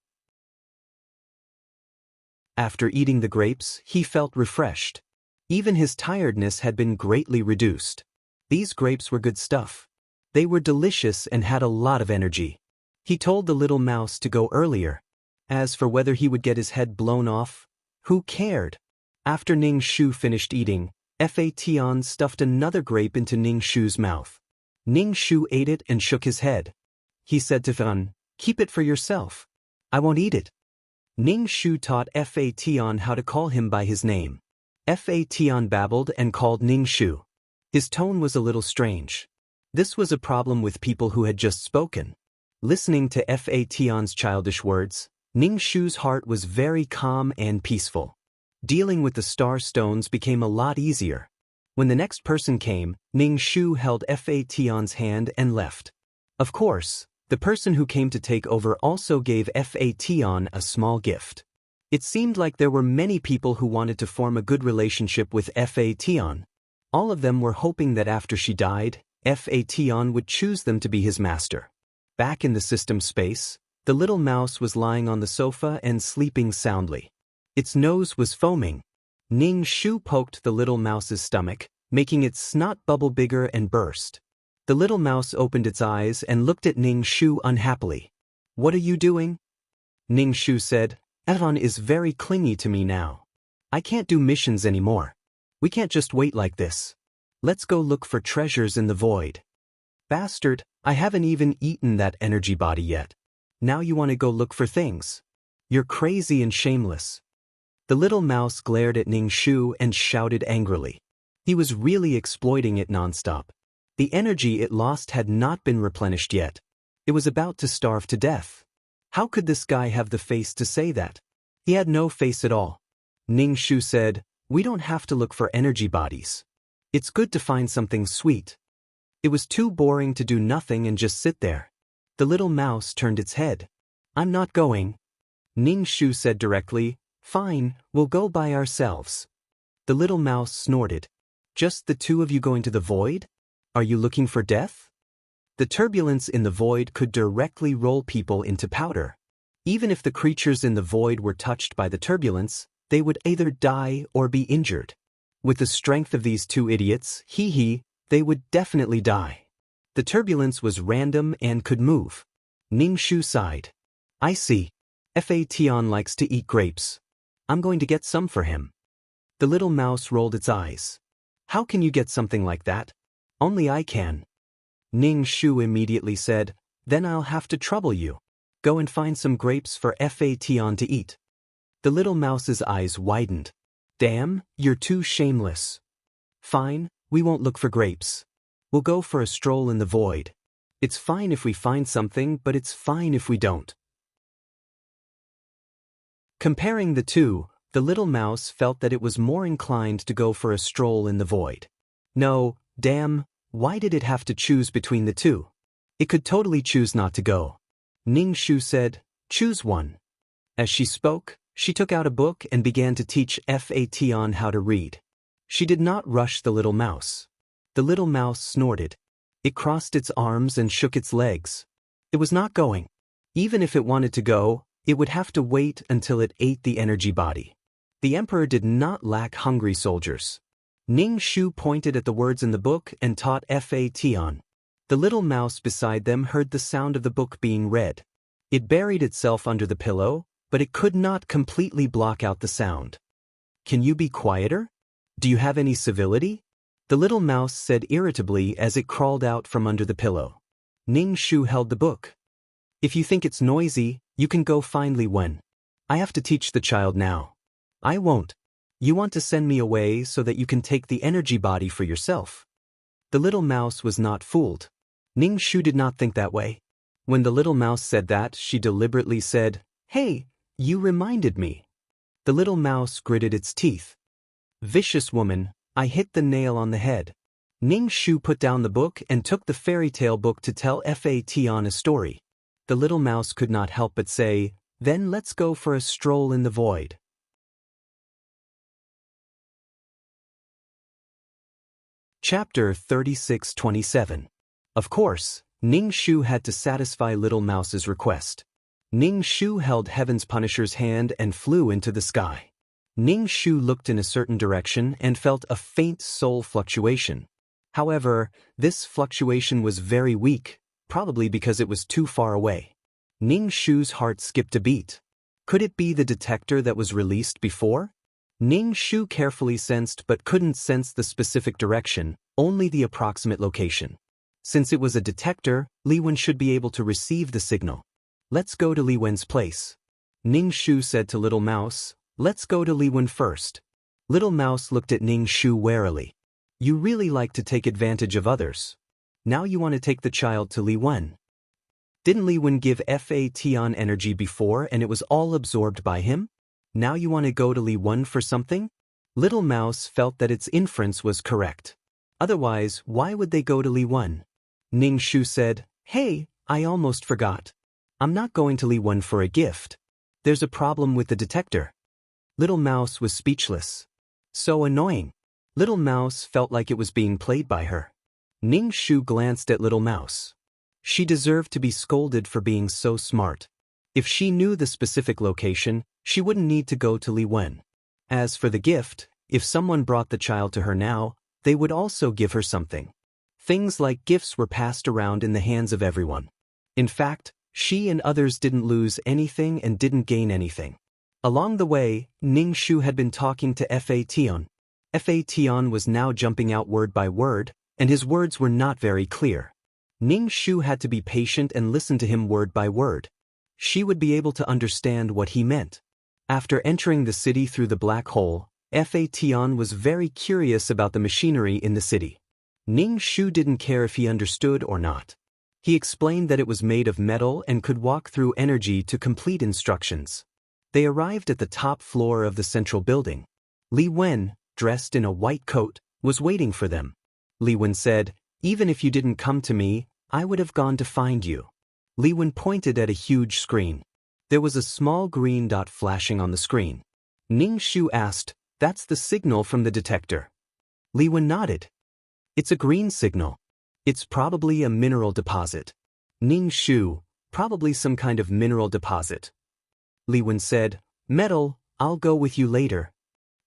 After eating the grapes, he felt refreshed. Even his tiredness had been greatly reduced. These grapes were good stuff. They were delicious and had a lot of energy. He told the little mouse to go earlier. As for whether he would get his head blown off, who cared? After Ning Shu finished eating, Fation stuffed another grape into Ning Shu's mouth. Ning Shu ate it and shook his head. He said to Fun, "Keep it for yourself. I won't eat it." Ning Shu taught Fation how to call him by his name. Fation babbled and called Ning Shu. His tone was a little strange. This was a problem with people who had just spoken. Listening to Fation's childish words, Ning Shu's heart was very calm and peaceful. Dealing with the star stones became a lot easier. When the next person came, Ning Shu held Fation's hand and left. Of course, the person who came to take over also gave Fation a small gift. It seemed like there were many people who wanted to form a good relationship with Fation. All of them were hoping that after she died, Fation would choose them to be his master. Back in the system space, the little mouse was lying on the sofa and sleeping soundly. Its nose was foaming. Ning Shu poked the little mouse's stomach, making its snot bubble bigger and burst. The little mouse opened its eyes and looked at Ning Shu unhappily. "What are you doing?" Ning Shu said, "Evan is very clingy to me now. I can't do missions anymore. We can't just wait like this. Let's go look for treasures in the void." "Bastard, I haven't even eaten that energy body yet. Now you want to go look for things? You're crazy and shameless." The little mouse glared at Ning Shu and shouted angrily. He was really exploiting it nonstop. The energy it lost had not been replenished yet. It was about to starve to death. How could this guy have the face to say that? He had no face at all. Ning Shu said, "We don't have to look for energy bodies. It's good to find something sweet." It was too boring to do nothing and just sit there. The little mouse turned its head. "I'm not going." Ning Shu said directly, "Fine, we'll go by ourselves." The little mouse snorted. "Just the two of you going to the void? Are you looking for death?" The turbulence in the void could directly roll people into powder. Even if the creatures in the void were touched by the turbulence, they would either die or be injured. With the strength of these two idiots, they would definitely die. The turbulence was random and could move. Ning Shu sighed. I see. Fation likes to eat grapes. I'm going to get some for him. The little mouse rolled its eyes. How can you get something like that? Only I can. Ning Shu immediately said, Then I'll have to trouble you. Go and find some grapes for Fation to eat. The little mouse's eyes widened. Damn, you're too shameless. Fine, we won't look for grapes. We'll go for a stroll in the void. It's fine if we find something, but it's fine if we don't. Comparing the two, the little mouse felt that it was more inclined to go for a stroll in the void. No, damn, why did it have to choose between the two? It could totally choose not to go. Ning Shu said, Choose one. As she spoke, she took out a book and began to teach Fation how to read. She did not rush the little mouse. The little mouse snorted. It crossed its arms and shook its legs. It was not going. Even if it wanted to go, it would have to wait until it ate the energy body. The emperor did not lack hungry soldiers. Ning Shu pointed at the words in the book and taught Fation. The little mouse beside them heard the sound of the book being read. It buried itself under the pillow, but it could not completely block out the sound. Can you be quieter? Do you have any civility? The little mouse said irritably as it crawled out from under the pillow. Ning Shu held the book. If you think it's noisy, you can go find Li Wen. I have to teach the child now. I won't. You want to send me away so that you can take the energy body for yourself. The little mouse was not fooled. Ning Shu did not think that way. When the little mouse said that, she deliberately said, Hey, you reminded me. The little mouse gritted its teeth. Vicious woman, I hit the nail on the head. Ning Shu put down the book and took the fairy tale book to tell Fation a story. The little mouse could not help but say, Then let's go for a stroll in the void. Chapter 36-27. Of course, Ning Shu had to satisfy Little Mouse's request. Ning Shu held Heaven's Punisher's hand and flew into the sky. Ning Shu looked in a certain direction and felt a faint soul fluctuation. However, this fluctuation was very weak, probably because it was too far away. Ning Shu's heart skipped a beat. Could it be the detector that was released before? Ning Shu carefully sensed but couldn't sense the specific direction, only the approximate location. Since it was a detector, Li Wen should be able to receive the signal. Let's go to Li Wen's place. Ning Shu said to Little Mouse, Let's go to Li Wen first. Little Mouse looked at Ning Shu warily. You really like to take advantage of others. Now you want to take the child to Li Wen. Didn't Li Wen give Fation energy before and it was all absorbed by him? Now you want to go to Li Wen for something? Little Mouse felt that its inference was correct. Otherwise, why would they go to Li Wen? Ning Shu said, Hey, I almost forgot. I'm not going to Li Wen for a gift. There's a problem with the detector. Little Mouse was speechless. So annoying. Little Mouse felt like it was being played by her. Ning Shu glanced at Little Mouse. She deserved to be scolded for being so smart. If she knew the specific location, she wouldn't need to go to Li Wen. As for the gift, if someone brought the child to her now, they would also give her something. Things like gifts were passed around in the hands of everyone. In fact, she and others didn't lose anything and didn't gain anything. Along the way, Ning Shu had been talking to Fation. Fation was now jumping out word by word, and his words were not very clear. Ning Shu had to be patient and listen to him word by word. She would be able to understand what he meant. After entering the city through the black hole, Fation was very curious about the machinery in the city. Ning Shu didn't care if he understood or not. He explained that it was made of metal and could walk through energy to complete instructions. They arrived at the top floor of the central building. Li Wen, dressed in a white coat, was waiting for them. Li Wen said, Even if you didn't come to me, I would have gone to find you. Li Wen pointed at a huge screen. There was a small green dot flashing on the screen. Ning Shu asked, That's the signal from the detector. Li Wen nodded. It's a green signal. It's probably a mineral deposit. Ning Shu, probably some kind of mineral deposit. Li Wen said, metal, I'll go with you later.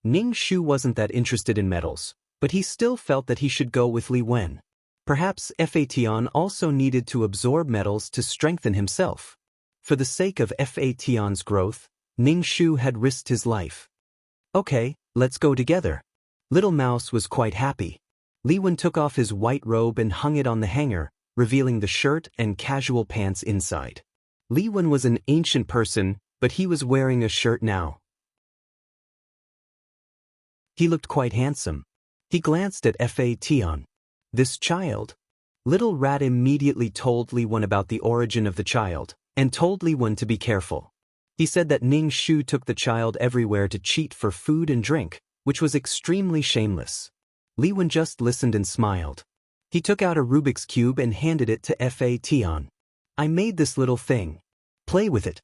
Ning Shu wasn't that interested in metals, but he still felt that he should go with Li Wen. Perhaps Fation also needed to absorb metals to strengthen himself. For the sake of Fation's growth, Ning Shu had risked his life. Okay, let's go together. Little Mouse was quite happy. Li Wen took off his white robe and hung it on the hanger, revealing the shirt and casual pants inside. Li Wen was an ancient person, but he was wearing a shirt now. He looked quite handsome. He glanced at Fation. This child. Little Rat immediately told Li Wen about the origin of the child, and told Li Wen to be careful. He said that Ning Shu took the child everywhere to cheat for food and drink, which was extremely shameless. Li Wen just listened and smiled. He took out a Rubik's Cube and handed it to Fation. I made this little thing. Play with it.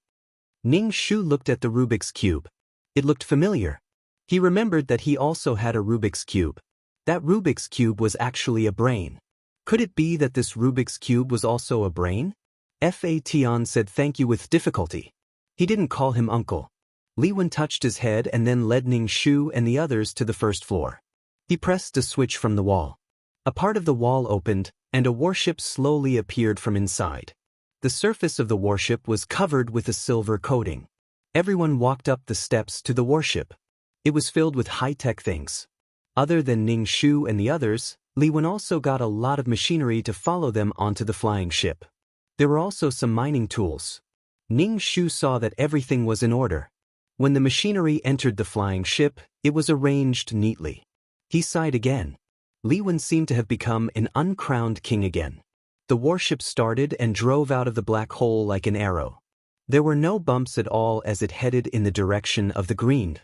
Ning Shu looked at the Rubik's Cube. It looked familiar. He remembered that he also had a Rubik's Cube. That Rubik's Cube was actually a brain. Could it be that this Rubik's Cube was also a brain? Fation said thank you with difficulty. He didn't call him uncle. Li Wen touched his head and then led Ning Shu and the others to the first floor. He pressed a switch from the wall. A part of the wall opened, and a warship slowly appeared from inside. The surface of the warship was covered with a silver coating. Everyone walked up the steps to the warship. It was filled with high-tech things. Other than Ning Shu and the others, Li Wen also got a lot of machinery to follow them onto the flying ship. There were also some mining tools. Ning Shu saw that everything was in order. When the machinery entered the flying ship, it was arranged neatly. He sighed again. Li Wen seemed to have become an uncrowned king again. The warship started and drove out of the black hole like an arrow. There were no bumps at all as it headed in the direction of the green.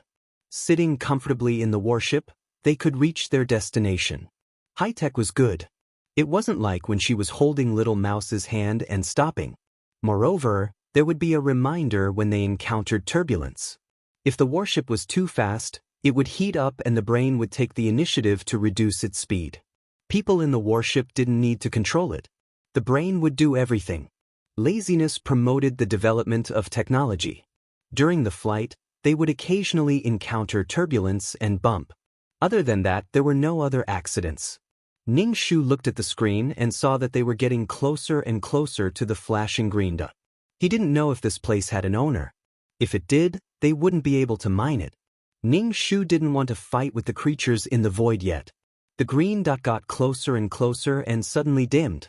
Sitting comfortably in the warship, they could reach their destination. High-tech was good. It wasn't like when she was holding Little Mouse's hand and stopping. Moreover, there would be a reminder when they encountered turbulence. If the warship was too fast, it would heat up and the brain would take the initiative to reduce its speed. People in the warship didn't need to control it. The brain would do everything. Laziness promoted the development of technology. During the flight, they would occasionally encounter turbulence and bump. Other than that, there were no other accidents. Ning Shu looked at the screen and saw that they were getting closer and closer to the flashing green dot. He didn't know if this place had an owner. If it did, they wouldn't be able to mine it. Ning Shu didn't want to fight with the creatures in the void yet. The green dot got closer and closer and suddenly dimmed.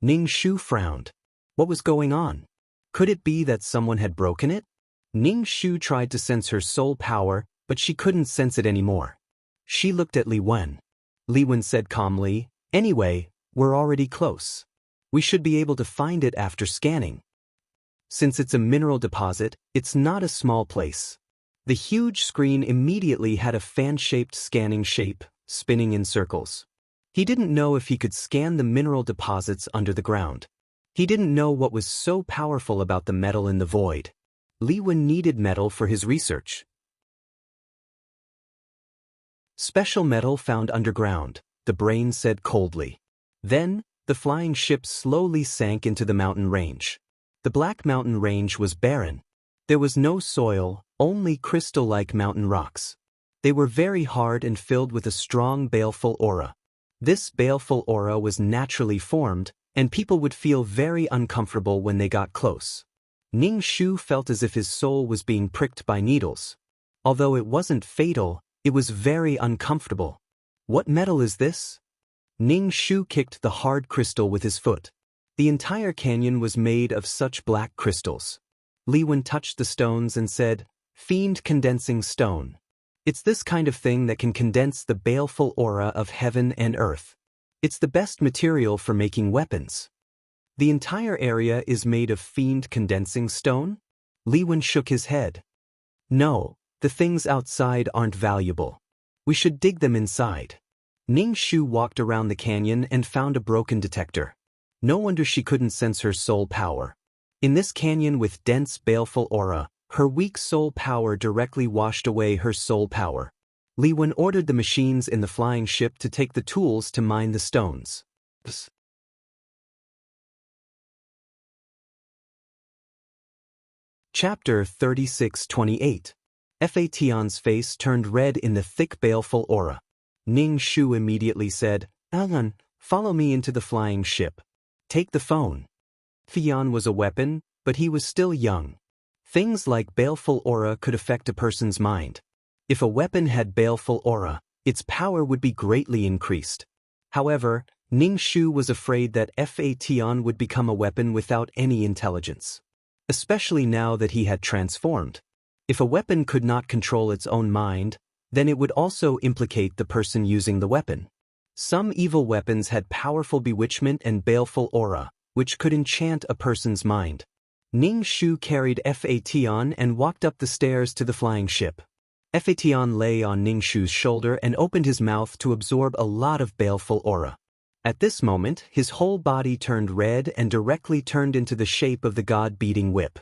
Ning Shu frowned. What was going on? Could it be that someone had broken it? Ning Shu tried to sense her soul power, but she couldn't sense it anymore. She looked at Li Wen. Li Wen said calmly, anyway, we're already close. We should be able to find it after scanning. Since it's a mineral deposit, it's not a small place. The huge screen immediately had a fan-shaped scanning shape, spinning in circles. He didn't know if he could scan the mineral deposits under the ground. He didn't know what was so powerful about the metal in the void. Li Wen needed metal for his research. Special metal found underground, the brain said coldly. Then, the flying ship slowly sank into the mountain range. The Black Mountain Range was barren. There was no soil, only crystal-like mountain rocks. They were very hard and filled with a strong baleful aura. This baleful aura was naturally formed, and people would feel very uncomfortable when they got close. Ning Shu felt as if his soul was being pricked by needles. Although it wasn't fatal, it was very uncomfortable. What metal is this? Ning Shu kicked the hard crystal with his foot. The entire canyon was made of such black crystals. Li Wen touched the stones and said, Fiend condensing stone. It's this kind of thing that can condense the baleful aura of heaven and earth. It's the best material for making weapons. The entire area is made of fiend condensing stone? Li Wen shook his head. No, the things outside aren't valuable. We should dig them inside. Ning Shu walked around the canyon and found a broken detector. No wonder she couldn't sense her soul power. In this canyon with dense baleful aura, her weak soul power directly washed away her soul power. Li Wen ordered the machines in the flying ship to take the tools to mine the stones. Chapter 36-28. Fation's face turned red in the thick baleful aura. Ning Shu immediately said, "Alan, follow me into the flying ship. Take the phone." Fion was a weapon, but he was still young. Things like baleful aura could affect a person's mind. If a weapon had baleful aura, its power would be greatly increased. However, Ning Shu was afraid that Fation would become a weapon without any intelligence. Especially now that he had transformed. If a weapon could not control its own mind, then it would also implicate the person using the weapon. Some evil weapons had powerful bewitchment and baleful aura, which could enchant a person's mind. Ning Shu carried Fation and walked up the stairs to the flying ship. Fation lay on Ning Shu's shoulder and opened his mouth to absorb a lot of baleful aura. At this moment, his whole body turned red and directly turned into the shape of the god-beating whip.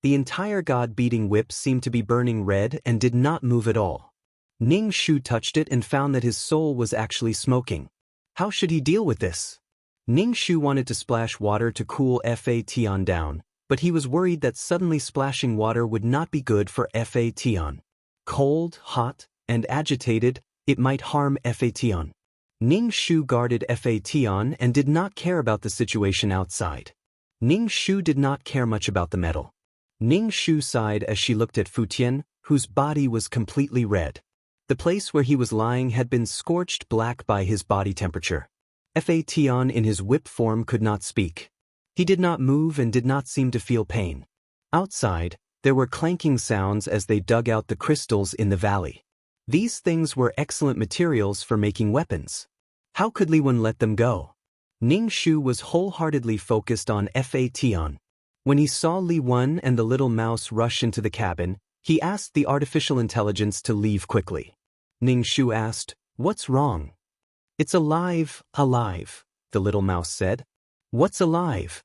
The entire god-beating whip seemed to be burning red and did not move at all. Ning Shu touched it and found that his soul was actually smoking. How should he deal with this? Ning Shu wanted to splash water to cool Fation down, but he was worried that suddenly splashing water would not be good for Fation. Cold, hot, and agitated, it might harm Fation. Ning Shu guarded Fation and did not care about the situation outside. Ning Shu did not care much about the metal. Ning Shu sighed as she looked at Futian, whose body was completely red. The place where he was lying had been scorched black by his body temperature. Fation in his whip form could not speak. He did not move and did not seem to feel pain. Outside, there were clanking sounds as they dug out the crystals in the valley. These things were excellent materials for making weapons. How could Li Wen let them go? Ning Shu was wholeheartedly focused on Fation. When he saw Li Wen and the little mouse rush into the cabin, he asked the artificial intelligence to leave quickly. Ning Shu asked, "What's wrong?" "It's alive, the little mouse said. "What's alive?"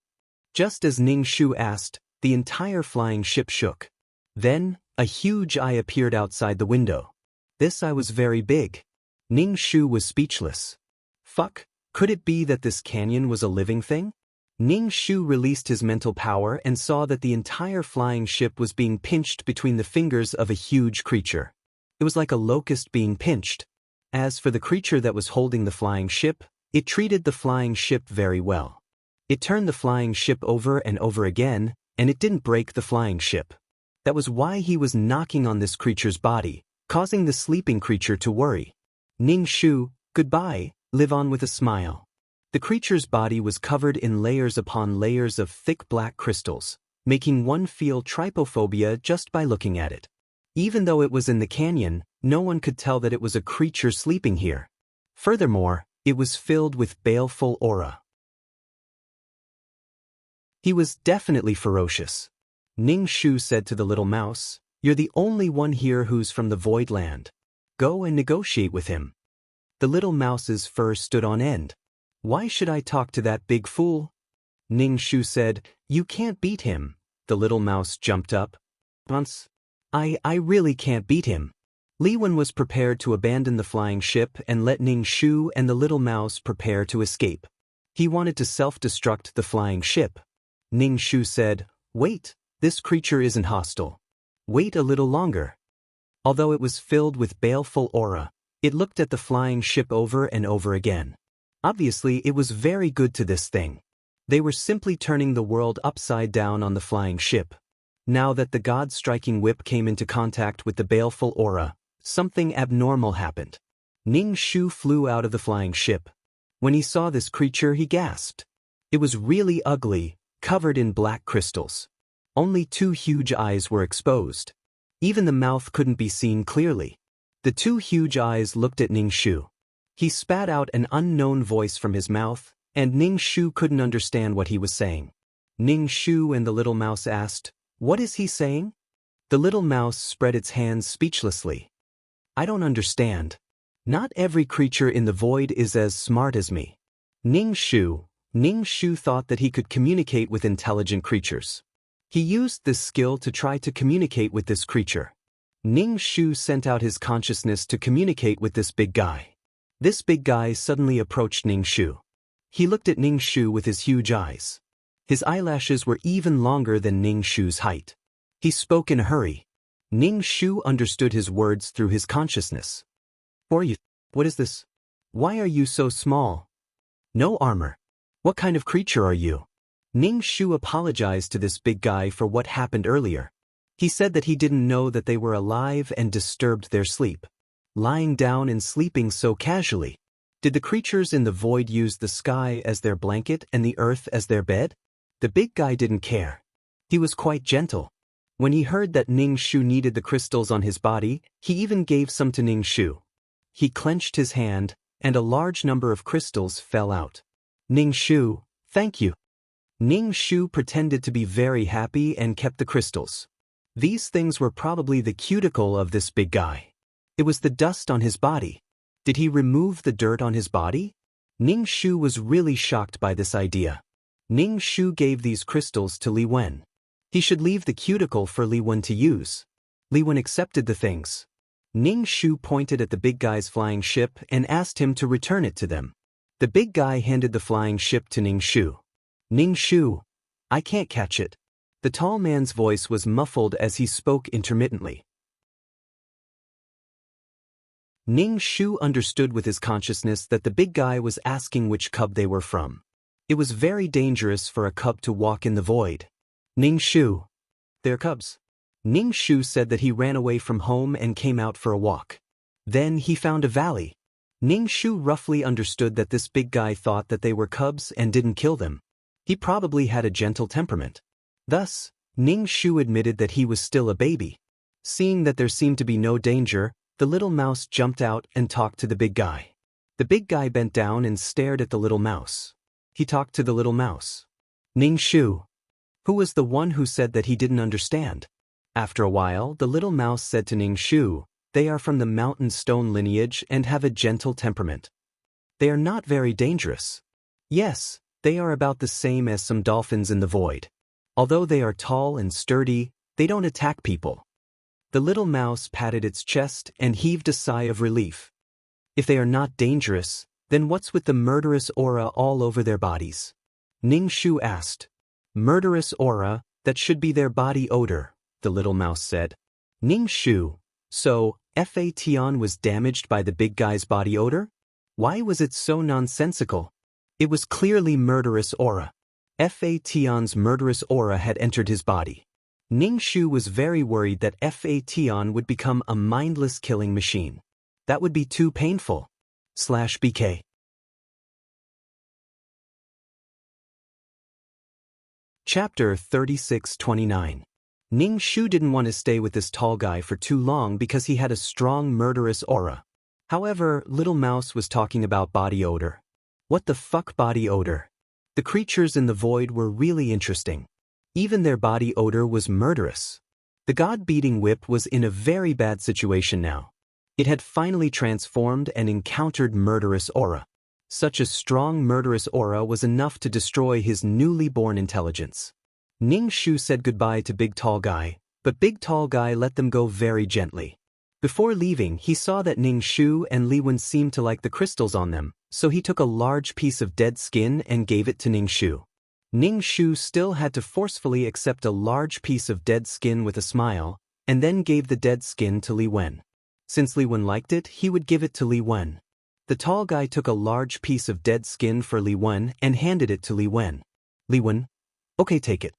Just as Ning Shu asked, the entire flying ship shook. Then, a huge eye appeared outside the window. This eye was very big. Ning Shu was speechless. Fuck, could it be that this canyon was a living thing? Ning Shu released his mental power and saw that the entire flying ship was being pinched between the fingers of a huge creature. It was like a locust being pinched. As for the creature that was holding the flying ship, it treated the flying ship very well. It turned the flying ship over and over again, and it didn't break the flying ship. That was why he was knocking on this creature's body, causing the sleeping creature to worry. Ning Shu, goodbye, live on with a smile. The creature's body was covered in layers upon layers of thick black crystals, making one feel trypophobia just by looking at it. Even though it was in the canyon, no one could tell that it was a creature sleeping here. Furthermore, it was filled with baleful aura. He was definitely ferocious. Ning Shu said to the little mouse, "You're the only one here who's from the Void Land. Go and negotiate with him." The little mouse's fur stood on end. "Why should I talk to that big fool?" Ning Shu said, "You can't beat him." The little mouse jumped up. "Once. I really can't beat him." Li Wen was prepared to abandon the flying ship and let Ning Shu and the little mouse prepare to escape. He wanted to self-destruct the flying ship. Ning Shu said, "Wait, this creature isn't hostile. Wait a little longer." Although it was filled with baleful aura, it looked at the flying ship over and over again. Obviously, it was very good to this thing. They were simply turning the world upside down on the flying ship. Now that the god-striking whip came into contact with the baleful aura, something abnormal happened. Ning Shu flew out of the flying ship. When he saw this creature, he gasped. It was really ugly, covered in black crystals. Only two huge eyes were exposed. Even the mouth couldn't be seen clearly. The two huge eyes looked at Ning Shu. He spat out an unknown voice from his mouth, and Ning Shu couldn't understand what he was saying. Ning Shu and the little mouse asked, "What is he saying?" The little mouse spread its hands speechlessly. "I don't understand. Not every creature in the void is as smart as me." Ning Shu thought that he could communicate with intelligent creatures. He used this skill to try to communicate with this creature. Ning Shu sent out his consciousness to communicate with this big guy. This big guy suddenly approached Ning Shu. He looked at Ning Shu with his huge eyes. His eyelashes were even longer than Ning Shu's height. He spoke in a hurry. Ning Shu understood his words through his consciousness. Who are you? What is this? Why are you so small? No armor. What kind of creature are you? Ning Shu apologized to this big guy for what happened earlier. He said that he didn't know that they were alive and disturbed their sleep. Lying down and sleeping so casually. Did the creatures in the void use the sky as their blanket and the earth as their bed? The big guy didn't care. He was quite gentle. When he heard that Ning Shu needed the crystals on his body, he even gave some to Ning Shu. He clenched his hand, and a large number of crystals fell out. Ning Shu, thank you. Ning Shu pretended to be very happy and kept the crystals. These things were probably the cuticle of this big guy. It was the dust on his body. Did he remove the dirt on his body? Ning Shu was really shocked by this idea. Ning Shu gave these crystals to Li Wen. He should leave the cuticle for Li Wen to use. Li Wen accepted the things. Ning Shu pointed at the big guy's flying ship and asked him to return it to them. The big guy handed the flying ship to Ning Shu. Ning Shu, I can't catch it. The tall man's voice was muffled as he spoke intermittently. Ning Shu understood with his consciousness that the big guy was asking which cub they were from. It was very dangerous for a cub to walk in the void. Ning Shu, they're cubs. Ning Shu said that he ran away from home and came out for a walk. Then he found a valley. Ning Shu roughly understood that this big guy thought that they were cubs and didn't kill them. He probably had a gentle temperament. Thus, Ning Shu admitted that he was still a baby. Seeing that there seemed to be no danger, the little mouse jumped out and talked to the big guy. The big guy bent down and stared at the little mouse. He talked to the little mouse. Ning Shu, who was the one who said that he didn't understand. After a while, the little mouse said to Ning Shu, they are from the mountain stone lineage and have a gentle temperament. They are not very dangerous. Yes, they are about the same as some dolphins in the void. Although they are tall and sturdy, they don't attack people. The little mouse patted its chest and heaved a sigh of relief. If they are not dangerous, then what's with the murderous aura all over their bodies? Ning Shu asked. Murderous aura, that should be their body odor, the little mouse said. Ning Shu, so, Fation was damaged by the big guy's body odor? Why was it so nonsensical? It was clearly murderous aura. Fation's murderous aura had entered his body. Ning Shu was very worried that Fation would become a mindless killing machine. That would be too painful. /BK. Chapter 36-29. Ning Shu didn't want to stay with this tall guy for too long because he had a strong murderous aura. However, Little Mouse was talking about body odor. What the fuck body odor? The creatures in the void were really interesting. Even their body odor was murderous. The god-beating whip was in a very bad situation now. It had finally transformed and encountered murderous aura. Such a strong murderous aura was enough to destroy his newly born intelligence. Ning Shu said goodbye to Big Tall Guy, but Big Tall Guy let them go very gently. Before leaving, he saw that Ning Shu and Li Wen seemed to like the crystals on them, so he took a large piece of dead skin and gave it to Ning Shu. Ning Shu still had to forcefully accept a large piece of dead skin with a smile, and then gave the dead skin to Li Wen. Since Li Wen liked it, he would give it to Li Wen. The tall guy took a large piece of dead skin for Li Wen and handed it to Li Wen. Li Wen, okay, take it.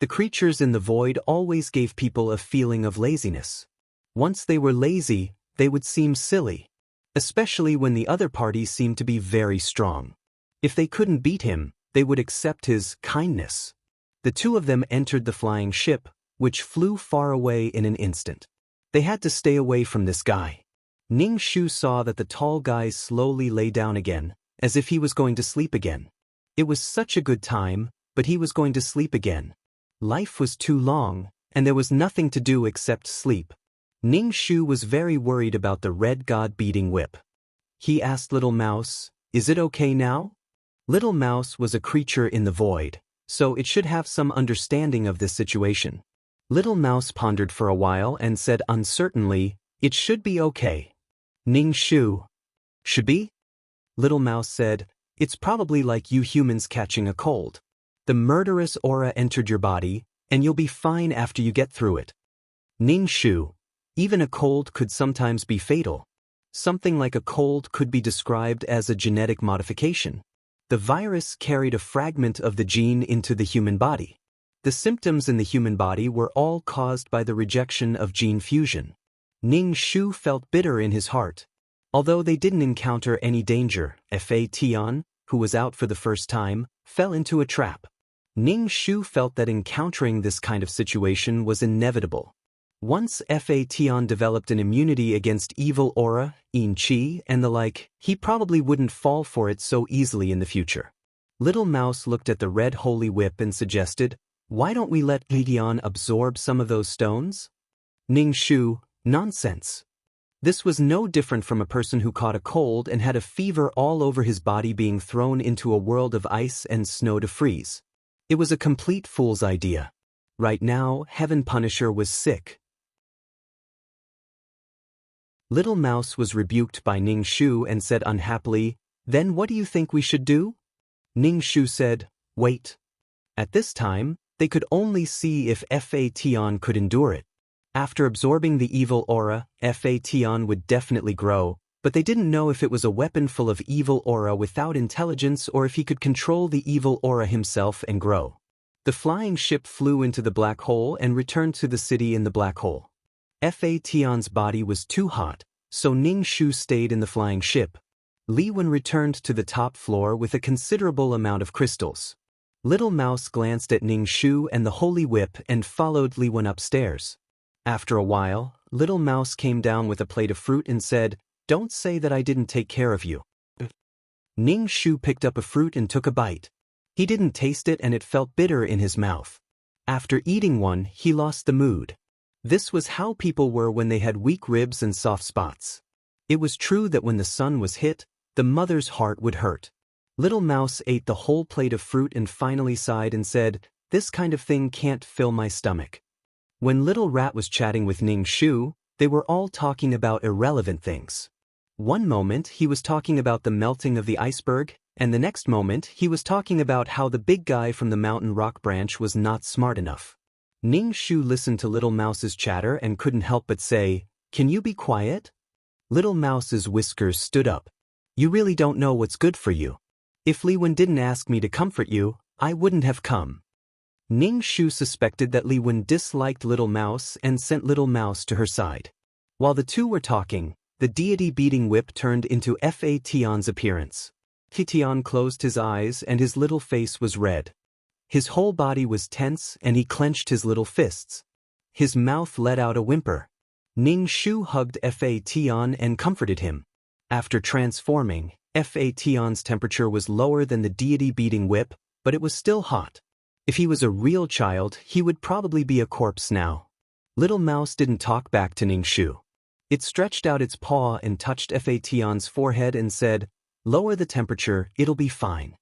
The creatures in the void always gave people a feeling of laziness. Once they were lazy, they would seem silly. Especially when the other party seemed to be very strong. If they couldn't beat him, they would accept his kindness. The two of them entered the flying ship, which flew far away in an instant. They had to stay away from this guy. Ning Shu saw that the tall guy slowly lay down again, as if he was going to sleep again. It was such a good time, but he was going to sleep again. Life was too long, and there was nothing to do except sleep. Ning Shu was very worried about the red god-beating whip. He asked Little Mouse, "Is it okay now?" Little Mouse was a creature in the void, so it should have some understanding of this situation. Little Mouse pondered for a while and said uncertainly, "It should be okay." Ning Shu, "Should be?" Little Mouse said, "It's probably like you humans catching a cold. The murderous aura entered your body, and you'll be fine after you get through it. Ning Shu. Even a cold could sometimes be fatal. Something like a cold could be described as a genetic modification. The virus carried a fragment of the gene into the human body. The symptoms in the human body were all caused by the rejection of gene fusion. Ning Shu felt bitter in his heart. Although they didn't encounter any danger, Fa Tian, who was out for the first time, fell into a trap. Ning Shu felt that encountering this kind of situation was inevitable. Once Fa Tian developed an immunity against evil aura, yin qi, and the like, he probably wouldn't fall for it so easily in the future. Little Mouse looked at the red holy whip and suggested, "Why don't we let Tian absorb some of those stones?" Ning Shu, nonsense. This was no different from a person who caught a cold and had a fever all over his body being thrown into a world of ice and snow to freeze. It was a complete fool's idea. Right now, Heaven Punisher was sick. Little Mouse was rebuked by Ning Shu and said unhappily, "Then what do you think we should do?" Ning Shu said, "Wait." At this time, they could only see if Fa Tian could endure it. After absorbing the evil aura, Fa Tian would definitely grow, but they didn't know if it was a weapon full of evil aura without intelligence or if he could control the evil aura himself and grow. The flying ship flew into the black hole and returned to the city in the black hole. Fa Tian's body was too hot, so Ning Shu stayed in the flying ship. Li Wen returned to the top floor with a considerable amount of crystals. Little Mouse glanced at Ning Shu and the holy whip and followed Li Wen upstairs. After a while, Little Mouse came down with a plate of fruit and said, "Don't say that I didn't take care of you." Ning Shu picked up a fruit and took a bite. He didn't taste it and it felt bitter in his mouth. After eating one, he lost the mood. This was how people were when they had weak ribs and soft spots. It was true that when the sun was hit, the mother's heart would hurt. Little Mouse ate the whole plate of fruit and finally sighed and said, "This kind of thing can't fill my stomach." When Little Rat was chatting with Ning Shu, they were all talking about irrelevant things. One moment he was talking about the melting of the iceberg, and the next moment he was talking about how the big guy from the mountain rock branch was not smart enough. Ning Shu listened to Little Mouse's chatter and couldn't help but say, "Can you be quiet?" Little Mouse's whiskers stood up. "You really don't know what's good for you. If Li Wen didn't ask me to comfort you, I wouldn't have come." Ning Shu suspected that Li Wen disliked Little Mouse and sent Little Mouse to her side. While the two were talking, the deity-beating whip turned into Fa Tian's appearance. Tian closed his eyes and his little face was red. His whole body was tense and he clenched his little fists. His mouth let out a whimper. Ning Shu hugged Fa Tian and comforted him. After transforming, Fa Tian's temperature was lower than the deity-beating whip, but it was still hot. If he was a real child, he would probably be a corpse now. Little Mouse didn't talk back to Ning Shu. It stretched out its paw and touched Fa Tian's forehead and said, "Lower the temperature, it'll be fine."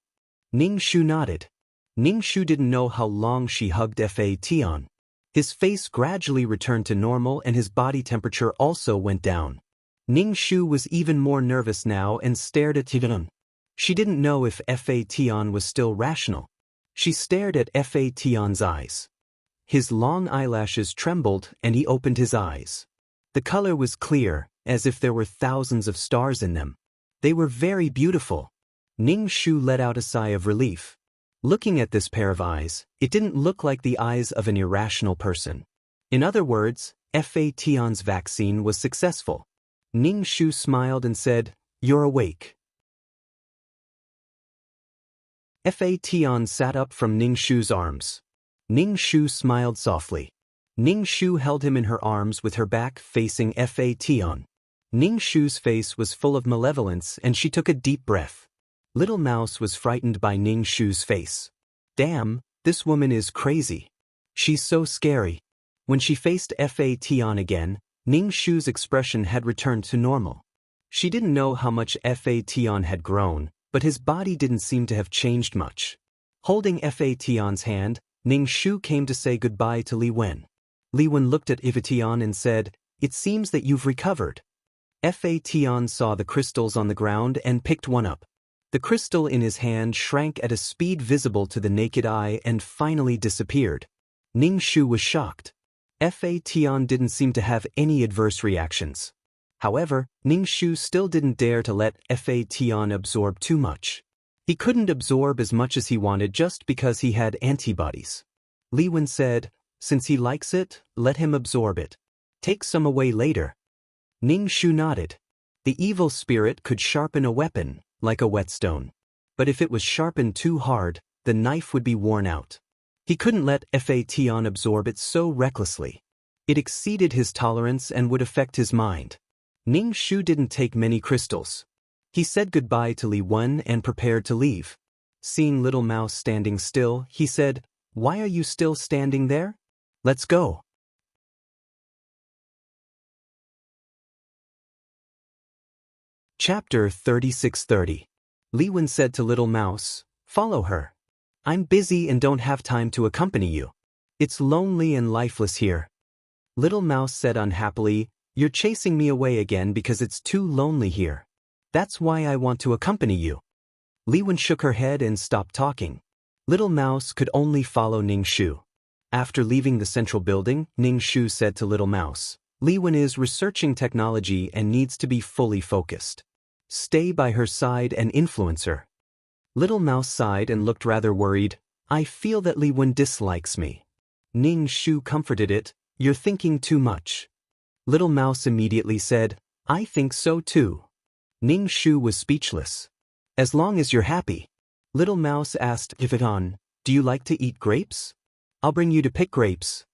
Ning Shu nodded. Ning Shu didn't know how long she hugged Fa Tian. His face gradually returned to normal and his body temperature also went down. Ning Shu was even more nervous now and stared at Tian. She didn't know if Fa Tian was still rational. She stared at Fa Tian's eyes. His long eyelashes trembled and he opened his eyes. The color was clear, as if there were thousands of stars in them. They were very beautiful. Ning Shu let out a sigh of relief. Looking at this pair of eyes, it didn't look like the eyes of an irrational person. In other words, Fa Tian's vaccine was successful. Ning Shu smiled and said, "You're awake." Fa Tian sat up from Ning Shu's arms. Ning Shu smiled softly. Ning Shu held him in her arms with her back facing Fa Tian. Ning Shu's face was full of malevolence and she took a deep breath. Little Mouse was frightened by Ning Shu's face. "Damn, this woman is crazy. She's so scary." When she faced Fa Tian again, Ning Shu's expression had returned to normal. She didn't know how much Fa Tian had grown, but his body didn't seem to have changed much. Holding Fa Tian's hand, Ning Shu came to say goodbye to Li Wen. Li Wen looked at Fa Tian and said, "It seems that you've recovered." Fa Tian saw the crystals on the ground and picked one up. The crystal in his hand shrank at a speed visible to the naked eye and finally disappeared. Ning Shu was shocked. Fa Tian didn't seem to have any adverse reactions. However, Ning Shu still didn't dare to let Fa Tian absorb too much. He couldn't absorb as much as he wanted just because he had antibodies. Li Wen said, "Since he likes it, let him absorb it. Take some away later." Ning Shu nodded. The evil spirit could sharpen a weapon, like a whetstone. But if it was sharpened too hard, the knife would be worn out. He couldn't let Fa Tian absorb it so recklessly. It exceeded his tolerance and would affect his mind. Ning Shu didn't take many crystals. He said goodbye to Li Wen and prepared to leave. Seeing Little Mouse standing still, he said, "Why are you still standing there? Let's go." Chapter 3630. Li Wen said to Little Mouse, "Follow her. I'm busy and don't have time to accompany you. It's lonely and lifeless here." Little Mouse said unhappily, "You're chasing me away again because it's too lonely here. That's why I want to accompany you." Li Wen shook her head and stopped talking. Little Mouse could only follow Ning Shu. After leaving the central building, Ning Shu said to Little Mouse, "Li Wen is researching technology and needs to be fully focused. Stay by her side and influence her." Little Mouse sighed and looked rather worried. "I feel that Li Wen dislikes me." Ning Shu comforted it, "You're thinking too much." Little Mouse immediately said, "I think so too." Ning Shu was speechless. "As long as you're happy." Little Mouse asked Tian, "Do you like to eat grapes? I'll bring you to pick grapes."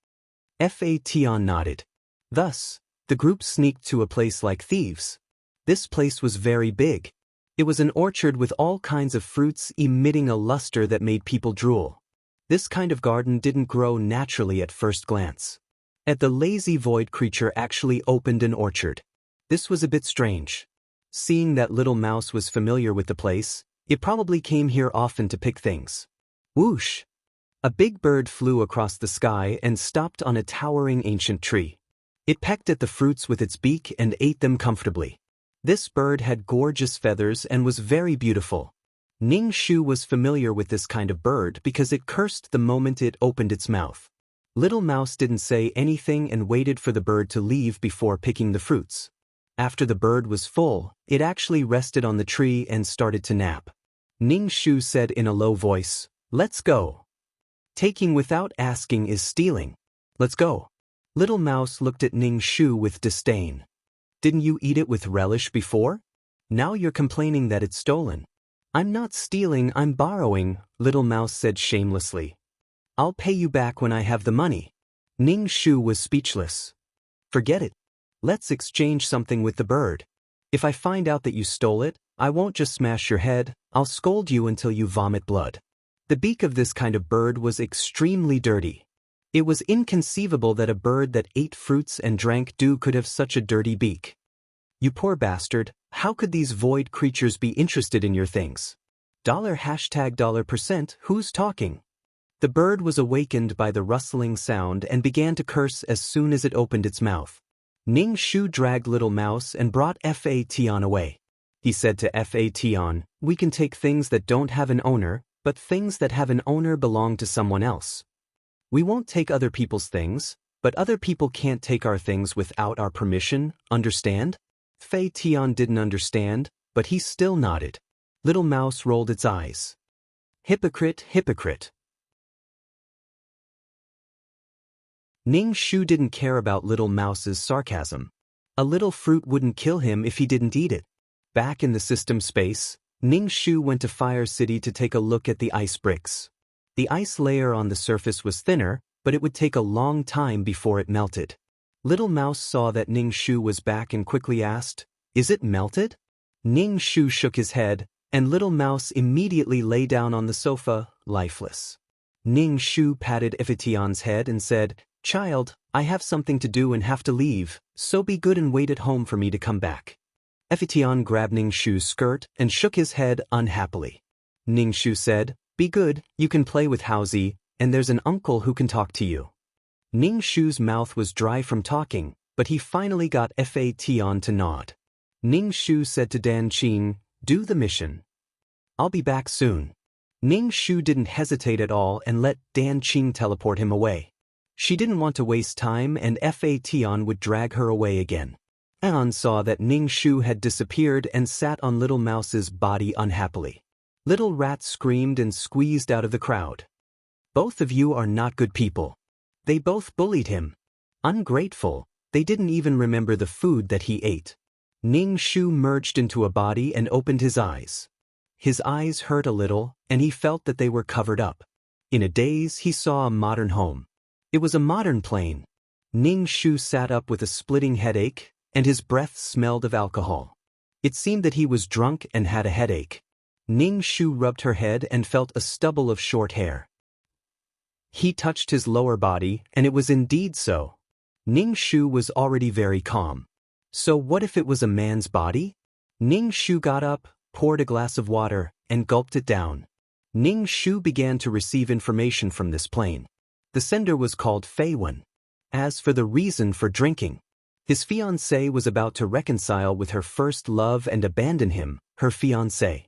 Fa Tian nodded. Thus, the group sneaked to a place like thieves. This place was very big. It was an orchard with all kinds of fruits emitting a luster that made people drool. This kind of garden didn't grow naturally at first glance. The lazy void creature actually opened an orchard. This was a bit strange. Seeing that Little Mouse was familiar with the place, it probably came here often to pick things. Whoosh! A big bird flew across the sky and stopped on a towering ancient tree. It pecked at the fruits with its beak and ate them comfortably. This bird had gorgeous feathers and was very beautiful. Ning Shu was familiar with this kind of bird because it cursed the moment it opened its mouth. Little Mouse didn't say anything and waited for the bird to leave before picking the fruits. After the bird was full, it actually rested on the tree and started to nap. Ning Shu said in a low voice, "Let's go. Taking without asking is stealing. Let's go." Little Mouse looked at Ning Shu with disdain. "Didn't you eat it with relish before? Now you're complaining that it's stolen." "I'm not stealing, I'm borrowing," Little Mouse said shamelessly. "I'll pay you back when I have the money." Ning Shu was speechless. "Forget it. Let's exchange something with the bird. If I find out that you stole it, I won't just smash your head, I'll scold you until you vomit blood." The beak of this kind of bird was extremely dirty. It was inconceivable that a bird that ate fruits and drank dew could have such a dirty beak. "You poor bastard, how could these void creatures be interested in your things? $% who's talking?" The bird was awakened by the rustling sound and began to curse as soon as it opened its mouth. Ning Shu dragged Little Mouse and brought Fa Tian away. He said to Fa Tian, "We can take things that don't have an owner, but things that have an owner belong to someone else. We won't take other people's things, but other people can't take our things without our permission, understand?" Fa Tian didn't understand, but he still nodded. Little Mouse rolled its eyes. "Hypocrite, hypocrite." Ning Shu didn't care about Little Mouse's sarcasm. A little fruit wouldn't kill him if he didn't eat it. Back in the system space, Ning Shu went to Fire City to take a look at the ice bricks. The ice layer on the surface was thinner, but it would take a long time before it melted. Little Mouse saw that Ning Shu was back and quickly asked, "Is it melted?" Ning Shu shook his head, and Little Mouse immediately lay down on the sofa, lifeless. Ning Shu patted Ifitian's head and said, "Child, I have something to do and have to leave, so be good and wait at home for me to come back." Ifitian grabbed Ning Shu's skirt and shook his head unhappily. Ning Shu said, "Be good, you can play with Hausi, and there's an uncle who can talk to you." Ning Shu's mouth was dry from talking, but he finally got Fa Tian to nod. Ning Shu said to Dan Qing, "Do the mission. I'll be back soon." Ning Shu didn't hesitate at all and let Dan Qing teleport him away. She didn't want to waste time, and Fation would drag her away again. An saw that Ning Shu had disappeared and sat on Little Mouse's body unhappily. Little Rat screamed and squeezed out of the crowd. Both of you are not good people. They both bullied him. Ungrateful, they didn't even remember the food that he ate. Ning Shu merged into a body and opened his eyes. His eyes hurt a little, and he felt that they were covered up. In a daze, he saw a modern home. It was a modern plane. Ning Shu sat up with a splitting headache, and his breath smelled of alcohol. It seemed that he was drunk and had a headache. Ning Shu rubbed her head and felt a stubble of short hair. He touched his lower body, and it was indeed so. Ning Shu was already very calm. So what if it was a man's body? Ning Shu got up, poured a glass of water, and gulped it down. Ning Shu began to receive information from this plane. The sender was called Fei Wen. As for the reason for drinking, his fiancée was about to reconcile with her first love and abandon him, her fiancé.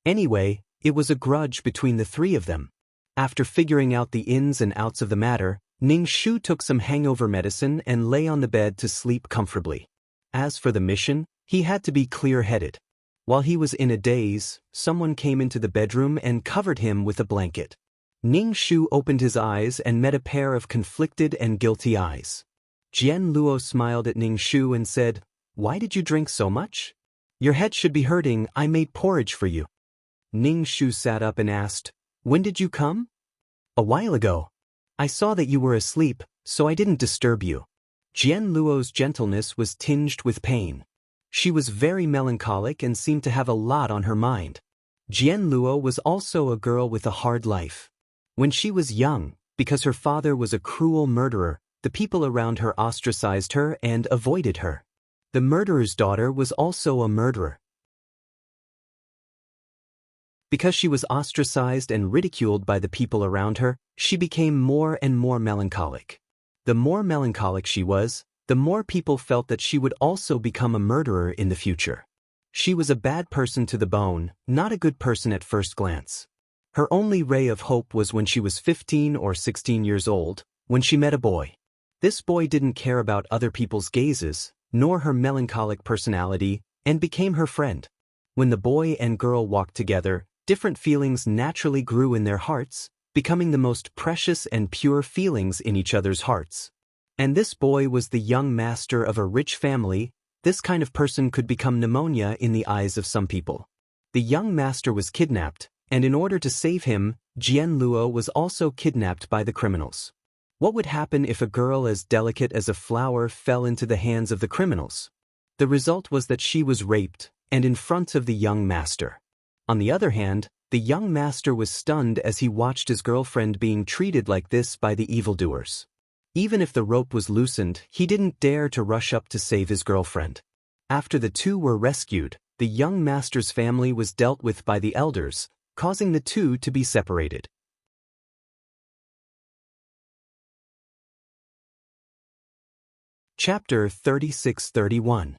Anyway, it was a grudge between the three of them. After figuring out the ins and outs of the matter, Ning Shu took some hangover medicine and lay on the bed to sleep comfortably. As for the mission, he had to be clear-headed. While he was in a daze, someone came into the bedroom and covered him with a blanket. Ning Shu opened his eyes and met a pair of conflicted and guilty eyes. Jian Luo smiled at Ning Shu and said, "Why did you drink so much? Your head should be hurting. I made porridge for you." Ning Shu sat up and asked, "When did you come?" "A while ago. I saw that you were asleep, so I didn't disturb you." Jian Luo's gentleness was tinged with pain. She was very melancholic and seemed to have a lot on her mind. Jian Luo was also a girl with a hard life. When she was young, because her father was a cruel murderer, the people around her ostracized her and avoided her. The murderer's daughter was also a murderer. Because she was ostracized and ridiculed by the people around her, she became more and more melancholic. The more melancholic she was, the more people felt that she would also become a murderer in the future. She was a bad person to the bone, not a good person at first glance. Her only ray of hope was when she was 15 or 16 years old, when she met a boy. This boy didn't care about other people's gazes, nor her melancholic personality, and became her friend. When the boy and girl walked together, different feelings naturally grew in their hearts, becoming the most precious and pure feelings in each other's hearts. And this boy was the young master of a rich family. This kind of person could become pneumonia in the eyes of some people. The young master was kidnapped, and in order to save him, Jian Luo was also kidnapped by the criminals. What would happen if a girl as delicate as a flower fell into the hands of the criminals? The result was that she was raped, and in front of the young master. On the other hand, the young master was stunned as he watched his girlfriend being treated like this by the evildoers. Even if the rope was loosened, he didn't dare to rush up to save his girlfriend. After the two were rescued, the young master's family was dealt with by the elders, causing the two to be separated. Chapter 36-31.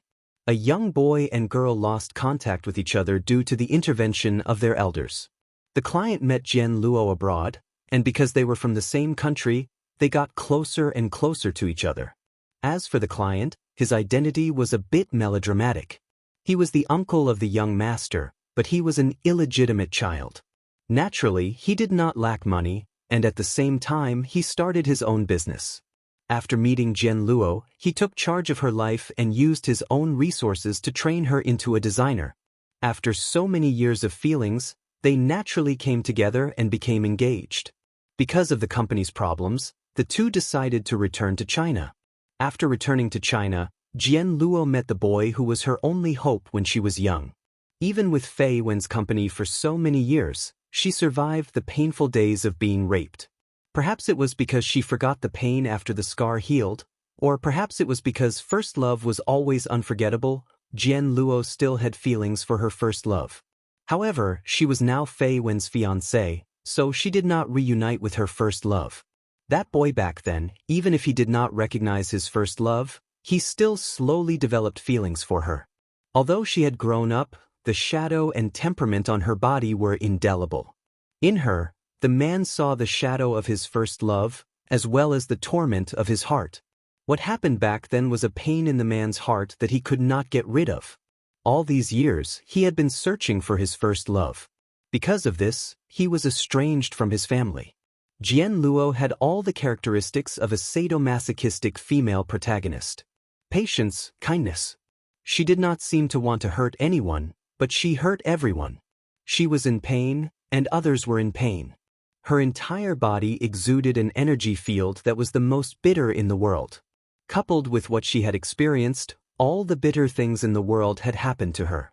A young boy and girl lost contact with each other due to the intervention of their elders. The client met Jian Luo abroad, and because they were from the same country, they got closer and closer to each other. As for the client, his identity was a bit melodramatic. He was the uncle of the young master, but he was an illegitimate child. Naturally, he did not lack money, and at the same time he started his own business. After meeting Jian Luo, he took charge of her life and used his own resources to train her into a designer. After so many years of feelings, they naturally came together and became engaged. Because of the company's problems, the two decided to return to China. After returning to China, Jian Luo met the boy who was her only hope when she was young. Even with Fei Wen's company for so many years, she survived the painful days of being raped. Perhaps it was because she forgot the pain after the scar healed, or perhaps it was because first love was always unforgettable. Jian Luo still had feelings for her first love. However, she was now Fei Wen's fiancée, so she did not reunite with her first love. That boy back then, even if he did not recognize his first love, he still slowly developed feelings for her. Although she had grown up, the shadow and temperament on her body were indelible. In her, the man saw the shadow of his first love, as well as the torment of his heart. What happened back then was a pain in the man's heart that he could not get rid of. All these years, he had been searching for his first love. Because of this, he was estranged from his family. Jian Luo had all the characteristics of a sadomasochistic female protagonist. Patience, kindness. She did not seem to want to hurt anyone, but she hurt everyone. She was in pain, and others were in pain. Her entire body exuded an energy field that was the most bitter in the world. Coupled with what she had experienced, all the bitter things in the world had happened to her.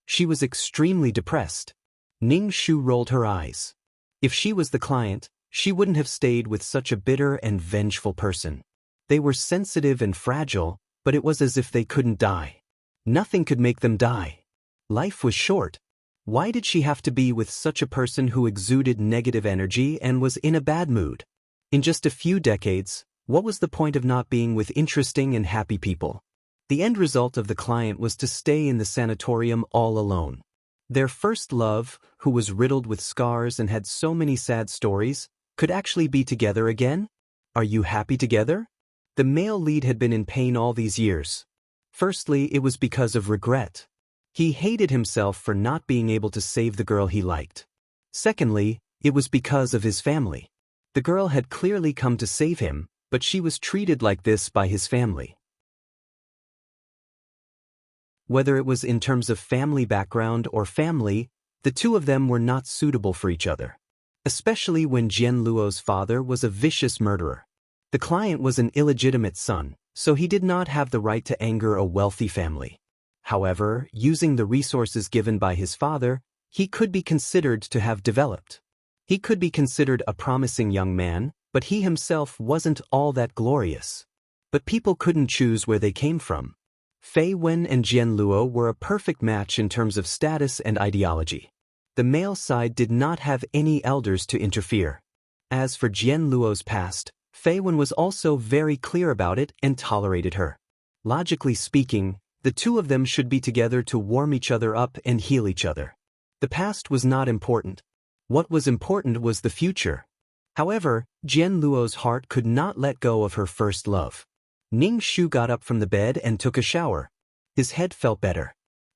She was extremely depressed. Ning Shu rolled her eyes. If she was the client, she wouldn't have stayed with such a bitter and vengeful person. They were sensitive and fragile, but it was as if they couldn't die. Nothing could make them die. Life was short. Why did she have to be with such a person who exuded negative energy and was in a bad mood? In just a few decades, what was the point of not being with interesting and happy people? The end result of the client was to stay in the sanatorium all alone. Their first love, who was riddled with scars and had so many sad stories, could actually be together again? Are you happy together? The male lead had been in pain all these years. Firstly, it was because of regret. He hated himself for not being able to save the girl he liked. Secondly, it was because of his family. The girl had clearly come to save him, but she was treated like this by his family. Whether it was in terms of family background or family, the two of them were not suitable for each other. Especially when Jian Luo's father was a vicious murderer. The client was an illegitimate son, so he did not have the right to anger a wealthy family. However, using the resources given by his father, he could be considered to have developed. He could be considered a promising young man, but he himself wasn't all that glorious. But people couldn't choose where they came from. Fei Wen and Jian Luo were a perfect match in terms of status and ideology. The male side did not have any elders to interfere. As for Jian Luo's past, Fei Wen was also very clear about it and tolerated her. Logically speaking, the two of them should be together to warm each other up and heal each other. The past was not important. What was important was the future. However, Jian Luo's heart could not let go of her first love. Ning Shu got up from the bed and took a shower. His head felt better.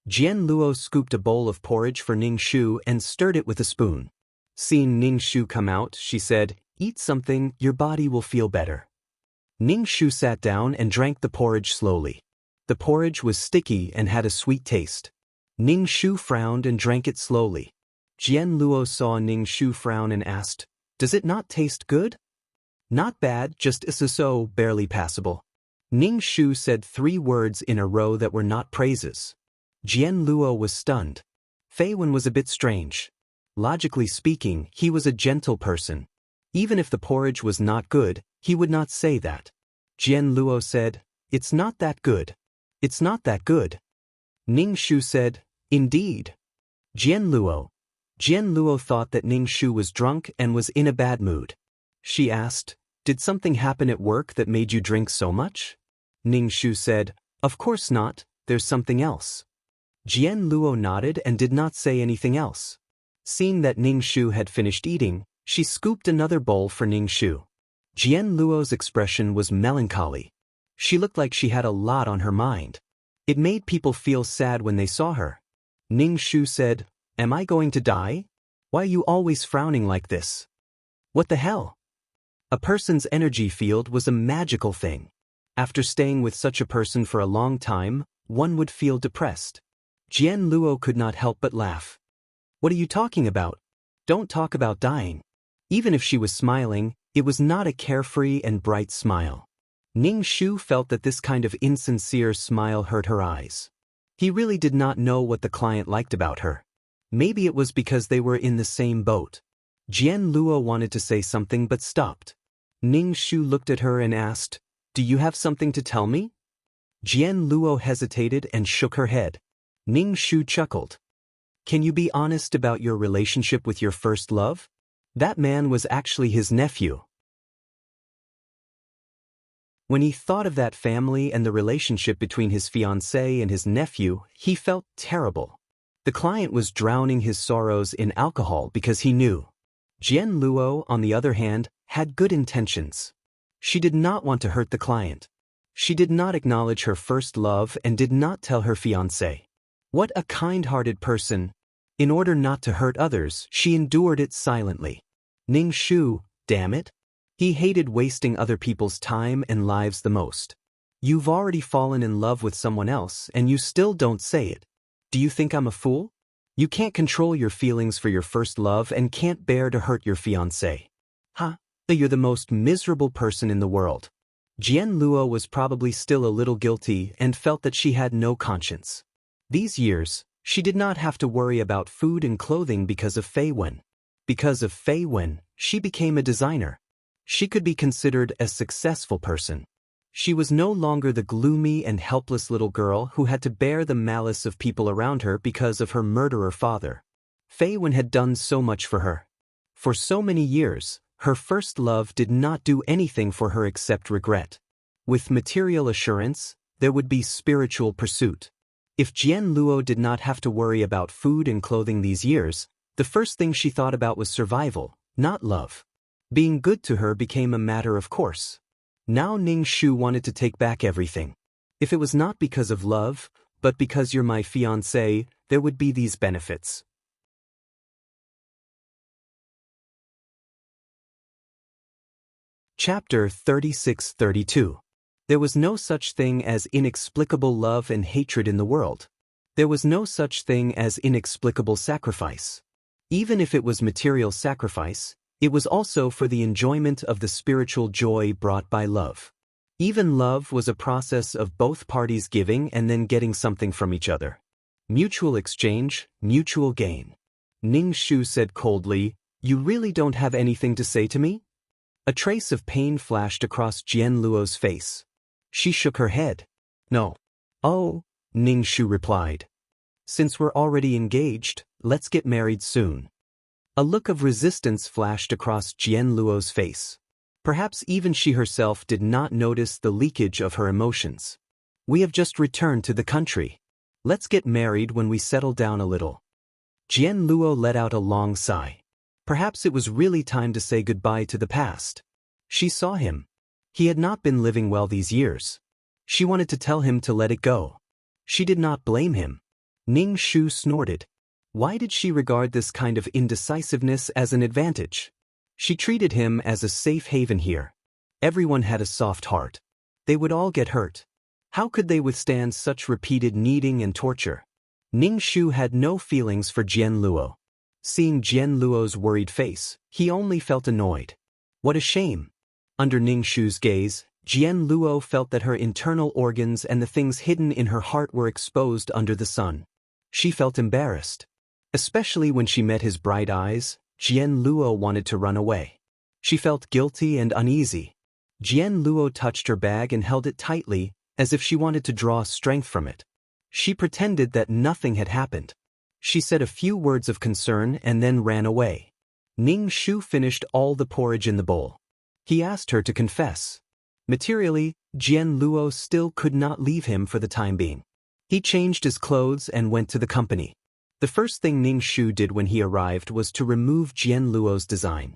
Jian Luo scooped a bowl of porridge for Ning Shu and stirred it with a spoon. Seeing Ning Shu come out, she said, "Eat something, your body will feel better." Ning Shu sat down and drank the porridge slowly. The porridge was sticky and had a sweet taste. Ning Shu frowned and drank it slowly. Jian Luo saw Ning Shu frown and asked, "Does it not taste good?" "Not bad, just so barely passable." Ning Shu said 3 words in a row that were not praises. Jian Luo was stunned. Fei Wen was a bit strange. Logically speaking, he was a gentle person. Even if the porridge was not good, he would not say that. Jian Luo said, "It's not that good. It's not that good." Ning Shu said, "Indeed." Jian Luo thought that Ning Shu was drunk and was in a bad mood. She asked, "Did something happen at work that made you drink so much?" Ning Shu said, "Of course not, there's something else." Jian Luo nodded and did not say anything else. Seeing that Ning Shu had finished eating, she scooped another bowl for Ning Shu. Jian Luo's expression was melancholy. She looked like she had a lot on her mind. It made people feel sad when they saw her. Ning Shu said, "Am I going to die? Why are you always frowning like this? What the hell?" A person's energy field was a magical thing. After staying with such a person for a long time, one would feel depressed. Jian Luo could not help but laugh. "What are you talking about? Don't talk about dying." Even if she was smiling, it was not a carefree and bright smile. Ning Shu felt that this kind of insincere smile hurt her eyes. He really did not know what the client liked about her. Maybe it was because they were in the same boat. Jian Luo wanted to say something but stopped. Ning Shu looked at her and asked, "Do you have something to tell me?" Jian Luo hesitated and shook her head. Ning Shu chuckled. "Can you be honest about your relationship with your first love? That man was actually his nephew." When he thought of that family and the relationship between his fiancée and his nephew, he felt terrible. The client was drowning his sorrows in alcohol because he knew. Jian Luo, on the other hand, had good intentions. She did not want to hurt the client. She did not acknowledge her first love and did not tell her fiancé. What a kind-hearted person. In order not to hurt others, she endured it silently. Ning Shu, damn it. He hated wasting other people's time and lives the most. You've already fallen in love with someone else and you still don't say it. Do you think I'm a fool? You can't control your feelings for your first love and can't bear to hurt your fiancé. Ha, you're the most miserable person in the world. Jian Luo was probably still a little guilty and felt that she had no conscience. These years, she did not have to worry about food and clothing because of Fei Wen. Because of Fei Wen, she became a designer. She could be considered a successful person. She was no longer the gloomy and helpless little girl who had to bear the malice of people around her because of her murderer father. Fei Wen had done so much for her. For so many years, her first love did not do anything for her except regret. With material assurance, there would be spiritual pursuit. If Jian Luo did not have to worry about food and clothing these years, the first thing she thought about was survival, not love. Being good to her became a matter of course. Now Ning Shu wanted to take back everything. If it was not because of love, but because you're my fiancé, there would be these benefits. Chapter 36-32. There was no such thing as inexplicable love and hatred in the world. There was no such thing as inexplicable sacrifice. Even if it was material sacrifice, it was also for the enjoyment of the spiritual joy brought by love. Even love was a process of both parties giving and then getting something from each other. Mutual exchange, mutual gain. Ning Shu said coldly, "You really don't have anything to say to me?" A trace of pain flashed across Jian Luo's face. She shook her head. "No." "Oh," Ning Shu replied. "Since we're already engaged, let's get married soon." A look of resistance flashed across Jian Luo's face. Perhaps even she herself did not notice the leakage of her emotions. "We have just returned to the country. Let's get married when we settle down a little." Jian Luo let out a long sigh. Perhaps it was really time to say goodbye to the past. She saw him. He had not been living well these years. She wanted to tell him to let it go. She did not blame him. Ning Shu snorted. Why did she regard this kind of indecisiveness as an advantage? She treated him as a safe haven here. Everyone had a soft heart. They would all get hurt. How could they withstand such repeated kneading and torture? Ning Shu had no feelings for Jian Luo. Seeing Jian Luo's worried face, he only felt annoyed. What a shame. Under Ning Shu's gaze, Jian Luo felt that her internal organs and the things hidden in her heart were exposed under the sun. She felt embarrassed. Especially when she met his bright eyes, Jian Luo wanted to run away. She felt guilty and uneasy. Jian Luo touched her bag and held it tightly, as if she wanted to draw strength from it. She pretended that nothing had happened. She said a few words of concern and then ran away. Ning Shu finished all the porridge in the bowl. He asked her to confess. Materially, Jian Luo still could not leave him for the time being. He changed his clothes and went to the company. The first thing Ning Shu did when he arrived was to remove Jian Luo's design.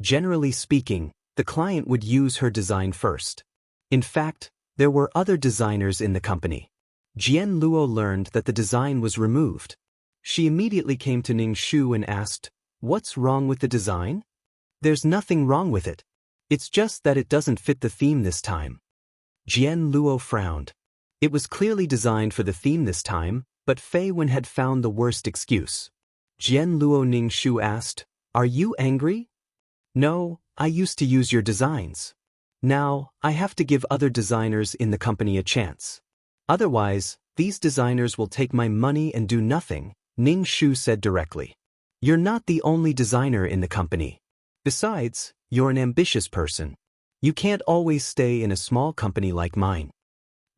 Generally speaking, the client would use her design first. In fact, there were other designers in the company. Jian Luo learned that the design was removed. She immediately came to Ning Shu and asked, "What's wrong with the design?" "There's nothing wrong with it. It's just that it doesn't fit the theme this time." Jian Luo frowned. It was clearly designed for the theme this time, but Fei Wen had found the worst excuse. Jian Luo. Ning Shu asked, "Are you angry?" "No, I used to use your designs. Now, I have to give other designers in the company a chance. Otherwise, these designers will take my money and do nothing," Ning Shu said directly. "You're not the only designer in the company. Besides, you're an ambitious person. You can't always stay in a small company like mine."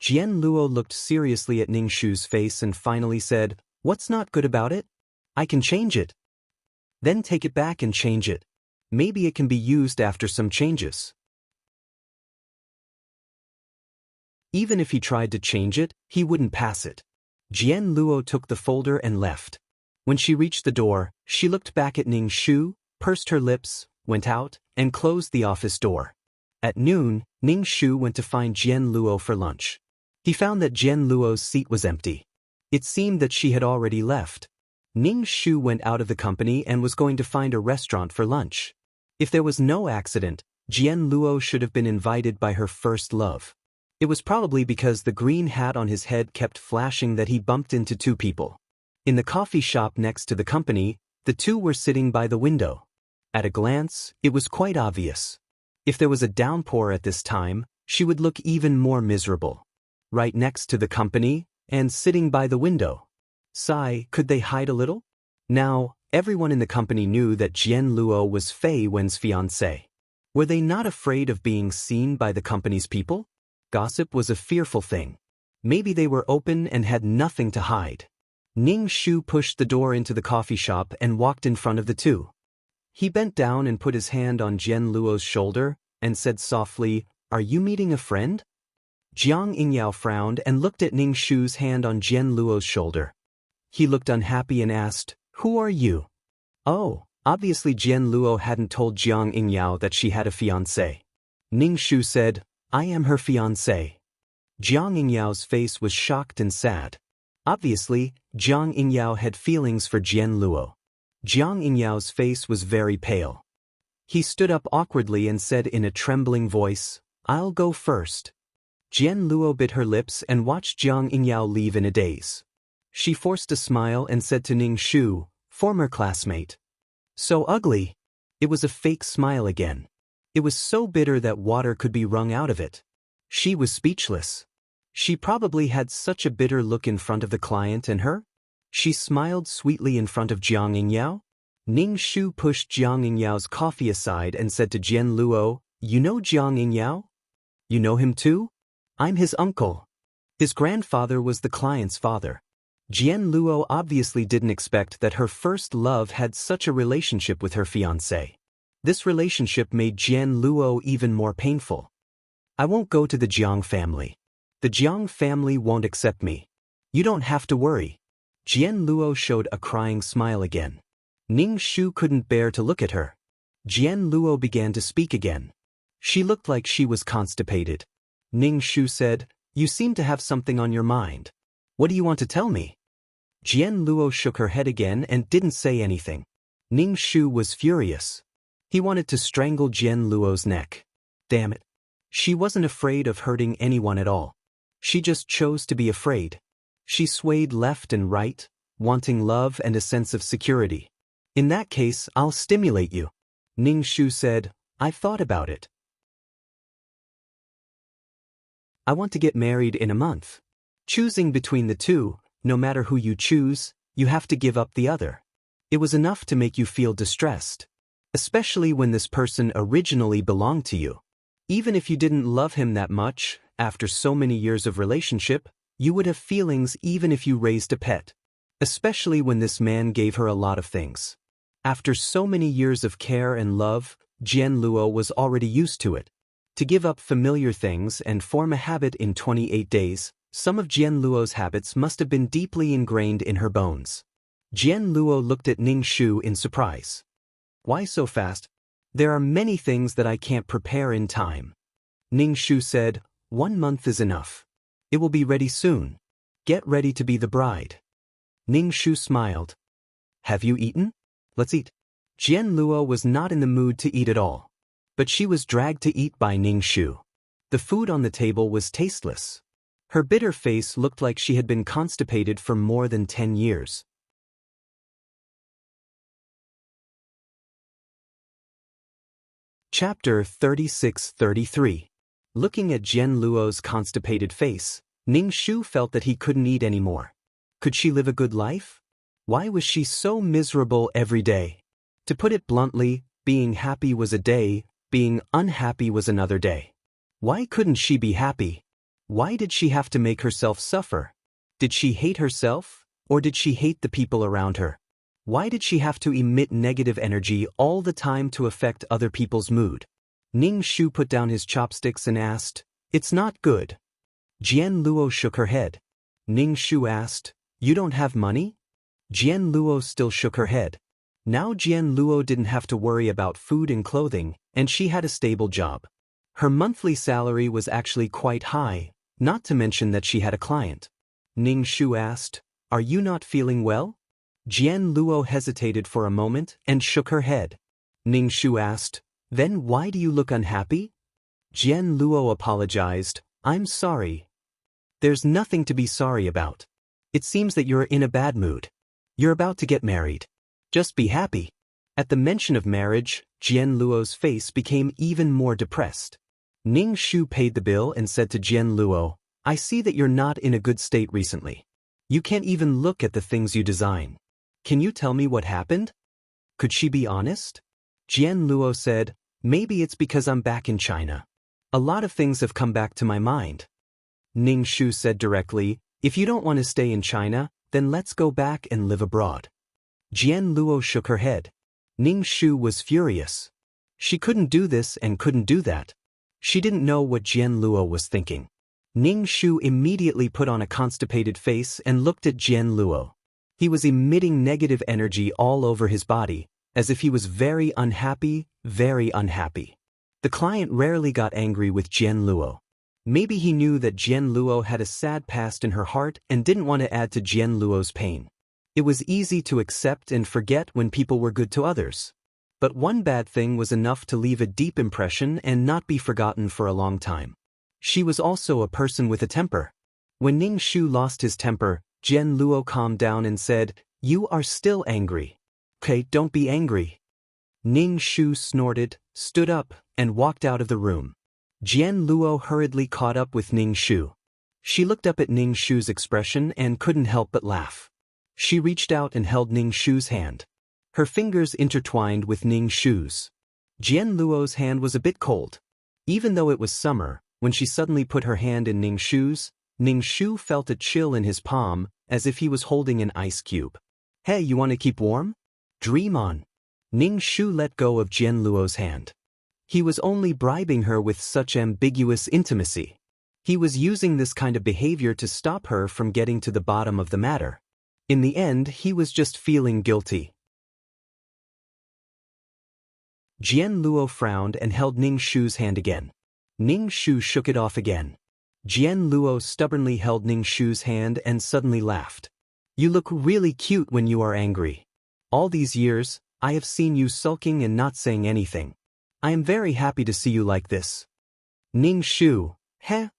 Jian Luo looked seriously at Ning Shu's face and finally said, "What's not good about it? I can change it." "Then take it back and change it. Maybe it can be used after some changes." Even if he tried to change it, he wouldn't pass it. Jian Luo took the folder and left. When she reached the door, she looked back at Ning Shu, pursed her lips, went out, and closed the office door. At noon, Ning Shu went to find Jian Luo for lunch. He found that Jian Luo's seat was empty. It seemed that she had already left. Ning Shu went out of the company and was going to find a restaurant for lunch. If there was no accident, Jian Luo should have been invited by her first love. It was probably because the green hat on his head kept flashing that he bumped into two people. In the coffee shop next to the company, the two were sitting by the window. At a glance, it was quite obvious. If there was a downpour at this time, she would look even more miserable. Right next to the company, and sitting by the window. Sigh, could they hide a little? Now, everyone in the company knew that Jian Luo was Fei Wen's fiancé. Were they not afraid of being seen by the company's people? Gossip was a fearful thing. Maybe they were open and had nothing to hide. Ning Shu pushed the door into the coffee shop and walked in front of the two. He bent down and put his hand on Jian Luo's shoulder and said softly, "Are you meeting a friend?" Jiang Yingyao frowned and looked at Ning Shu's hand on Jian Luo's shoulder. He looked unhappy and asked, "Who are you?" Oh, obviously Jian Luo hadn't told Jiang Yingyao that she had a fiancé. Ning Shu said, "I am her fiancé." Jiang Yingyao's face was shocked and sad. Obviously, Jiang Yingyao had feelings for Jian Luo. Jiang Yingyao's face was very pale. He stood up awkwardly and said in a trembling voice, "I'll go first." Jian Luo bit her lips and watched Jiang Yingyao leave in a daze. She forced a smile and said to Ning Shu, "Former classmate." "So ugly." It was a fake smile again. It was so bitter that water could be wrung out of it. She was speechless. She probably had such a bitter look in front of the client and her. She smiled sweetly in front of Jiang Yingyao. Ning Shu pushed Jiang Yingyao's coffee aside and said to Jian Luo, "You know Jiang Yingyao? You know him too? I'm his uncle." His grandfather was the client's father. Jian Luo obviously didn't expect that her first love had such a relationship with her fiancé. This relationship made Jian Luo even more painful. "I won't go to the Jiang family. The Jiang family won't accept me. You don't have to worry." Jian Luo showed a crying smile again. Ning Shu couldn't bear to look at her. Jian Luo began to speak again. She looked like she was constipated. Ning Shu said, "You seem to have something on your mind. What do you want to tell me?" Jian Luo shook her head again and didn't say anything. Ning Shu was furious. He wanted to strangle Jian Luo's neck. Damn it. She wasn't afraid of hurting anyone at all. She just chose to be afraid. She swayed left and right, wanting love and a sense of security. "In that case, I'll stimulate you." Ning Shu said, "I've thought about it. I want to get married in a month. Choosing between the two, no matter who you choose, you have to give up the other. It was enough to make you feel distressed. Especially when this person originally belonged to you. Even if you didn't love him that much, after so many years of relationship, you would have feelings even if you raised a pet. Especially when this man gave her a lot of things. After so many years of care and love, Jian Luo was already used to it. To give up familiar things and form a habit in 28 days, some of Jian Luo's habits must have been deeply ingrained in her bones. Jian Luo looked at Ning Shu in surprise. "Why so fast? There are many things that I can't prepare in time." Ning Shu said, "1 month is enough. It will be ready soon. Get ready to be the bride." Ning Shu smiled. "Have you eaten? Let's eat." Jian Luo was not in the mood to eat at all. But she was dragged to eat by Ning Shu. The food on the table was tasteless. Her bitter face looked like she had been constipated for more than 10 years. Chapter 36-33. Looking at Jian Luo's constipated face, Ning Shu felt that he couldn't eat anymore. Could she live a good life? Why was she so miserable every day? To put it bluntly, being happy was a day, being unhappy was another day. Why couldn't she be happy? Why did she have to make herself suffer? Did she hate herself, or did she hate the people around her? Why did she have to emit negative energy all the time to affect other people's mood? Ning Shu put down his chopsticks and asked, "It's not good." Jian Luo shook her head. Ning Shu asked, "You don't have money?" Jian Luo still shook her head. Now Jian Luo didn't have to worry about food and clothing, and she had a stable job. Her monthly salary was actually quite high, not to mention that she had a client. Ning Shu asked, "Are you not feeling well?" Jian Luo hesitated for a moment and shook her head. Ning Shu asked, "Then why do you look unhappy?" Jian Luo apologized, "I'm sorry." "There's nothing to be sorry about. It seems that you're in a bad mood. You're about to get married. Just be happy." At the mention of marriage, Jian Luo's face became even more depressed. Ning Shu paid the bill and said to Jian Luo, "I see that you're not in a good state recently. You can't even look at the things you design. Can you tell me what happened?" Could she be honest? Jian Luo said, "Maybe it's because I'm back in China. A lot of things have come back to my mind." Ning Shu said directly, "If you don't want to stay in China, then let's go back and live abroad." Jian Luo shook her head. Ning Shu was furious. She couldn't do this and couldn't do that. She didn't know what Jian Luo was thinking. Ning Shu immediately put on a constipated face and looked at Jian Luo. He was emitting negative energy all over his body, as if he was very unhappy, very unhappy. The client rarely got angry with Jian Luo. Maybe he knew that Jian Luo had a sad past in her heart and didn't want to add to Jian Luo's pain. It was easy to accept and forget when people were good to others. But one bad thing was enough to leave a deep impression and not be forgotten for a long time. She was also a person with a temper. When Ning Shu lost his temper, Jian Luo calmed down and said, "You are still angry. Okay, don't be angry." Ning Shu snorted, stood up, and walked out of the room. Jian Luo hurriedly caught up with Ning Shu. She looked up at Ning Shu's expression and couldn't help but laugh. She reached out and held Ning Shu's hand. Her fingers intertwined with Ning Shu's. Jian Luo's hand was a bit cold. Even though it was summer, when she suddenly put her hand in Ning Shu's, Ning Shu felt a chill in his palm, as if he was holding an ice cube. "Hey, you want to keep warm? Dream on." Ning Shu let go of Jian Luo's hand. He was only bribing her with such ambiguous intimacy. He was using this kind of behavior to stop her from getting to the bottom of the matter. In the end, he was just feeling guilty. Jian Luo frowned and held Ning Shu's hand again. Ning Shu shook it off again. Jian Luo stubbornly held Ning Shu's hand and suddenly laughed. "You look really cute when you are angry. All these years, I have seen you sulking and not saying anything. I am very happy to see you like this." Ning Shu,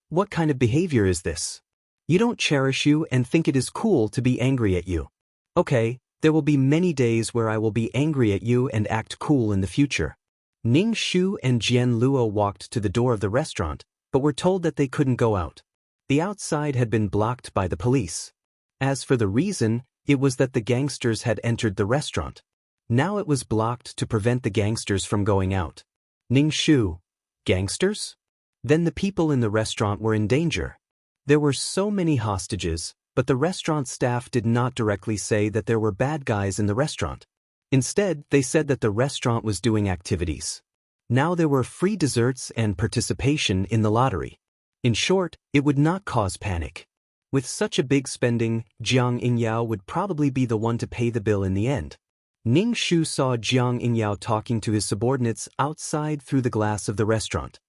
what kind of behavior is this? You don't cherish you and think it is cool to be angry at you. Okay, there will be many days where I will be angry at you and act cool in the future. Ning Shu and Jian Luo walked to the door of the restaurant, but were told that they couldn't go out. The outside had been blocked by the police. As for the reason, it was that the gangsters had entered the restaurant. Now it was blocked to prevent the gangsters from going out. Ning Shu, gangsters? Then the people in the restaurant were in danger. There were so many hostages, but the restaurant staff did not directly say that there were bad guys in the restaurant. Instead, they said that the restaurant was doing activities. Now there were free desserts and participation in the lottery. In short, it would not cause panic. With such a big spending, Jiang Yingyao would probably be the one to pay the bill in the end. Ning Shu saw Jiang Yingyao talking to his subordinates outside through the glass of the restaurant.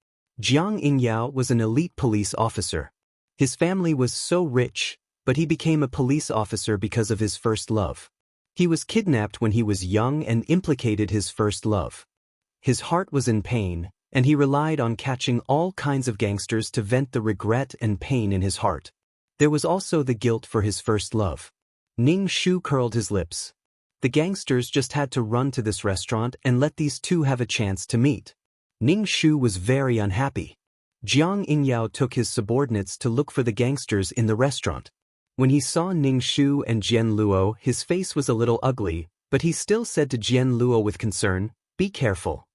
Jiang Yingyao was an elite police officer. His family was so rich, but he became a police officer because of his first love. He was kidnapped when he was young and implicated his first love. His heart was in pain, and he relied on catching all kinds of gangsters to vent the regret and pain in his heart. There was also the guilt for his first love. Ning Shu curled his lips. The gangsters just had to run to this restaurant and let these two have a chance to meet. Ning Shu was very unhappy. Jiang Yingyao took his subordinates to look for the gangsters in the restaurant. When he saw Ning Shu and Jian Luo, his face was a little ugly, but he still said to Jian Luo with concern, "Be careful."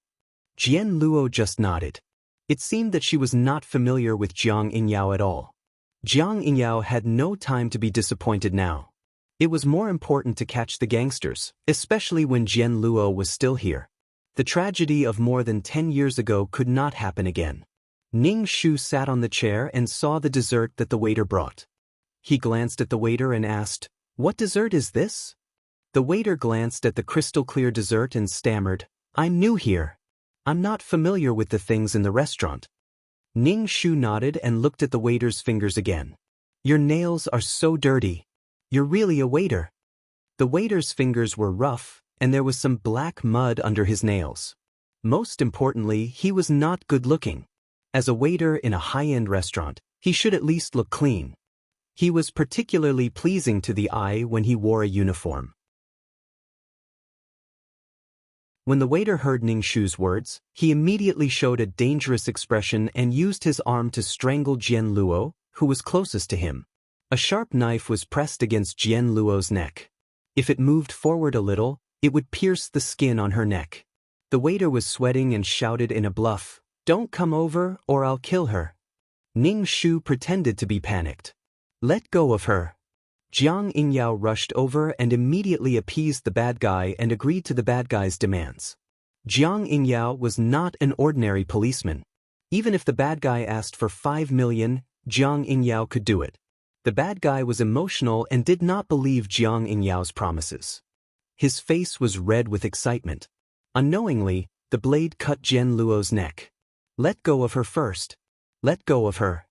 Jian Luo just nodded. It seemed that she was not familiar with Jiang Yingyao at all. Jiang Yingyao had no time to be disappointed now. It was more important to catch the gangsters, especially when Jian Luo was still here. The tragedy of more than 10 years ago could not happen again. Ning Shu sat on the chair and saw the dessert that the waiter brought. He glanced at the waiter and asked, "What dessert is this?" The waiter glanced at the crystal-clear dessert and stammered, "I'm new here. I'm not familiar with the things in the restaurant." Ning Shu nodded and looked at the waiter's fingers again. Your nails are so dirty. You're really a waiter. The waiter's fingers were rough, and there was some black mud under his nails. Most importantly, he was not good-looking. As a waiter in a high-end restaurant, he should at least look clean. He was particularly pleasing to the eye when he wore a uniform. When the waiter heard Ning Shu's words, he immediately showed a dangerous expression and used his arm to strangle Jian Luo, who was closest to him. A sharp knife was pressed against Jian Luo's neck. If it moved forward a little, it would pierce the skin on her neck. The waiter was sweating and shouted in a bluff, "Don't come over or I'll kill her." Ning Shu pretended to be panicked. "Let go of her." Jiang Yingyao rushed over and immediately appeased the bad guy and agreed to the bad guy's demands. Jiang Yingyao was not an ordinary policeman. Even if the bad guy asked for 5 million, Jiang Yingyao could do it. The bad guy was emotional and did not believe Jiang Yingyao's promises. His face was red with excitement. Unknowingly, the blade cut Jian Luo's neck. "Let go of her first. Let go of her."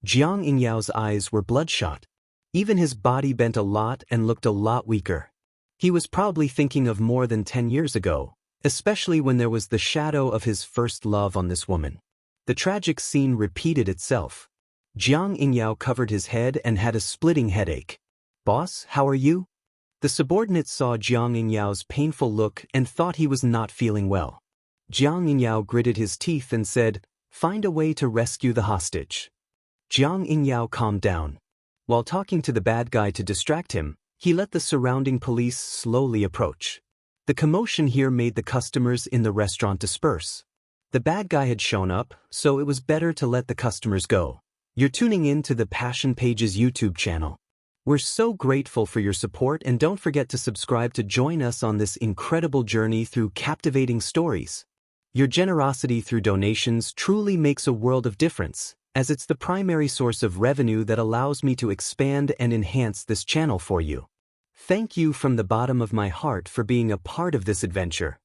Jiang Yingyao's eyes were bloodshot. Even his body bent a lot and looked a lot weaker. He was probably thinking of more than 10 years ago, especially when there was the shadow of his first love on this woman. The tragic scene repeated itself. Jiang Yingyao covered his head and had a splitting headache. "Boss, how are you?" The subordinate saw Jiang Yingyao's painful look and thought he was not feeling well. Jiang Yingyao gritted his teeth and said, "Find a way to rescue the hostage." Jiang Yingyao calmed down. While talking to the bad guy to distract him, he let the surrounding police slowly approach. The commotion here made the customers in the restaurant disperse. The bad guy had shown up, so it was better to let the customers go. You're tuning in to the Passion Pages YouTube channel. We're so grateful for your support, and don't forget to subscribe to join us on this incredible journey through captivating stories. Your generosity through donations truly makes a world of difference, as it's the primary source of revenue that allows me to expand and enhance this channel for you. Thank you from the bottom of my heart for being a part of this adventure.